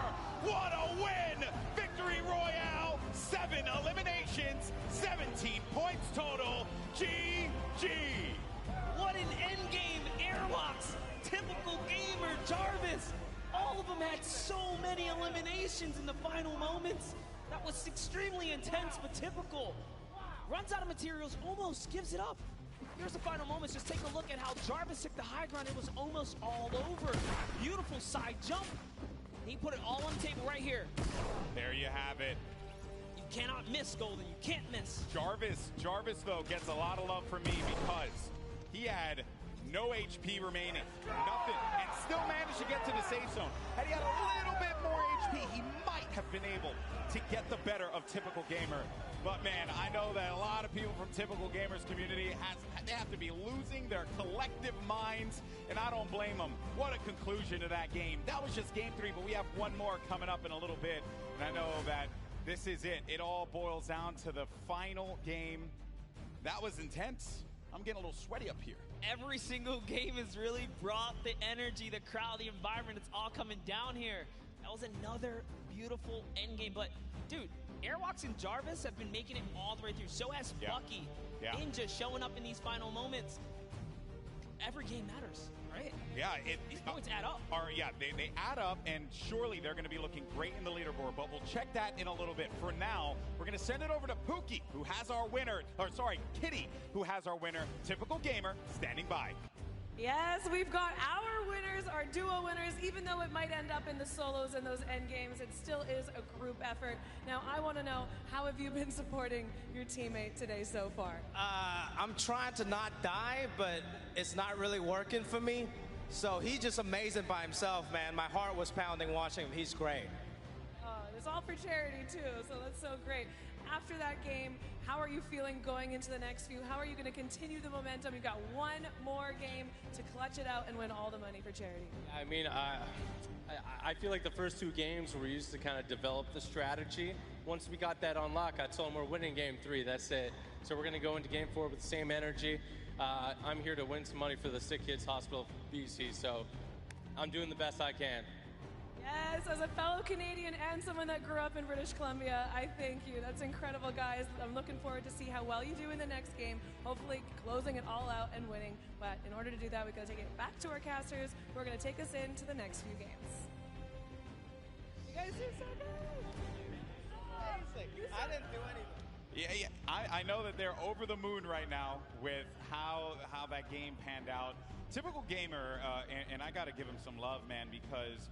What a win! Victory Royale, 7 eliminations, 17 points total. GG! What an endgame, Airwalks, Typical Gamer, Jarvis. All of them had so many eliminations in the final moments. That was extremely intense, but Typical runs out of materials, almost gives it up. Here's the final moments. Just take a look at how Jarvis took the high ground. It was almost all over. Beautiful side jump. He put it all on the table right here. There you have it. You cannot miss, Golden. You can't miss. Jarvis, though, gets a lot of love from me because he had no HP remaining, nothing, and still managed to get to the safe zone. Had he had a little bit more HP, he might have been able to get the better of Typical Gamer. But man, I know that a lot of people from Typical Gamers community they have to be losing their collective minds, and I don't blame them. What a conclusion to that game. That was just game 3, but we have one more coming up in a little bit, and I know that this is it. It all boils down to the final game. That was intense. I'm getting a little sweaty up here. Every single game has really brought the energy, the crowd, the environment. It's all coming down here. That was another beautiful end game. But, dude, Airwalks and Jarvis have been making it all the way through. So has Bucky. Ninja showing up in these final moments. Every game matters, right? Yeah, these points add up. They add up, and surely they're going to be looking great in the leaderboard, but we'll check that in a little bit. For now, we're going to send it over to Pookie, who has our winner, Kitty, who has our winner, Typical Gamer, standing by. Yes, we've got our winners, our duo winners. Even though it might end up in the solos and those end games, it still is a group effort. Now, I want to know, how have you been supporting your teammate today so far? I'm trying to not die, but it's not really working for me. So he's just amazing by himself, man. My heart was pounding watching him. He's great. It's all for charity, too, so that's so great. After that game, how are you feeling going into the next few? How are you going to continue the momentum? You've got one more game to clutch it out and win all the money for charity. I mean, I feel like the first 2 games we used to kind of develop the strategy. Once we got that unlocked, I told them we're winning game 3. That's it. So we're going to go into game 4 with the same energy. I'm here to win some money for the Sick Kids Hospital BC, so I'm doing the best I can. Yes, as a fellow Canadian and someone that grew up in British Columbia, I thank you. That's incredible, guys. I'm looking forward to see how well you do in the next game, hopefully closing it all out and winning. But in order to do that, we've got to take it back to our casters, who are going to take us into the next few games. You guys do so good. Amazing. I didn't do anything. Yeah. I know that they're over the moon right now with how that game panned out. Typical Gamer, and I got to give him some love, man, because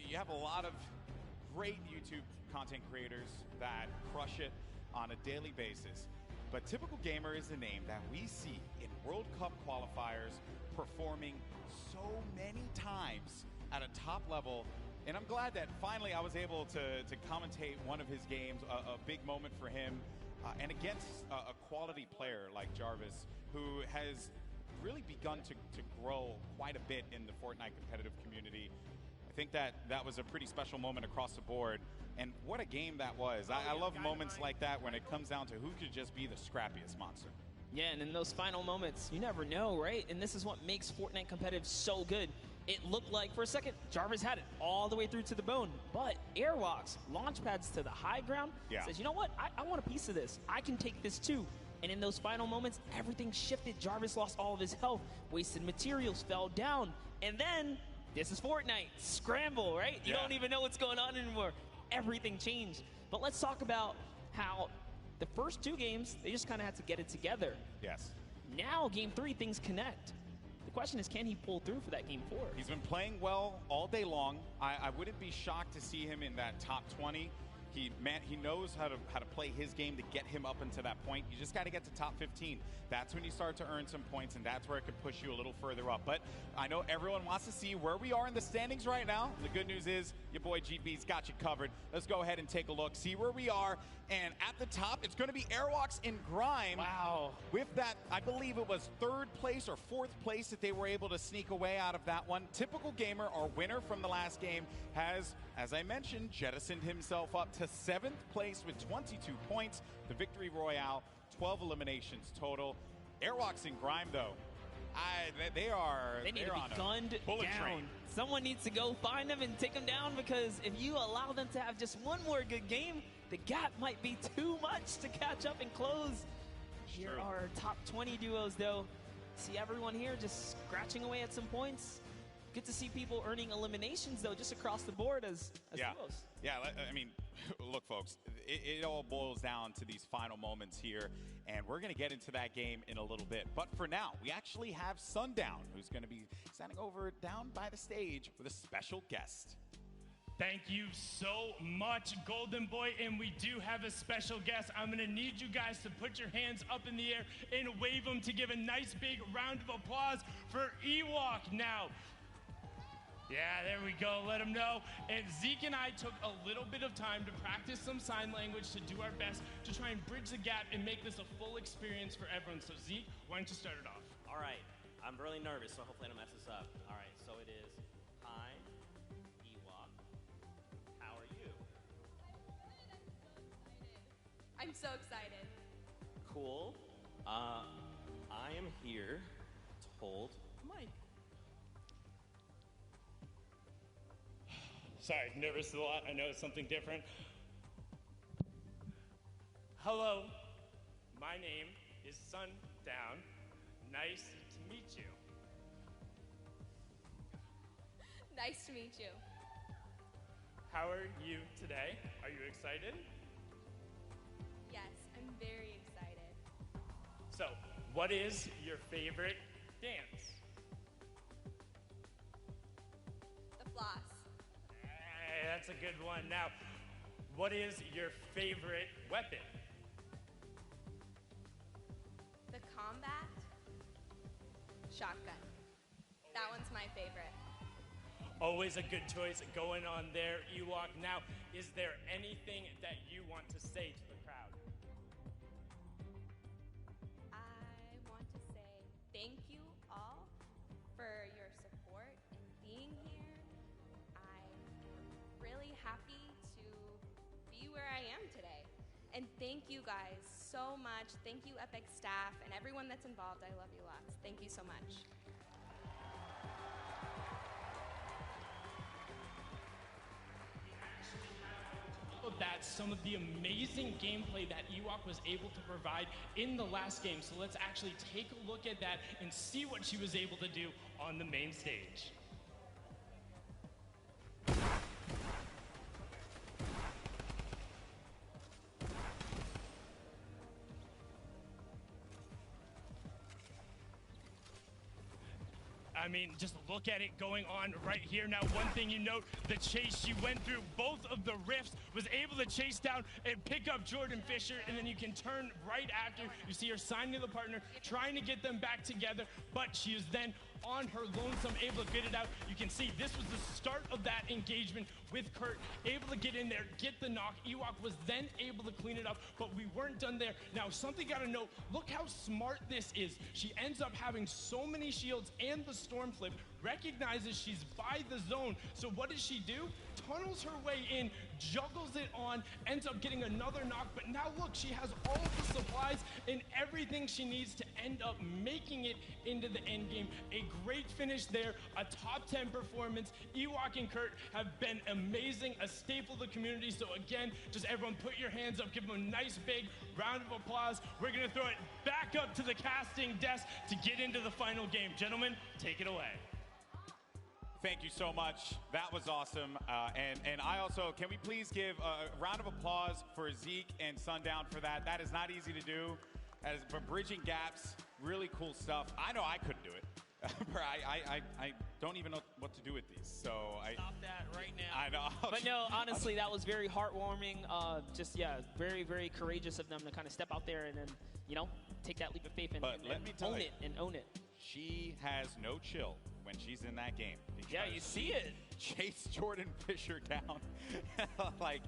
you have a lot of great YouTube content creators that crush it on a daily basis. But Typical Gamer is a name that we see in World Cup qualifiers performing so many times at a top level. And I'm glad that finally I was able to commentate one of his games, a big moment for him, and against a quality player like Jarvis, who has really begun to grow quite a bit in the Fortnite competitive community. I think that was a pretty special moment across the board. And what a game that was. I love moments like that when it comes down to who could just be the scrappiest monster. Yeah, and in those final moments, you never know, right? And this is what makes Fortnite competitive so good. It looked like, for a second, Jarvis had it all the way through to the bone. But Airwalks, launch pads to the high ground, says, you know what? I want a piece of this. I can take this too. And in those final moments, everything shifted. Jarvis lost all of his health. Wasted materials, fell down. And then, this is Fortnite. Scramble, right? You don't even know what's going on anymore. Everything changed. But let's talk about how the first 2 games, they just kind of had to get it together. Yes. Now, game 3, things connect. The question is, can he pull through for that game 4? He's been playing well all day long. I wouldn't be shocked to see him in that top 20. He knows how to play his game to get him up into that point. You just got to get to top 15. That's when you start to earn some points, and that's where it can push you a little further up. But I know everyone wants to see where we are in the standings right now. The good news is your boy GB's got you covered. Let's go ahead and take a look, see where we are. And at the top, it's going to be Airwalks and Grime. Wow. With that, I believe it was 3rd place or 4th place that they were able to sneak away out of that one. Typical Gamer, our winner from the last game, has, as I mentioned, jettisoned himself up to 7th place with 22 points. The Victory Royale, 12 eliminations total. Airwalks and Grime, though, they need to be gunned down. Train. Someone needs to go find them and take them down, because if you allow them to have just one more good game, the gap might be too much to catch up and close. Here are our top 20 duos, though. See everyone here just scratching away at some points. Good to see people earning eliminations, though, just across the board as duos. Yeah, I mean, look, folks, it all boils down to these final moments here, and we're going to get into that game in a little bit. But for now, we actually have Sundown, who's going to be standing over down by the stage with a special guest. Thank you so much, Golden Boy, and we do have a special guest. I'm going to need you guys to put your hands up in the air and wave them to give a nice big round of applause for Ewok now. Yeah, there we go. Let them know. And Zeke and I took a little bit of time to practice some sign language to do our best to try and bridge the gap and make this a full experience for everyone. So Zeke, why don't you start it off? All right. I'm really nervous, so hopefully I don't mess this up. All right, so it is, hi, Ewok. How are you? I'm so excited. Cool. I am here to hold the mic. Sorry, nervous a lot. I know it's something different. Hello, my name is Sundown. Nice to meet you. Nice to meet you. How are you today? Are you excited? Yes, I'm very excited. So, what is your favorite dance? The floss. Hey, that's a good one. Now, what is your favorite weapon? The combat shotgun. That one's my favorite. Always a good choice going on there, Ewok. Now, is there anything that you want to say to the crowd? I want to say thank you all for your support and being here. I'm really happy to be where I am today. And thank you guys so much. Thank you, Epic staff, and everyone that's involved. I love you lots. Thank you so much. That some of the amazing gameplay that Ewok was able to provide in the last game. So let's actually take a look at that and see what she was able to do on the main stage. I mean, just look at it going on right here. Now, one thing you note, the chase she went through, both of the rifts, was able to chase down and pick up Jordan Fisher, and then you can turn right after. You see her signing to the partner, trying to get them back together, but she is then on her lonesome, able to get it out. You can see this was the start of that engagement with Kurt, able to get in there, get the knock. Ewok was then able to clean it up, but we weren't done there. Now, something got to note, look how smart this is. She ends up having so many shields and the storm flip, recognizes she's by the zone. So what does she do? Tunnels her way in, juggles it on, ends up getting another knock, but now look, she has all of the supplies and everything she needs to end up making it into the end game. A great finish there, a top 10 performance. Ewok and Kurt have been amazing, a staple of the community. So again, just everyone put your hands up, give them a nice big round of applause. We're gonna throw it back up to the casting desk to get into the final game. Gentlemen, take it away. Thank you so much. That was awesome. And I also, can we please give a round of applause for Zeke and Sundown for that? That is not easy to do. That is for bridging gaps, really cool stuff. I know I couldn't do it. I don't even know what to do with these. So Stop that right now. I I know. But no, honestly, that was very heartwarming. Just, yeah, very, very courageous of them to kind of step out there and then, you know, take that leap of faith and, own it and own it. She has no chill when she's in that game. Yeah, you see it. Chase Jordan Fisher down like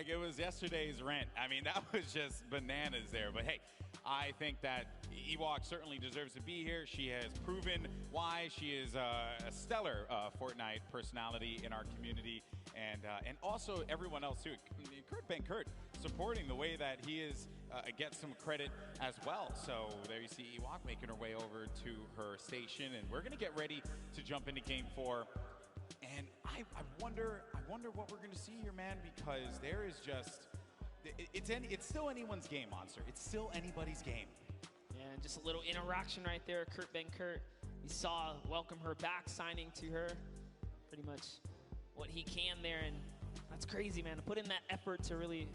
it was yesterday's rent. I mean, that was just bananas there. But hey, I think that Ewok certainly deserves to be here. She has proven why she is a stellar Fortnite personality in our community, and also everyone else too. Kurt Ben Kurt supporting the way that he is gets some credit as well. So there you see Ewok making her way over to her station, and we're gonna get ready to jump into Game 4. And I wonder what we're gonna see here, man, because there is just it's still anyone's game, Monster. It's still anybody's game. Yeah, and just a little interaction right there. Kurt Ben Kurt, you saw welcome her back, signing to her pretty much what he can there, and that's crazy, man, to put in that effort to really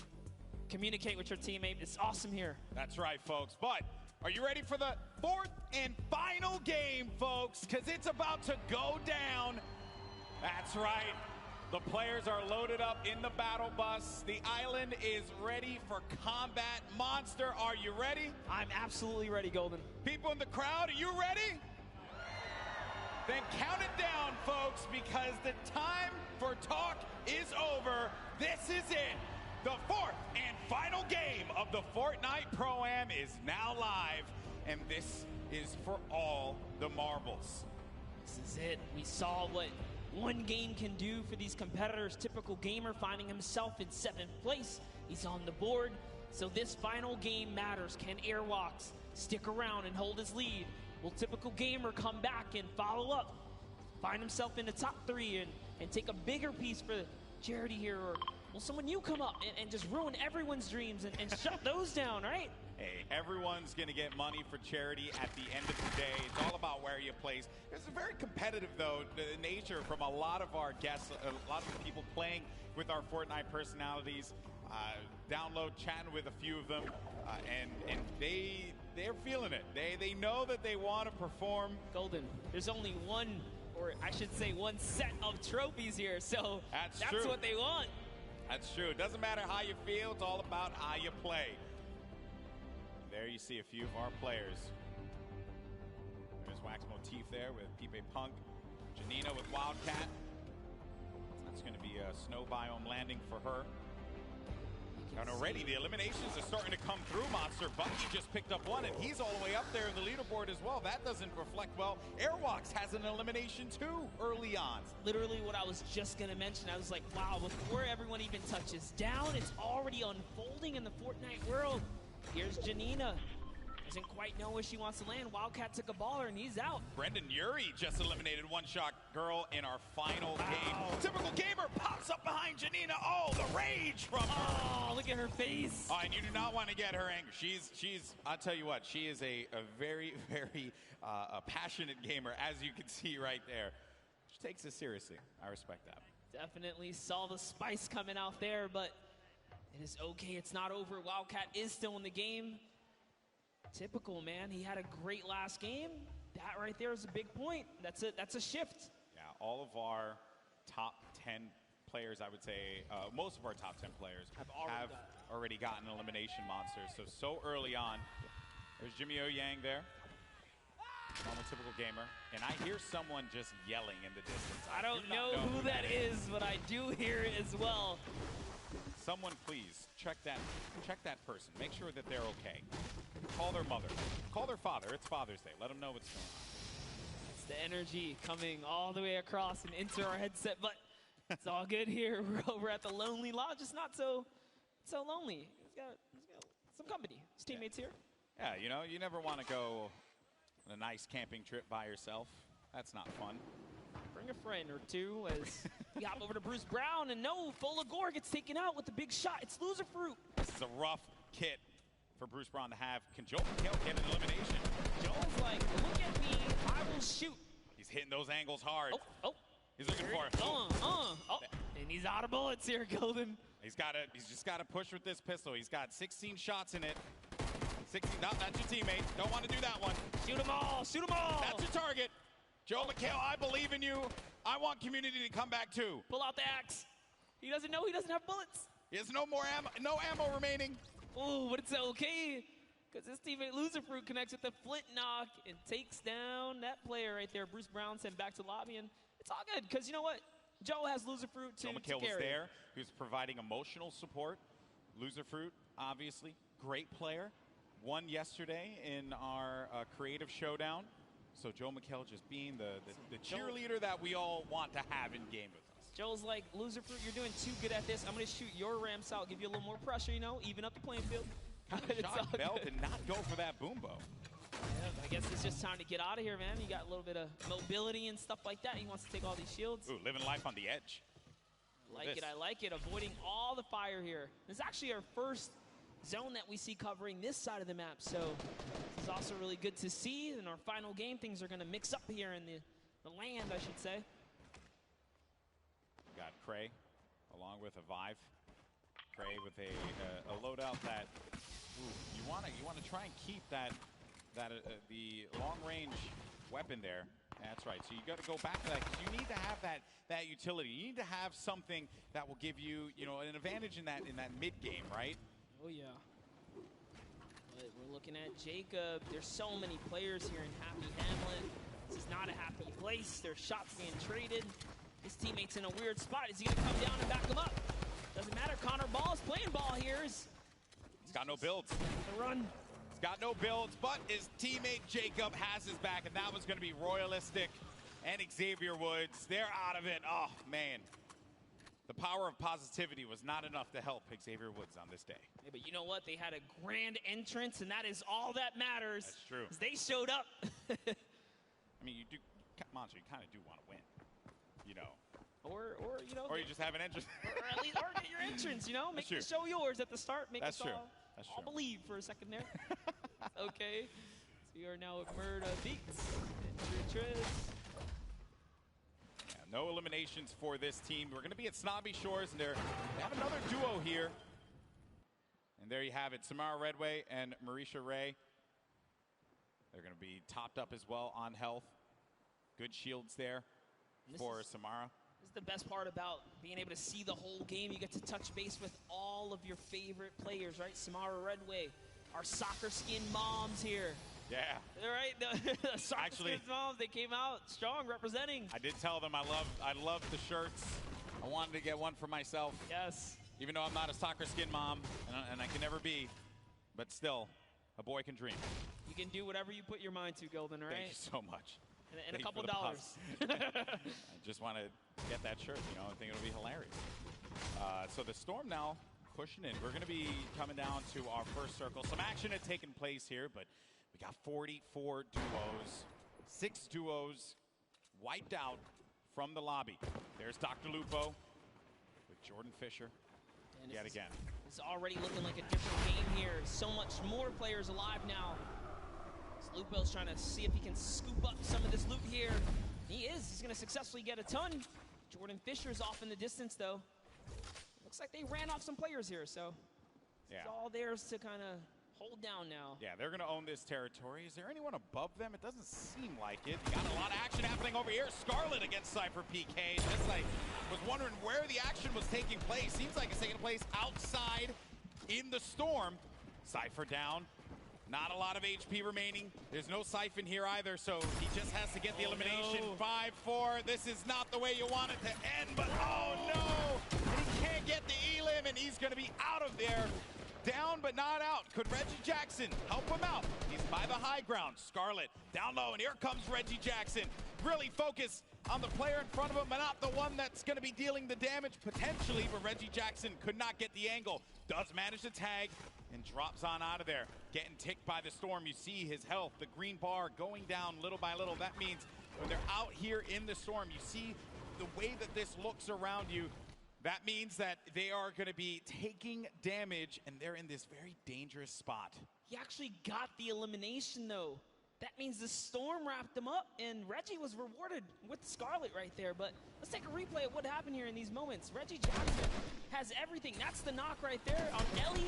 communicate with your teammate. It's awesome here. That's right, folks. But are you ready for the fourth and final game, folks? Because it's about to go down. That's right. The players are loaded up in the battle bus. The island is ready for combat. Monster, are you ready? I'm absolutely ready, Golden. People in the crowd, are you ready? Then count it down, folks, because the time for talk is over. This is it. The fourth and final game of the Fortnite Pro-Am is now live, and this is for all the marbles. This is it. We saw what one game can do for these competitors. Typical Gamer finding himself in 7th place. He's on the board. So this final game matters. Can Airwalks stick around and hold his lead? Will Typical Gamer come back and follow up? Find himself in the top 3 and take a bigger piece for Charity here? Or will someone new come up and just ruin everyone's dreams and shut those down, right? Hey, everyone's going to get money for charity at the end of the day. It's all about where you place. It's a very competitive, though, nature from a lot of our guests, a lot of the people playing with our Fortnite personalities. Download, chatting with a few of them, and they're feeling it. They know that they want to perform. Golden, there's only one, or I should say one set of trophies here, so that's true. What they want. That's true. It doesn't matter how you feel. It's all about how you play. There you see a few of our players. There's Wax Motif there with Pipe Punk. Janina with Wildcat. That's going to be a snow biome landing for her. And already the eliminations are starting to come through, Monster. Bucky just picked up one, and he's all the way up there in the leaderboard as well. That doesn't reflect well. Airwalks has an elimination too early on. Literally what I was just going to mention. I was like, wow, before everyone even touches down, it's already unfolding in the Fortnite world. Here's Janina. Doesn't quite know where she wants to land. Wildcat took a baller, and he's out. Brendan Urie just eliminated One Shot Girl in our final game. Typical Gamer pops up behind Janina. Oh, the rage from her. Oh, look at her face. Oh, and you do not want to get her angry. She's I'll tell you what, she is a very, very passionate gamer, as you can see right there. She takes it seriously. I respect that. Definitely saw the spice coming out there, but it is okay. It's not over. Wildcat is still in the game. Typical, man. He had a great last game. That right there is a big point. That's a shift. Yeah, all of our top 10 players, I would say, most of our top 10 players have already gotten elimination monsters. So early on. There's Jimmy O Yang there. On the Typical Gamer. And I hear someone just yelling in the distance. I don't know who that is, but I do hear it as well. Someone please check that person. Make sure that they're okay. Call their mother. Call their father. It's Father's Day. Let them know what's going on. It's the energy coming all the way across and into our headset, but it's all good here. We're over at the Lonely Lodge. It's not so lonely. He's got some company. His teammates here. Yeah, you know, you never want to go on a nice camping trip by yourself. That's not fun. Bring a friend or two as we hop over to Bruce Brown, and no, Folagore gets taken out with the big shot. It's Loser Fruit. This is a rough kit for Bruce Brown to have. Can Joel McHale get an elimination? Joel's like, look at me, I will shoot. He's hitting those angles hard. Oh. He's looking for it. And he's out of bullets here, Golden. He's just got to push with this pistol. He's got 16 shots in it. 16, no, that's your teammate. Don't want to do that one. Shoot them all, shoot them all. That's your target. Joel McHale, I believe in you. I want community to come back too. Pull out the axe. He doesn't know he doesn't have bullets. He has no more ammo, no ammo remaining. Oh, but it's okay, because his teammate Loserfruit connects with the flint knock and takes down that player right there. Bruce Brown sent back to lobby, and it's all good, because you know what? Joe has Loserfruit to Joe carry. was there. He was providing emotional support. Loserfruit, obviously, great player. Won yesterday in our creative showdown. So Joe McHale just being the cheerleader that we all want to have in game with us. Joe's like, Loserfruit, you're doing too good at this. I'm going to shoot your ramps out, give you a little more pressure, you know, even up the playing field. Shot Bell did not go for that boom bow. Yeah, I guess it's just time to get out of here, man. You got a little bit of mobility and stuff like that. He wants to take all these shields. Ooh, living life on the edge. I like it. Avoiding all the fire here. This is actually our first zone that we see covering this side of the map, so this is also really good to see. In our final game, things are going to mix up here in the land, I should say. Got Cray along with a Vive. Cray with a loadout that you want to try and keep the long range weapon there. That's right. So you got to go back to that, because you need to have that utility. You need to have something that will give you an advantage in that mid game, right? Oh yeah. But we're looking at Jacob. There's so many players here in Happy Hamlet. This is not a happy place. There's shots being traded. His teammate's in a weird spot. Is he gonna come down and back him up? Doesn't matter. Connor Ball is playing ball here. He's got no builds. The run. He's got no builds, but his teammate Jacob has his back, and that was going to be Royalistic and Xavier Woods. They're out of it. Oh, man. The power of positivity was not enough to help Xavier Woods on this day. Yeah, but you know what? They had a grand entrance, and that is all that matters. That's true. They showed up. I mean, Monster, you kind of do want to win, you know. Or you just have an entrance. or at least get your entrance, you know? Make the show yours at the start. Make us all believe for a second there. Okay. So we are now at Murda Beats. No eliminations for this team. We're going to be at Snobby Shores, and they have another duo here. And there you have it, Samara Redway and Marisha Ray. They're going to be topped up as well on health. Good shields there for Samara. This is the best part about being able to see the whole game. You get to touch base with all of your favorite players, right? Samara Redway, our soccer skin moms here. Yeah. All right, the soccer skin moms, they came out strong representing. I did tell them I love the shirts. I wanted to get one for myself. Yes. Even though I'm not a soccer skin mom, and I can never be, but still, a boy can dream. You can do whatever you put your mind to, Golden, right? Thank you so much. And a couple dollars. I just want to get that shirt, I think it'll be hilarious. So the Storm now pushing in. We're going to be coming down to our first circle. Some action had taken place here, but we got 44 duos. 6 duos wiped out from the lobby. There's Dr. Lupo with Jordan Fisher yet again. It's already looking like a different game here. So much more players alive now. Lupo's trying to see if he can scoop up some of this loot here. He is. He's going to successfully get a ton. Jordan Fisher's off in the distance, though. Looks like they ran off some players here, so it's all theirs to kind of hold down now. Yeah, they're going to own this territory. Is there anyone above them? It doesn't seem like it. You got a lot of action happening over here. Scarlet against Cypher PK. Just like was wondering where the action was taking place. Seems like it's taking place outside in the Storm. Cypher down. Not a lot of HP remaining. There's no Siphon here either, so he just has to get the elimination. 5-4. This is not the way you want it to end, but oh no! And he can't get the elim, and he's going to be out of there. Down but not out. Could Reggie Jackson help him out? He's by the high ground. Scarlet down low, and here comes Reggie Jackson. Really focus on the player in front of him, but not the one that's going to be dealing the damage potentially, but Reggie Jackson could not get the angle. Does manage to tag and drops on out of there. Getting ticked by the Storm. You see his health, the green bar going down little by little. That means when they're out here in the Storm, you see the way that this looks around you. That means that they are going to be taking damage, and they're in this very dangerous spot. He actually got the elimination, though. That means the Storm wrapped him up, and Reggie was rewarded with Scarlet right there. But let's take a replay of what happened here in these moments. Reggie Jackson has everything. That's the knock right there on Ellie.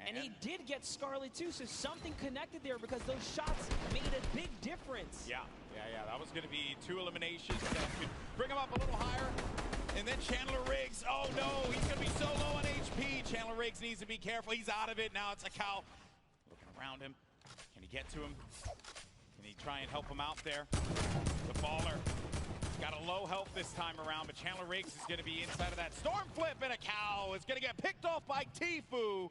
And he did get Scarlet, too, so something connected there because those shots made a big difference. Yeah. That was going to be 2 eliminations that could bring him up a little higher. And then Chandler Riggs, Oh, no, he's going to be so low on HP. Chandler Riggs needs to be careful. He's out of it. Now it's Akal looking around him. Can he get to him? Can he try and help him out there? The baller got a low health this time around, but Chandler Riggs is going to be inside of that storm flip, and Akal is going to get picked off by Tfue.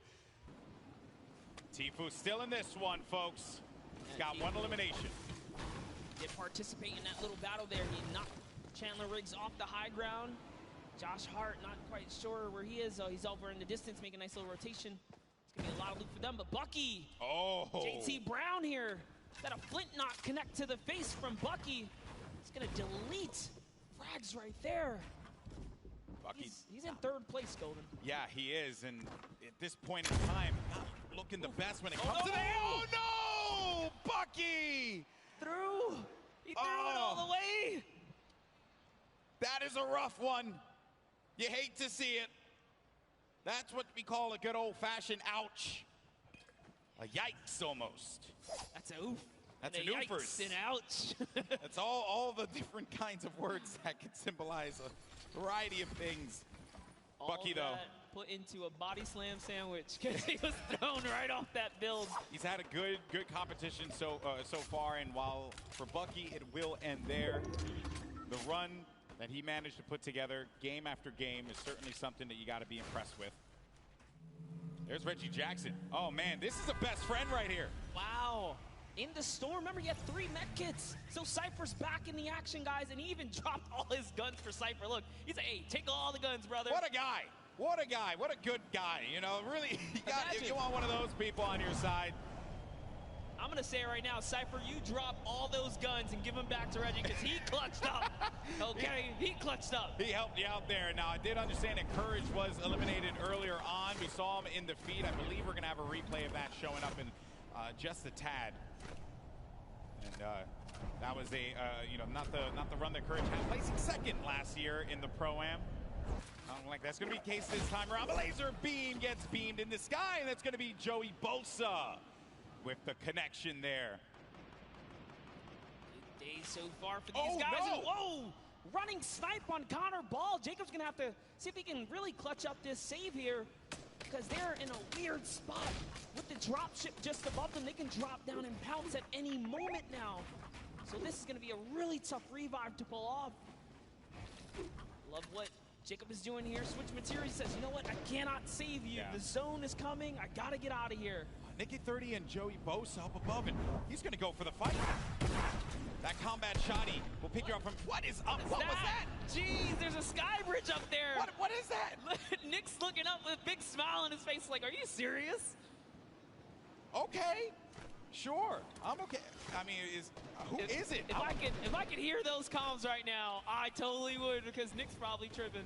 Tfue still in this one, folks. He's got one elimination. Did participate in that little battle there. He knocked Chandler Riggs off the high ground. Josh Hart, not quite sure where he is. He's over in the distance, making a nice little rotation. It's going to be a lot of loot for them, but Bucky. Oh. JT Brown here. Got a flint knock connect to the face from Bucky. He's going to delete frags right there. He's in third place, Golden. Yeah, he is, and at this point in time, not looking the best when it comes to that. Oh, no! Bucky! Through. He threw it all the way. That is a rough one. You hate to see it. That's what we call a good old-fashioned ouch. A yikes, almost. That's a oof. That's and an a oofers. yikes and ouch. That's all the different kinds of words that can symbolize a variety of things. All Bucky, though. Put into a body slam sandwich because he was thrown right off that build. He's had a good competition so far, and while for Bucky it will end there, the run that he managed to put together game after game is certainly something that you got to be impressed with. There's Reggie Jackson. Oh man, this is a best friend right here. Wow. In the storm, remember he had 3 med kits. So Cypher's back in the action, guys, and he even dropped all his guns for Cypher. Look, he's like, hey, take all the guns, brother. What a guy. What a guy. What a good guy. You know, really, you want one of those people on your side. I'm going to say it right now, Cypher, you drop all those guns and give them back to Reggie because he clutched up. Okay, he clutched up. He helped you out there. Now, I did understand that Courage was eliminated earlier on. We saw him in the feed. I believe we're going to have a replay of that showing up in just a tad. And that was not the run that Courage had, placing second last year in the Pro-Am. I don't like that's going to be the case this time around. The laser beam gets beamed in the sky, and that's going to be Joey Bosa with the connection there. Good day so far for these guys. No. And whoa! Running snipe on Connor Ball. Jacob's going to have to see if he can really clutch up this save here because they're in a weird spot. With the drop ship just above them, they can drop down and pounce at any moment now. So this is going to be a really tough revive to pull off. Love what Jacob is doing here. Switch material. He says, you know what? I cannot save you. Yeah. The zone is coming. I got to get out of here. Nicky 30 and Joey Bosa up above, and he's going to go for the fight. That combat shoddy will pick you up from... What is up? What was that? Jeez, there's a sky bridge up there. What is that? Nick's looking up with a big smile on his face like, are you serious? Okay. Sure. I'm okay. I mean, who is it? If I could hear those comms right now, I totally would because Nick's probably tripping.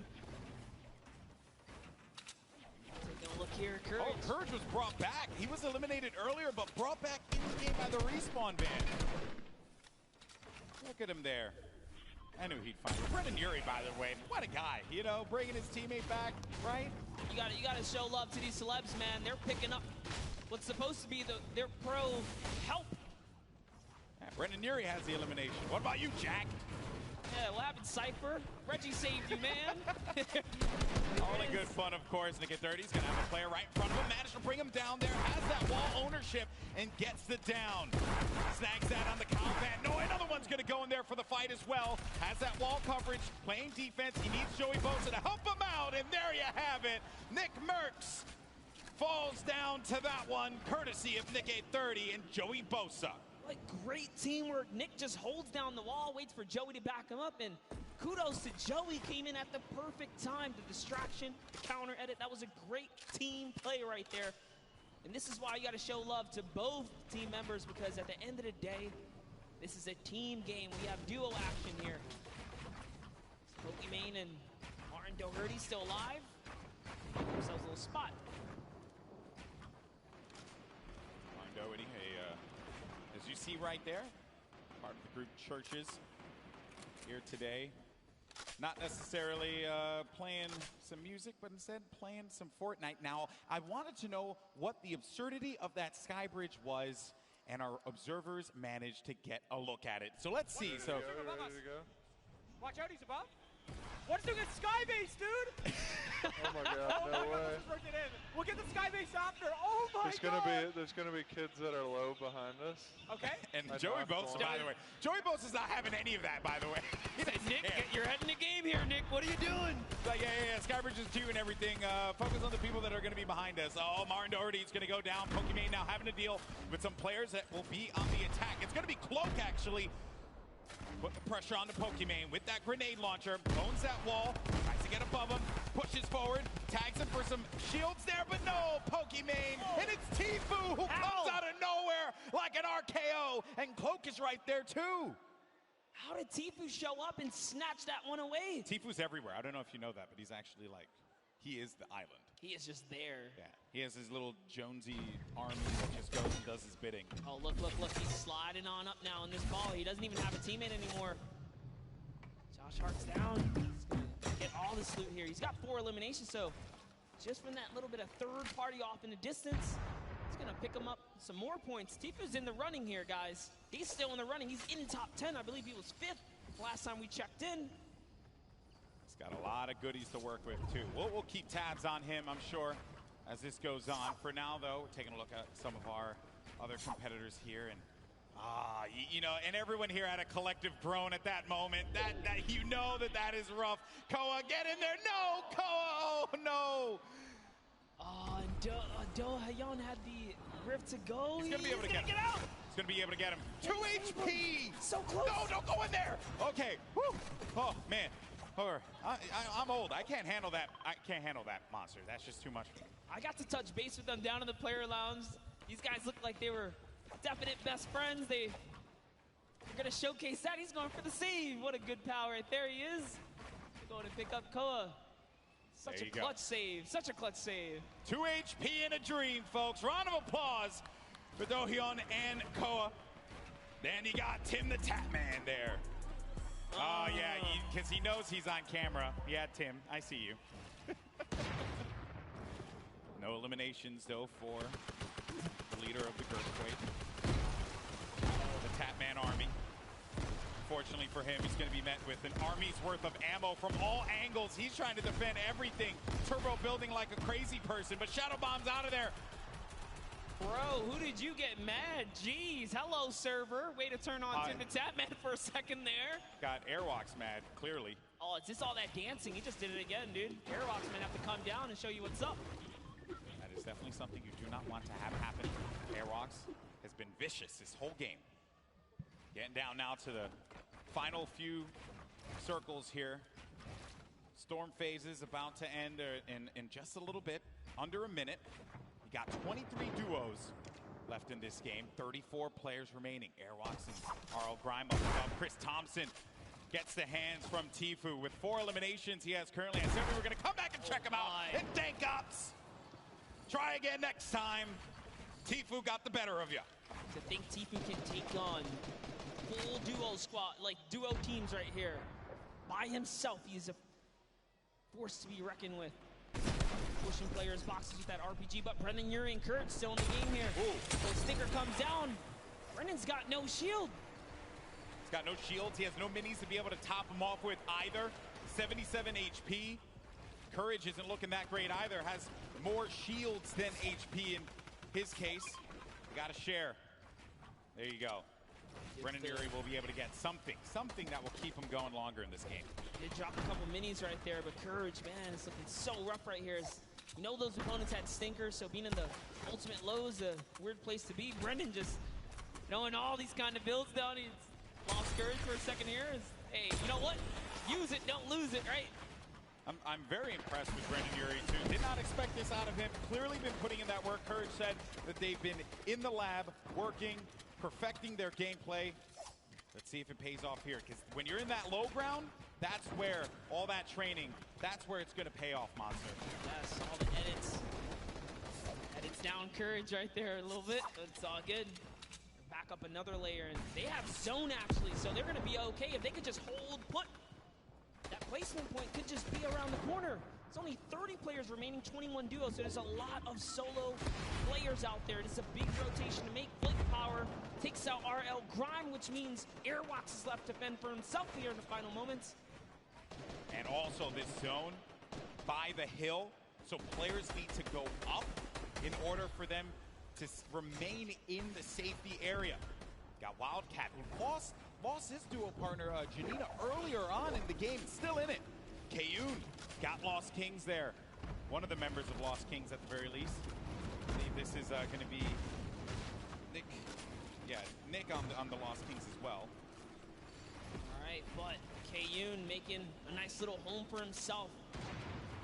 Taking a look here, Courage. Oh, Courage was brought back. He was eliminated earlier, but brought back in the game by the respawn van. Look at him there. I knew he'd find it. Brendan Urie, by the way, what a guy. You know, bringing his teammate back, right? You got to show love to these celebs, man. They're picking up what's supposed to be their pro help. Yeah, Brendan Urie has the elimination. What about you, Jack? Yeah, what happened, Cypher? Reggie saved you, man. All in good fun, of course. Nicky 30's going to have a player right in front of him. Managed to bring him down there. Has that wall ownership and gets the down. Snags that on the combat. No, another one's going to go in there for the fight as well. Has that wall coverage. Playing defense. He needs Joey Bosa to help him out. And there you have it. Nick Merckx falls down to that one, courtesy of Nicky 30 and Joey Bosa. Like great teamwork. Nick just holds down the wall, waits for Joey to back him up, and kudos to Joey, came in at the perfect time. The distraction, the counter edit, that was a great team play right there. And this is why you got to show love to both team members, because at the end of the day, this is a team game. We have duo action here. Pokimane and Martin Doherty still alive. Themselves a little spot. Martin Doherty, as you see right there, part of the group Churches here today. Not necessarily playing some music, but instead playing some Fortnite. Now, I wanted to know what the absurdity of that sky bridge was, and our observers managed to get a look at it. So let's see. So, Watch out, he's above. What's doing a sky base, dude? Oh my God, no way. It in. We'll get the sky base after. Oh my There's gonna be kids that are low behind us. Okay. And Joey Bosa, by the way. Joey Bosa's not having any of that, by the way. He said, Nick, get your head in the game here, Nick. What are you doing? Like, yeah. Skybridge is 2 and everything. Focus on the people that are going to be behind us. Oh, Martin Doherty is going to go down. Pokimane now having to deal with some players that will be on the attack. It's going to be Cloak, actually. Put the pressure on the Pokimane with that grenade launcher. Owns that wall. Tries to get above him. Pushes forward. Tags him for some shields there, but no, Pokimane. And it's Tfue who comes out of nowhere like an RKO. And Cloak is right there, too. How did Tfue show up and snatch that one away? Tfue's everywhere. I don't know if you know that, but he's actually like, he is the island. He is just there. Yeah, he has his little Jonesy army that just goes and does his bidding. Oh, look. He's sliding on up now in this ball. He doesn't even have a teammate anymore. Josh Hart's down. He's going to get all this loot here. He's got 4 eliminations, so just from that little bit of third party off in the distance, he's going to pick him up some more points. Tfue's in the running here, guys. He's still in the running. He's in top 10. I believe he was 5th last time we checked in. Got a lot of goodies to work with, too. We'll keep tabs on him, I'm sure, as this goes on. For now, though, we're taking a look at some of our other competitors here. And, you know, and everyone here had a collective groan at that moment. That you know that is rough. Koa, get in there. No, Koa, oh, no. Oh, and Do-Hayon had the rift to go. He's going to be able to get out. He's going to be able to get him. 2 HP. So close. No, don't go in there. Okay. Woo. Oh, man. I'm old. I can't handle that. I can't handle that monster. That's just too much for me. I got to touch base with them down in the player lounge. These guys look like they were definite best friends. They're going to showcase that. He's going for the save. What a good pal right there he is. Going to pick up Koa. Such a clutch save. Such a clutch save. 2 HP in a dream, folks. Round of applause for Do-Hayon and Koa. Then you got Tim the Tatman there. Oh, yeah, because he knows he's on camera. Yeah, Tim, I see you. No eliminations, though, for the leader of the Earthquake. The Tatman army. Fortunately for him, he's going to be met with an army's worth of ammo from all angles. He's trying to defend everything. Turbo building like a crazy person, but Shadow Bomb's out of there. Bro, who did you get mad? Jeez, hello, server. Way to turn on Tim the Tatman for a second there. Got Airwalks mad, clearly. Oh, it's just all that dancing. He just did it again, dude. Airwalks might have to come down and show you what's up. That is definitely something you do not want to have happen. Airwalks has been vicious this whole game. Getting down now to the final few circles here. Storm phase is about to end in just a little bit, under a minute. You got 23 duos left in this game, 34 players remaining. Airwalks and Arl Grime up above. Chris Thompson gets the hands from Tfue. With 4 eliminations he has currently. I said we were going to come back and check him out. And Dank Ops. Try again next time. Tfue got the better of you. To think Tfue can take on full duo squad, like duo teams right here. By himself, he is a force to be reckoned with. Pushing players' boxes with that RPG, but Brendan Urie and Kurt still in the game here. So Stinger comes down. Brendan's got no shield. He's got no shields. He has no minis to be able to top him off with either. 77 HP. Courage isn't looking that great either. Has more shields than HP in his case. You got to share. There you go. Brendan Urie will be able to get something that will keep him going longer in this game. They dropped a couple minis right there, but Courage, man, it's looking so rough right here. You know those opponents had stinkers, so being in the ultimate low is a weird place to be. Brendan just knowing all these kind of builds down. He's lost Courage for a second here. Hey, you know what? Use it, don't lose it, right? I'm very impressed with Brendan Urie, too. Did not expect this out of him. Clearly been putting in that work. Courage said that they've been in the lab, working, perfecting their gameplay. Let's see if it pays off here, because when you're in that low ground, that's where all that training, that's where it's going to pay off, Monster. Yes, all the edits. Edits down Courage right there a little bit, but it's all good. Back up another layer, and they have zone, actually, so they're going to be okay. If they could just hold put, that placement point could just be around the corner. It's only 30 players remaining, 21 duos, so there's a lot of solo players out there. It's a big rotation to make. Flake Power takes out RL Grime, which means Airwalks is left to fend for himself here in the final moments. And also this zone by the hill, so players need to go up in order for them to remain in the safety area. Got Wildcat, who lost his duo partner, Janina, earlier on in the game, still in it. Kayun got Lost Kings there. One of the members of Lost Kings at the very least. I believe this is going to be Nick. Yeah, Nick on the Lost Kings as well. All right, but Kayun making a nice little home for himself.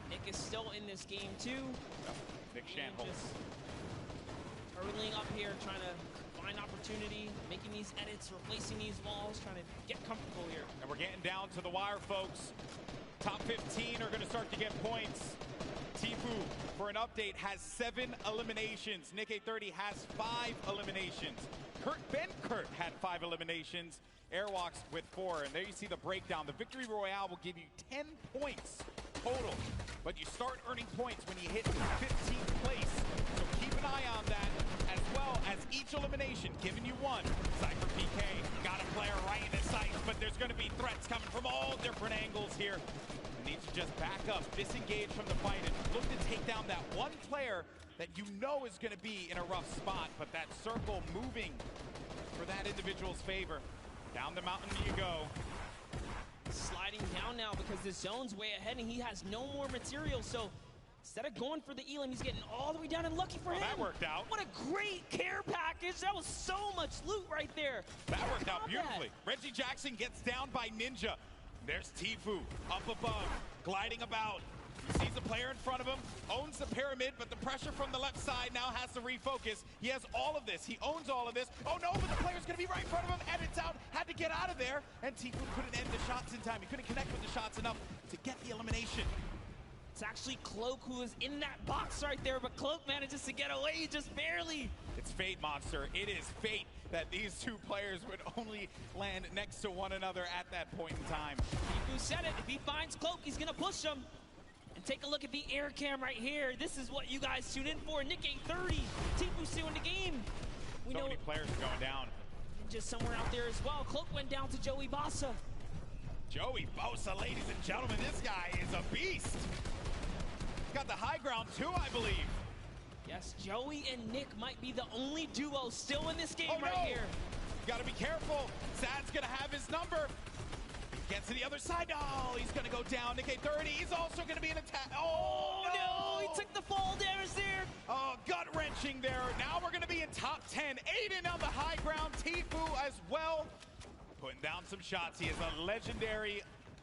Nick is still in this game too. Nick Shanholz. Hurtling up here, trying to find opportunity, making these edits, replacing these walls, trying to get comfortable here. And we're getting down to the wire, folks. Top 15 are going to start to get points. Tfue, for an update, has 7 eliminations. Nick 830 has 5 eliminations. Ben Kurt had 5 eliminations. Airwalks with 4. And there you see the breakdown. The Victory Royale will give you 10 points total. But you start earning points when you hit 15th place. So keep an eye on that, as well as each elimination giving you 1. Cypher PK, got a player right in his sights, but there's going to be threats coming from all different angles here. You need to just back up, disengage from the fight, and look to take down that one player that you know is going to be in a rough spot, but that circle moving for that individual's favor. Down the mountain you go. Sliding down now because the zone's way ahead and he has no more material, so instead of going for the Elam, he's getting all the way down, and lucky for him. That worked out. What a great care package. That was so much loot right there. That worked out beautifully. Reggie Jackson gets down by Ninja. There's Tfue up above, gliding about. He sees a player in front of him, owns the pyramid, but the pressure from the left side now has to refocus. He has all of this. He owns all of this. Oh no, but the player's going to be right in front of him, and it's out. Had to get out of there, and Tfue couldn't end the shots in time. He couldn't connect with the shots enough to get the elimination. It's actually Cloak who is in that box right there, but Cloak manages to get away just barely. It's fate, Monster. It is fate that these two players would only land next to one another at that point in time. Tfue said it. If he finds Cloak, he's going to push him. And take a look at the air cam right here. This is what you guys tune in for. Nick 830. Tfue still in the game. We so know many players are going down. Just somewhere out there as well. Cloak went down to Joey Bossa. Joey Bossa, ladies and gentlemen, this guy is a beast. Got the high ground too, I believe. Yes, Joey and Nick might be the only duo still in this game right here. Got to be careful. Sad's going to have his number. Gets to the other side. Oh, he's going to go down. Nick 830, he's also going to be an attack. Oh, no, he took the fall damage there. Oh, gut-wrenching there. Now we're going to be in top 10. Aiden on the high ground. Tfue as well. Putting down some shots. He is a legendary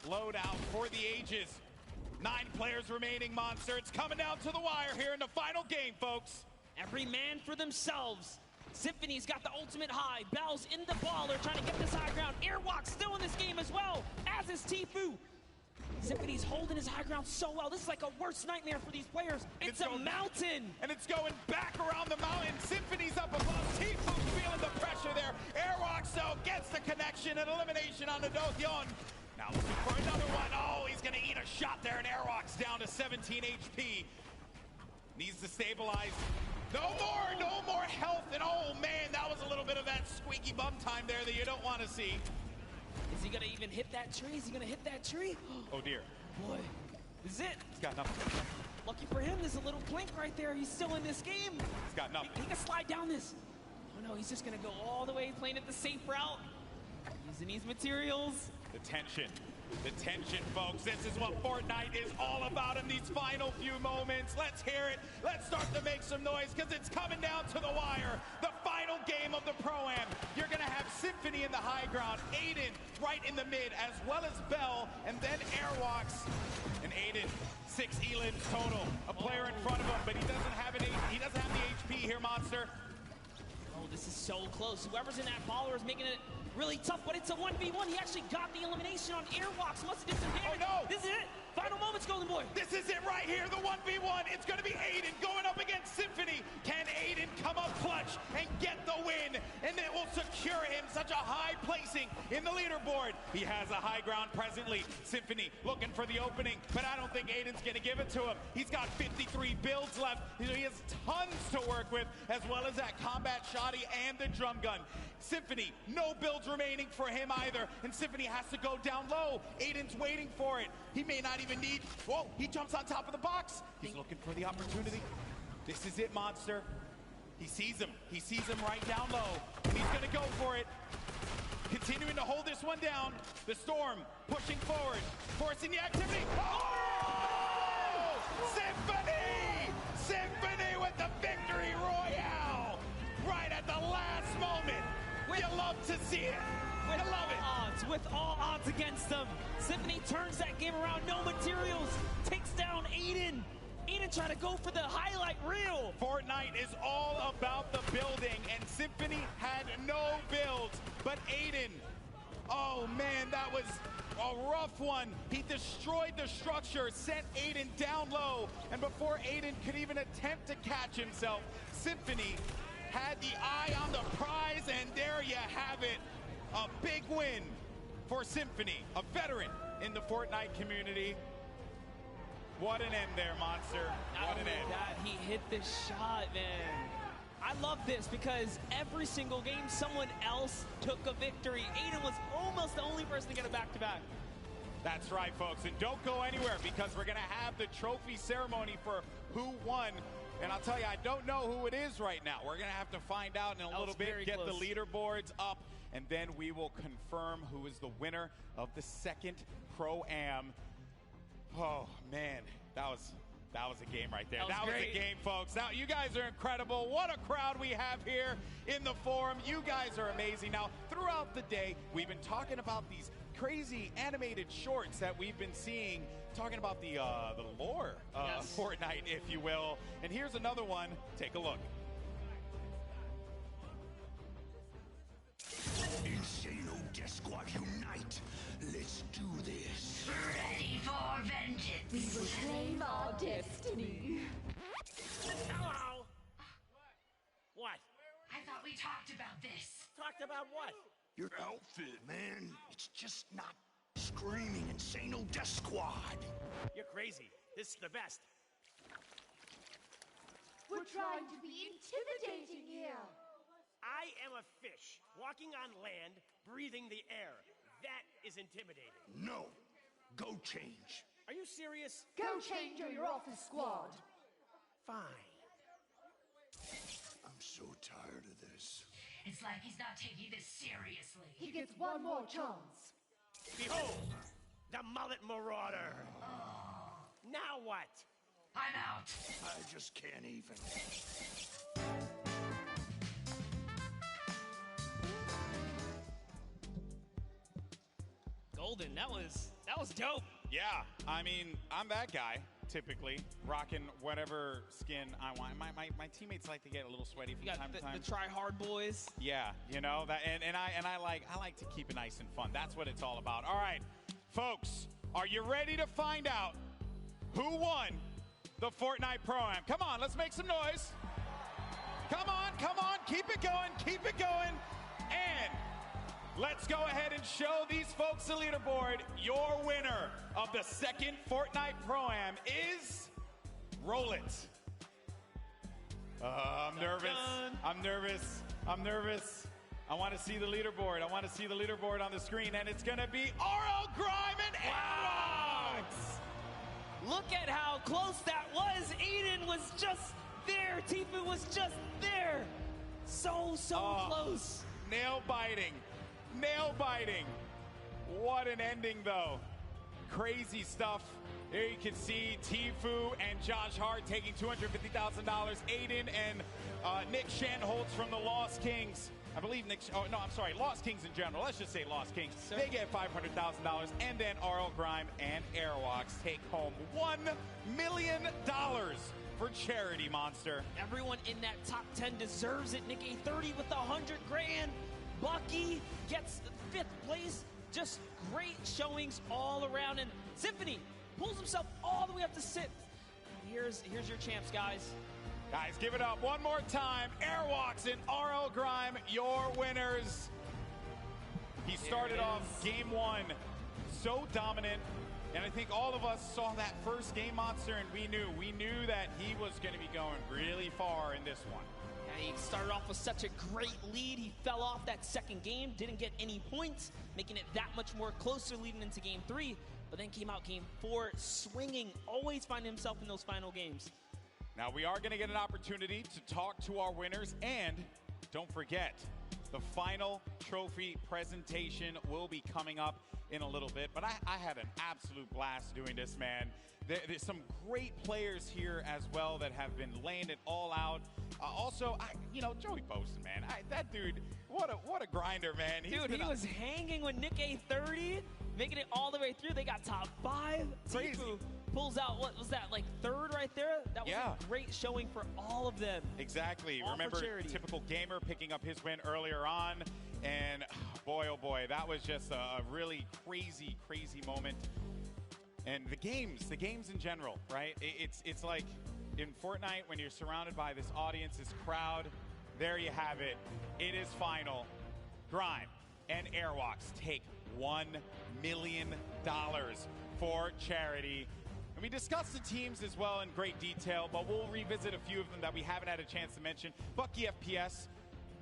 loadout for the ages. 9 players remaining, Monster. It's coming down to the wire here in the final game, folks. Every man for themselves. Symphony's got the ultimate high. Bell's in the baller, trying to get this high ground. Airwalk still in this game as well, as is Tfue. Symphony's holding his high ground so well. This is like a worst nightmare for these players. It's a mountain. And it's going back around the mountain. Symphony's up above. Tfue's feeling the pressure there. Airwalk so gets the connection and elimination on the Dohyeon. Now looking for another one. Oh, he's going to eat a shot there, and Airwalk's down to 17 HP. Needs to stabilize. No more health, and oh man, that was a little bit of that squeaky bum time there that you don't want to see. Is he gonna even hit that tree? Is he gonna hit that tree? Oh dear. Boy, this is it. He's got nothing. Lucky for him, there's a little blink right there. He's still in this game. He's got nothing. He can slide down this. Oh no, he's just gonna go all the way, playing it the safe route. Using these materials. The tension, folks. This is what Fortnite is all about in these final few moments. Let's hear it. Let's start to make some noise, because it's coming down to the wire. The final game of the Pro-Am. You're going to have Symphony in the high ground, Aiden right in the mid, as well as Bell, and then Airwalks. And Aiden, 6 elims total. A player in front of him, but he doesn't have the HP here, Monster. Oh, this is so close. Whoever's in that baller is making it really tough, but it's a 1v1. He actually got the elimination on Airwalks. Wants to do some damage. Oh no! This is it. Final moments, Golden Boy. This is it right here, the 1v1. It's going to be Aiden going up against Symphony. Can Aiden come up clutch and get the win? And it will secure secure him such a high placing in the leaderboard. He has a high ground presently. Symphony looking for the opening, but I don't think Aiden's going to give it to him. He's got 53 builds left. He has tons to work with, as well as that combat shoddy and the drum gun. Symphony, no builds remaining for him either, and Symphony has to go down low. Aiden's waiting for it. He may not even need, whoa, he jumps on top of the box. He's looking for the opportunity. This is it, Monster. He sees him right down low, and he's gonna go for it. Continuing to hold this one down. The Storm pushing forward, forcing the activity. Oh! Symphony! Symphony with the victory royale! Right at the last moment. You love to see it. You love it. With all odds against them, Symphony turns that game around. No materials, takes down Aiden. Aiden trying to go for the highlight reel. Fortnite is all about the building, and Symphony had no builds, but Aiden, oh man, that was a rough one. He destroyed the structure, sent Aiden down low, and before Aiden could even attempt to catch himself, Symphony had the eye on the prize, and there you have it. A big win for Symphony, a veteran in the Fortnite community. What an end there, Monster. What an end. That he hit this shot, man. I love this because every single game someone else took a victory. Aiden was almost the only person to get a back-to-back. That's right, folks. And don't go anywhere because we're going to have the trophy ceremony for who won. And I'll tell you, I don't know who it is right now. We're going to have to find out in a little bit, get the leaderboards up, and then we will confirm who is the winner of the second Pro-Am. Oh, man, that was a game right there. That was a game, folks. Now, you guys are incredible. What a crowd we have here in the forum. You guys are amazing. Now, throughout the day, we've been talking about these crazy animated shorts that we've been seeing, talking about the lore of Fortnite, if you will. And here's another one. Take a look. Insano Death Squad unite. Let's do this. Ready for vengeance. We will claim our destiny. Hello. What? I thought we talked about this. Talked about what? Your outfit, man. It's just not screaming Insano Death Squad. You're crazy. This is the best. We're trying to be intimidating here. I am a fish, walking on land, breathing the air. That is intimidating. No. Go change. Are you serious? Go change or you're off the squad. Fine. I'm so tired of this. It's like he's not taking this seriously. He gets one more chance. Behold, the mullet marauder. Now what? I'm out. I just can't even. Golden, that was dope. Yeah, I mean, I'm that guy, typically, rocking whatever skin I want. My teammates like to get a little sweaty from time to time. The try-hard boys. Yeah, you know, that, and I like to keep it nice and fun. That's what it's all about. All right, folks, are you ready to find out who won the Fortnite Pro-Am? Come on, let's make some noise. Come on, keep it going, and let's go ahead and show these folks the leaderboard. Your winner of the second Fortnite Pro-Am is... Roll it. I'm nervous. I want to see the leaderboard. On the screen, and it's going to be RL Grime and Aerox. Look at how close that was. Aiden was just there. Tfue was just there. So close. Nail biting. What an ending, though. Crazy stuff. There you can see Tfue and Josh Hart taking $250,000. Aiden and Nick Shanholtz from the Lost Kings. I believe Lost Kings in general. Let's just say Lost Kings. Sir. They get $500,000. And then RL Grime and Airwalks take home $1 million for charity, Monster. Everyone in that top 10 deserves it. Nick A30 with $100,000. Bucky gets 5th place. Just great showings all around. And Symphony pulls himself all the way up to 6th. Here's your champs, guys. Guys, give it up one more time. Airwalks and RL Grime, your winners. He started off game one so dominant, and I think all of us saw that first game, Monster, and we knew that he was going to be going really far in this one. Yeah, he started off with such a great lead. He fell off that second game, didn't get any points, making it that much more closer leading into game 3, but then came out game 4 swinging, always finding himself in those final games. Now we are going to get an opportunity to talk to our winners, and don't forget, the final trophy presentation will be coming up in a little bit, but I had an absolute blast doing this, man. There's some great players here as well that have been laying it all out. Also, Joey Boaston, man, that dude, what a grinder, man. Dude, he was hanging with Nick A30, making it all the way through. They got top 5. Crazy. Tfue pulls out, what was that, like 3rd right there? That was a great showing for all of them. Exactly. All Remember, for charity. Typical Gamer picking up his win earlier on, and boy, oh boy, that was just a really crazy, crazy moment. And the games in general, right? It's like in Fortnite when you're surrounded by this audience, this crowd. There you have it. It is final. Grime and Airwalks take $1 million for charity. And we discussed the teams as well in great detail, but we'll revisit a few of them that we haven't had a chance to mention. Bucky FPS,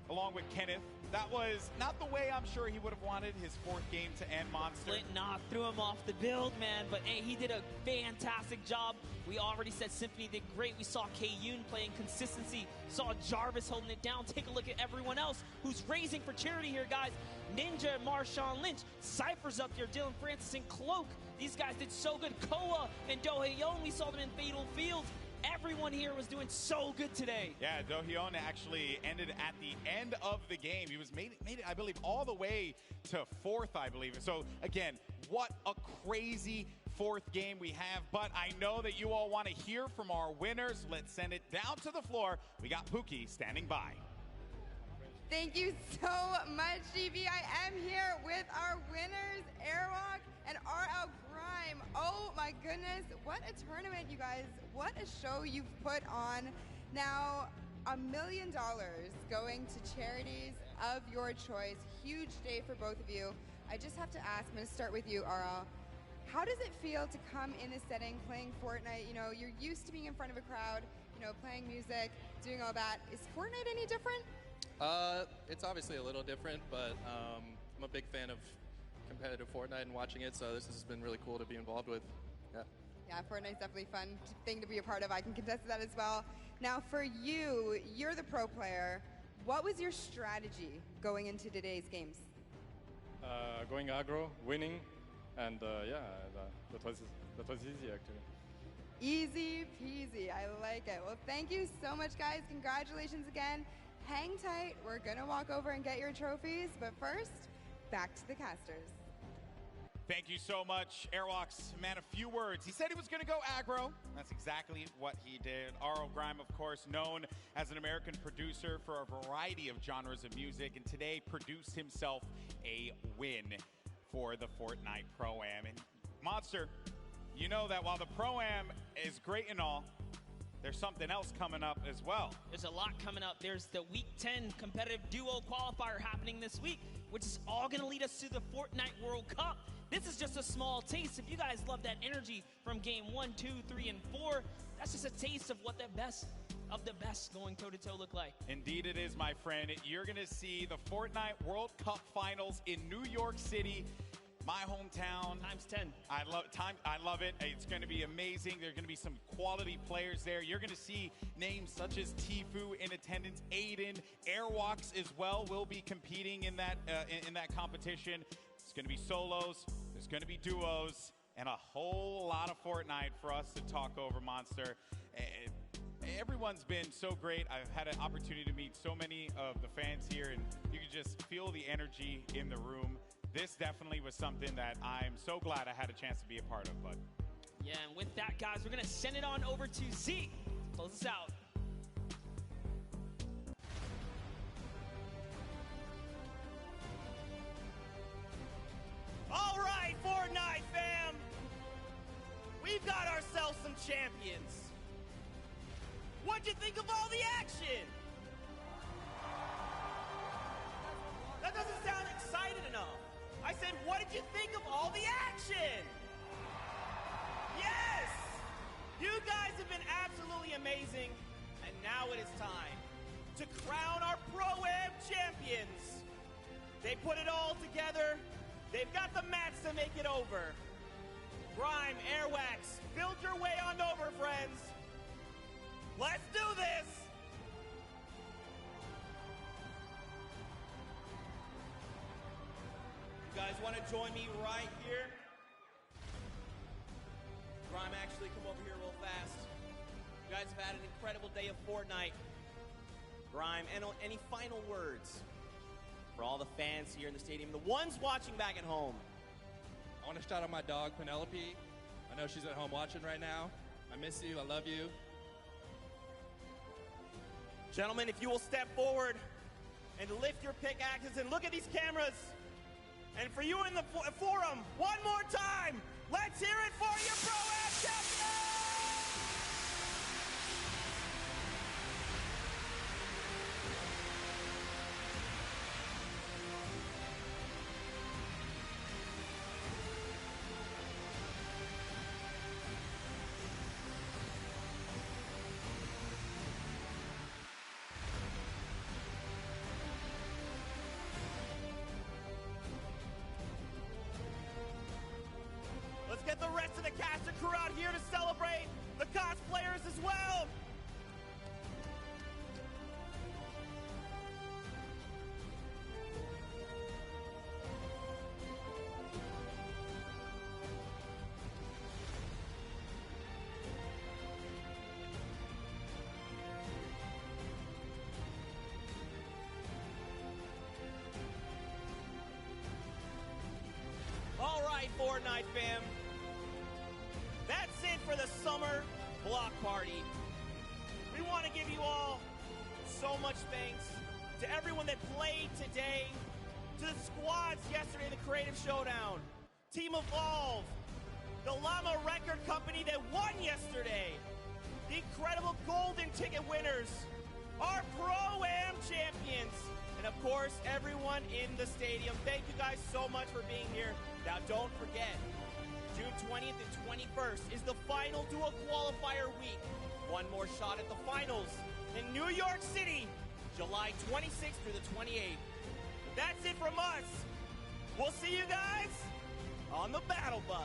along with Kenneth. That was not the way I'm sure he would have wanted his 4th game to end, Monster. Flint threw him off the build, man, but hey, he did a fantastic job. We already said Symphony did great. We saw K-Yoon playing consistency, saw Jarvis holding it down. Take a look at everyone else who's raising for charity here, guys. Ninja and Marshawn Lynch, Cypher's up there, Dylan Francis and Cloak. These guys did so good. Koa and Dohaeon, we saw them in Fatal Fields. Everyone here was doing so good today. Yeah, Dohaeon actually ended at the end of the game. He was made it, I believe, all the way to 4th, I believe. So again, what a crazy 4th game we have. But I know that you all want to hear from our winners. Let's send it down to the floor. We got Pookie standing by. Thank you so much, GB. I am here with our winners, Airwalk and RL Grime. Oh my goodness, what a tournament, you guys. What a show you've put on. Now, $1 million going to charities of your choice. Huge day for both of you. I just have to ask, I'm gonna start with you, RL. How does it feel to come in this setting, playing Fortnite? You know, you're used to being in front of a crowd, you know, playing music, doing all that. Is Fortnite any different? It's obviously a little different, but I'm a big fan of competitive Fortnite and watching it, so this has been really cool to be involved with. Yeah, Fortnite's definitely a fun thing to be a part of. I can contest that as well. Now, for you, you're the pro player. What was your strategy going into today's games? Going aggro, winning, and that was easy actually. Easy peasy, I like it. Well, thank you so much, guys. Congratulations again. Hang tight, we're gonna walk over and get your trophies, but first, back to the casters. Thank you so much, Airwalks. Man, a few words. He said he was going to go aggro. That's exactly what he did. RL Grime, of course, known as an American producer for a variety of genres of music, and today produced himself a win for the Fortnite Pro-Am. And Monster, you know that while the Pro-Am is great and all, there's something else coming up as well. There's a lot coming up. There's the Week 10 competitive duo qualifier happening this week, which is all going to lead us to the Fortnite World Cup. This is just a small taste. If you guys love that energy from game 1, 2, 3, and 4, that's just a taste of what the best of the best going toe-to-toe look like. Indeed it is, my friend. You're going to see the Fortnite World Cup Finals in New York City, my hometown. Times 10. I love it. It's going to be amazing. There are going to be some quality players there. You're going to see names such as Tfue in attendance, Aiden, Airwalks as well will be competing in that competition. It's going to be solos, there's going to be duos, and a whole lot of Fortnite for us to talk over, Monster. Everyone's been so great. I've had an opportunity to meet so many of the fans here, and you can just feel the energy in the room. This definitely was something that I'm so glad I had a chance to be a part of, bud. Yeah, and with that, guys, we're going to send it on over to Zeke to close us out. All right, Fortnite fam! We've got ourselves some champions. What What'd you think of all the action? That doesn't sound excited enough. I said, what did you think of all the action? Yes! You guys have been absolutely amazing. And now it is time to crown our Pro-Am champions. They put it all together. They've got the mats to make it over. Grime, Airwax, build your way on over, friends. Let's do this. You guys want to join me right here? Grime, actually come over here real fast. You guys have had an incredible day of Fortnite. Grime, any final words for all the fans here in the stadium, the ones watching back at home? I want to shout out my dog, Penelope. I know she's at home watching right now. I miss you. I love you. Gentlemen, if you will step forward and lift your pickaxes and look at these cameras. And for you in the forum, one more time, let's hear it for your Pro-Am champion! Let's get the rest of the cast and crew out here to celebrate the cosplayers as well. All right, Fortnite fam. That's it for the summer block party. We want to give you all so much thanks to everyone that played today, to the squads yesterday in the Creative Showdown, Team Evolve, the Llama Record Company that won yesterday, the incredible golden ticket winners, our Pro-Am champions, and of course, everyone in the stadium. Thank you guys so much for being here. Now, don't forget, June 20th and 21st is the final dual qualifier week. One more shot at the finals in New York City, July 26th through the 28th. That's it from us. We'll see you guys on the battle bus.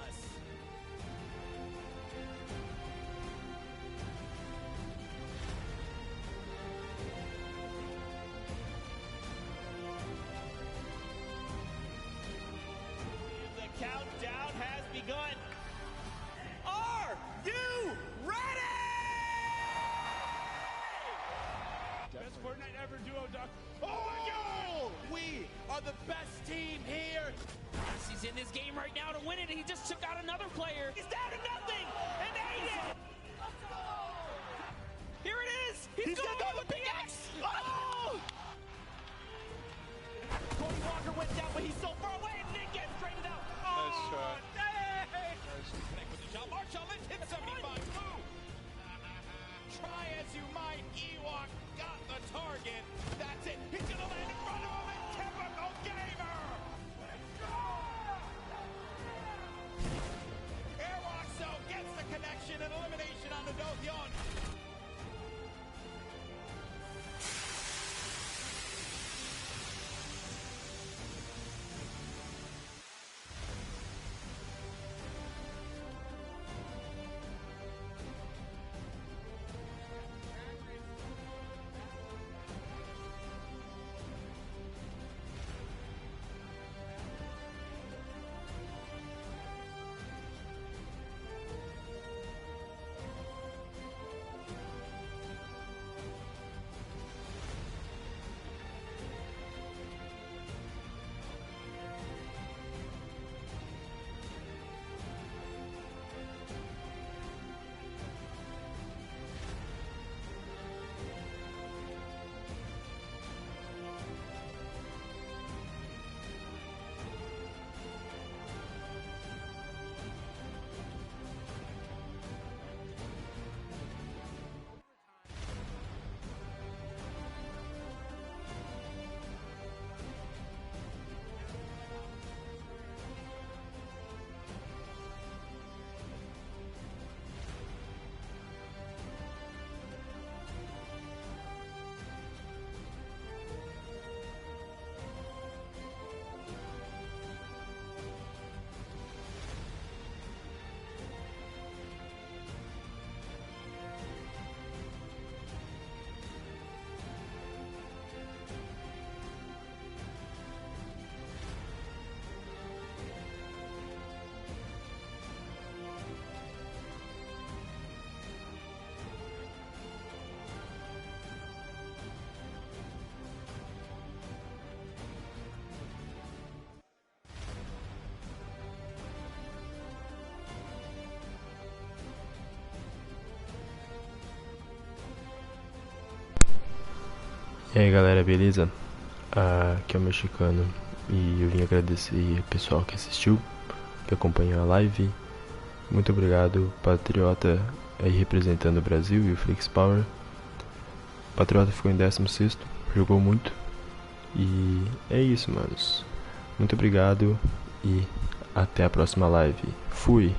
Countdown has begun. Are you ready? Best Fortnite ever duo, Doc. Oh my God! We are the best team here. He's in this game right now to win it, and he just took out another player. He's down to nothing, and Aiden. Here it is. He's gonna go with the X. Oh! Cody Walker went down, but he's so far away, and then gets traded out. Nice try. Connect with the jump. Marshall hit 75 move. Try as you might, Ewok got the target. That's it. He's gonna land in front of him, and Typical Gamer. Airwalk so gets the connection and elimination on the Dothyon. E aí galera, beleza? Aqui é o Mexicano e eu vim agradecer o pessoal que assistiu, que acompanhou a live. Muito obrigado, Patriota aí representando o Brasil e o Flakes Power. Patriota ficou em 16º, jogou muito. E é isso, manos. Muito obrigado e até a próxima live. Fui!